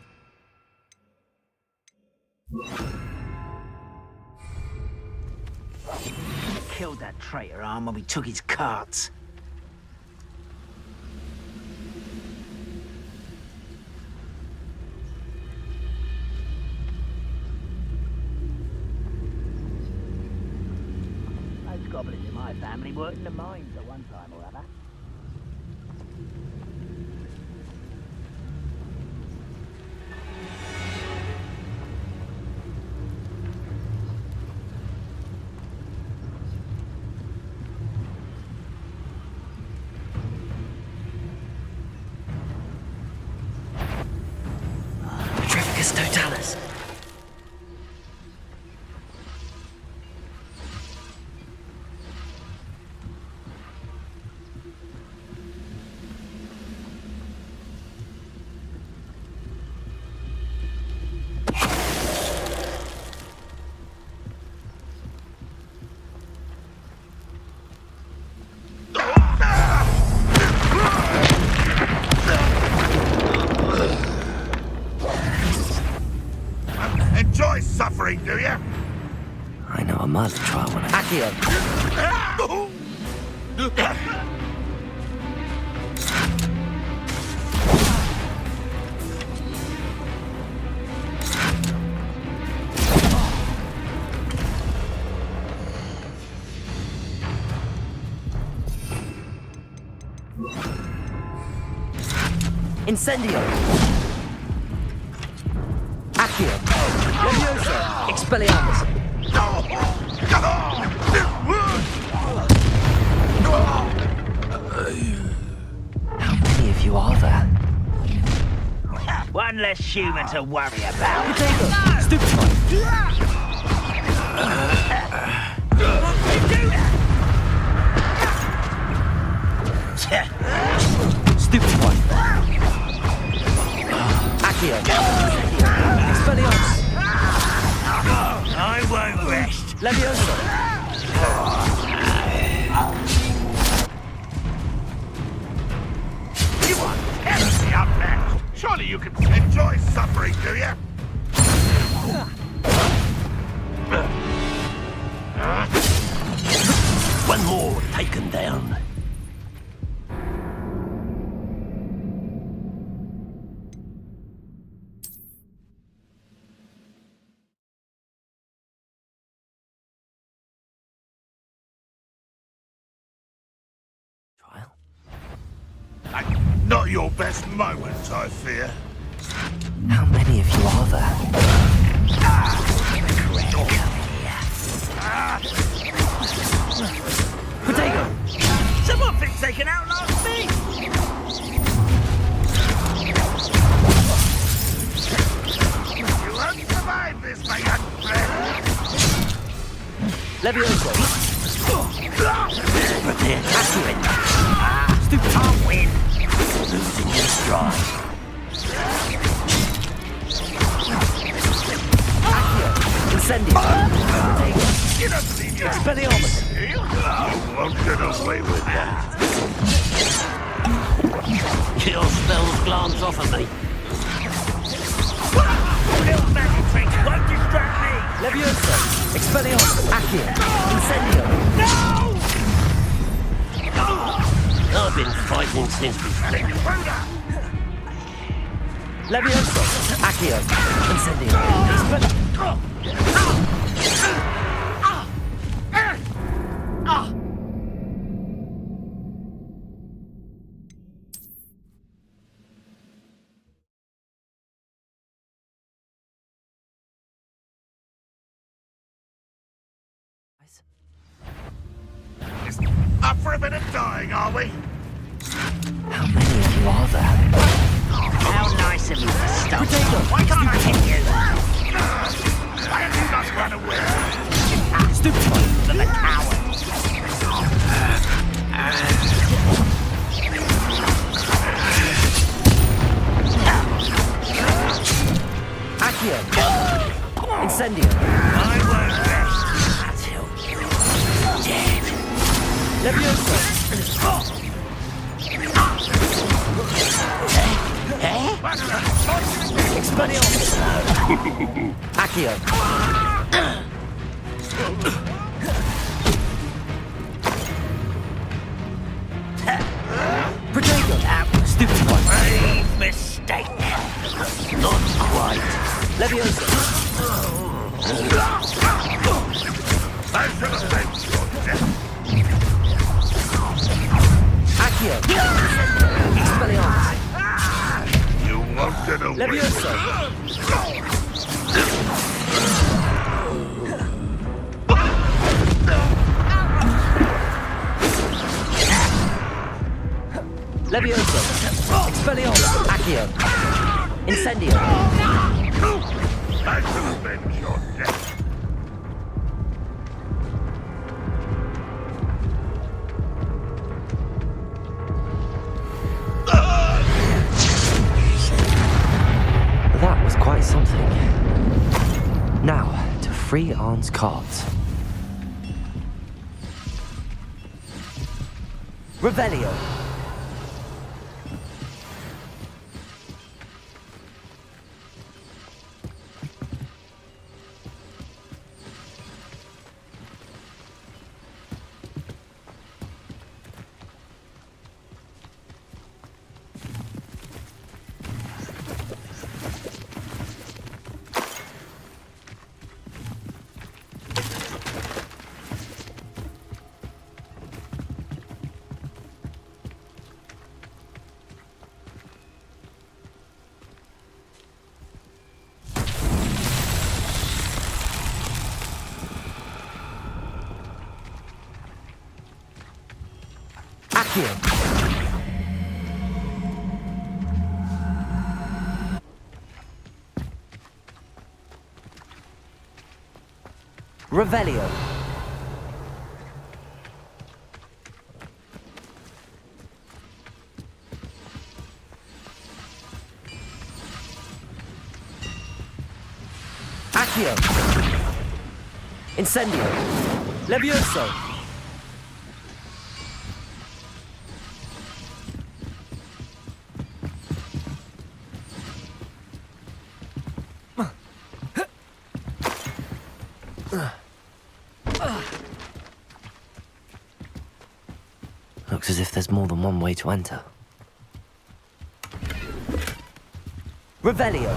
Killed that traitor arm when we took his carts. Those goblins in my family worked in the mines at one time or other. Totalis. Enjoy suffering, do you? I know I must try one. Accio! Incendio! Accio! Levioso! Expelliarmus! How many of you are there? One less human to worry about. Potato! Stupefy! Stupefy! Accio! Expelliarmus! I won't rest. Levioso! You want heresy up there? Surely you can enjoy suffering, do you? One more taken down. Not your best moment, I fear. How many of you are there? Potato! Someone thinks they can outlast me! You won't survive this, my young friend! Levioso! Prepare to win. Stupid. I'll win. Losing your stride. Incendio. Get up, Senior! Expelliarmus. You won't get away with that. Your spells glance off of me. Little magic tricks won't distract me! Levioso. Expelliarmus. Accio. Incendio. I've been fighting since we split. Levioso. Accio. Incendio. Up for a bit of dying, are we? How many of you are there? How nice of you to stop. Why can't I hit you? Why have you not run away? Stupid one. For the coward. Accio. Incendio. I won't rest until you're dead. Levioso. Expelliarmus. Accio. Protego. Stupid one. Grave mistake. Not quite. Levioso. I should have saved your death. Accio. Expelliarmus. You won't get away. Levioso. Levioso. Expelliarmus. Accio. Incendio. I should avenge your death. That was quite something. Now, to free Arn's cards. Revelio. Accio. Revelio. Accio. Incendio. Levioso. Looks as if there's more than one way to enter. Revelio.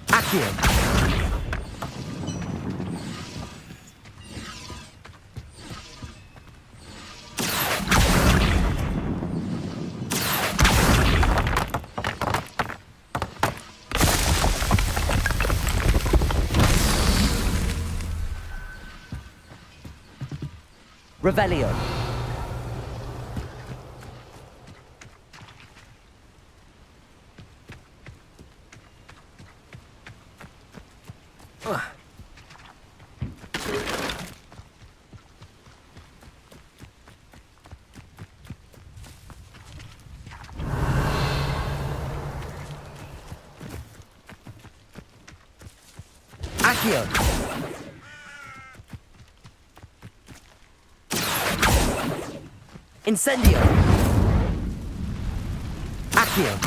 Accio. Revelio. Accio! Incendio! Accio!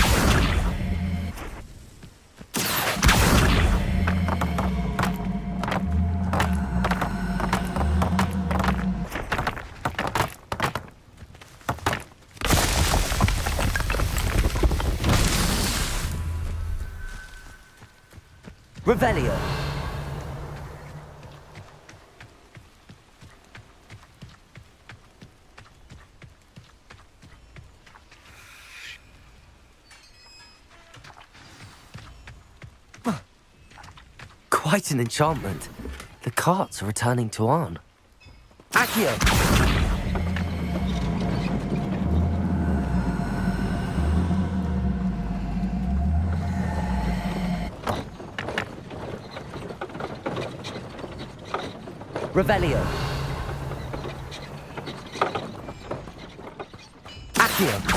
Revelio! Quite an enchantment. The carts are returning to Arn. Accio! Revelio! Accio!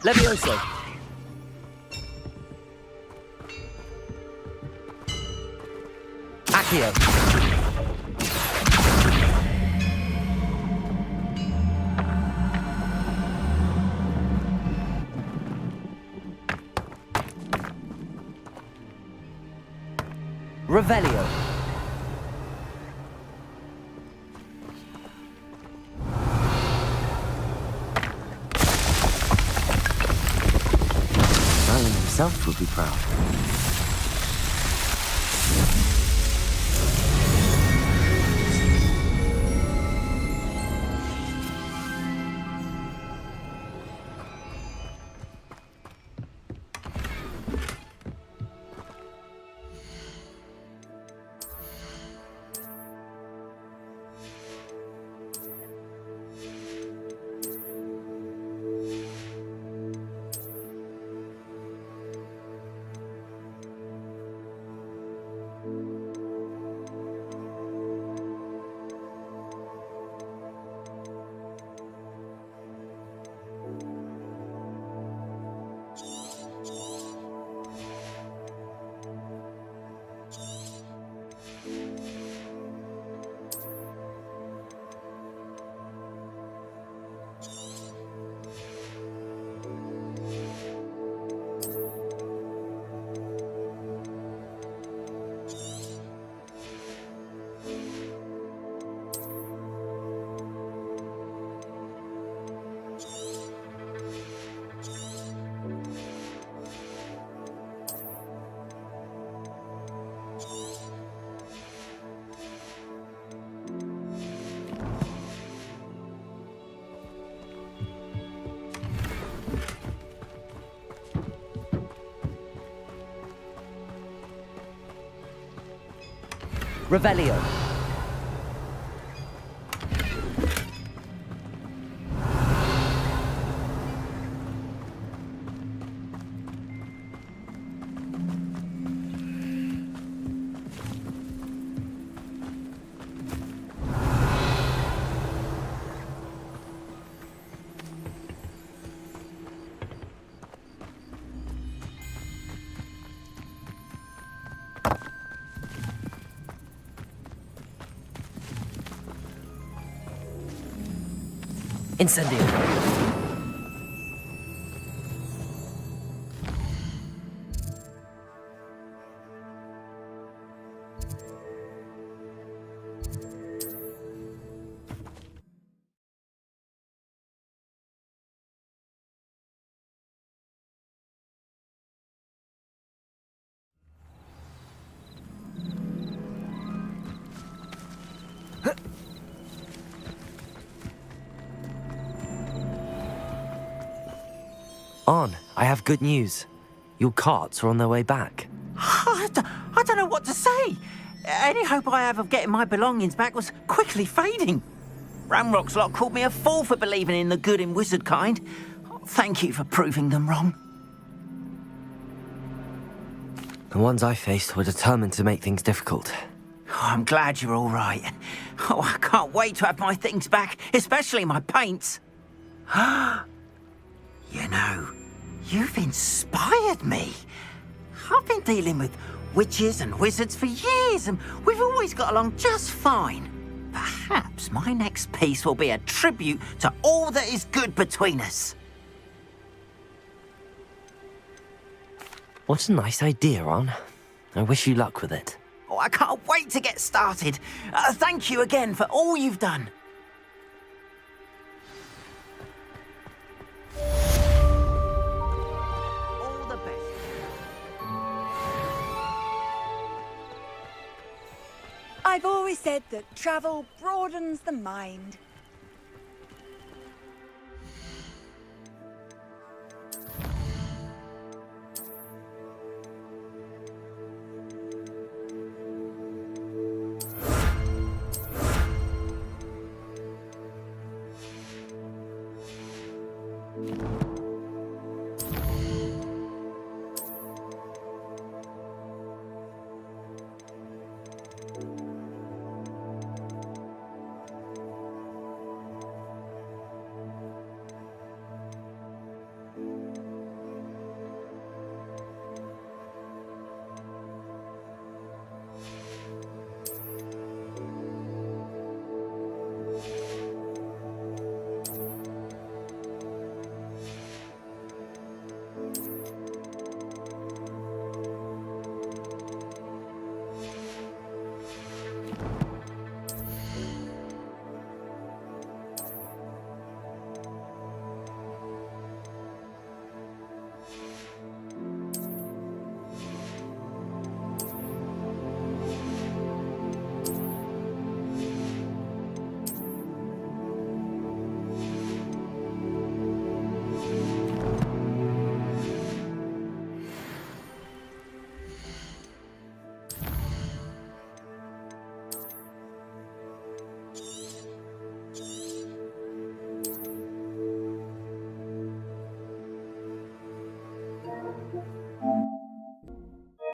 Levioso! Accio! Revelio! Merlin himself would be proud. Revelio! Incendio! Arn, I have good news. Your carts are on their way back. I don't know what to say. Any hope I have of getting my belongings back was quickly fading. Ramrock's lot called me a fool for believing in the good in wizard kind. Thank you for proving them wrong. The ones I faced were determined to make things difficult. Oh, I'm glad you're all right. Oh, I can't wait to have my things back, especially my paints. You know, you've inspired me. I've been dealing with witches and wizards for years, and we've always got along just fine. Perhaps my next piece will be a tribute to all that is good between us. What a nice idea, Ron. I wish you luck with it. Oh, I can't wait to get started. Thank you again for all you've done. All the best. I've always said that travel broadens the mind.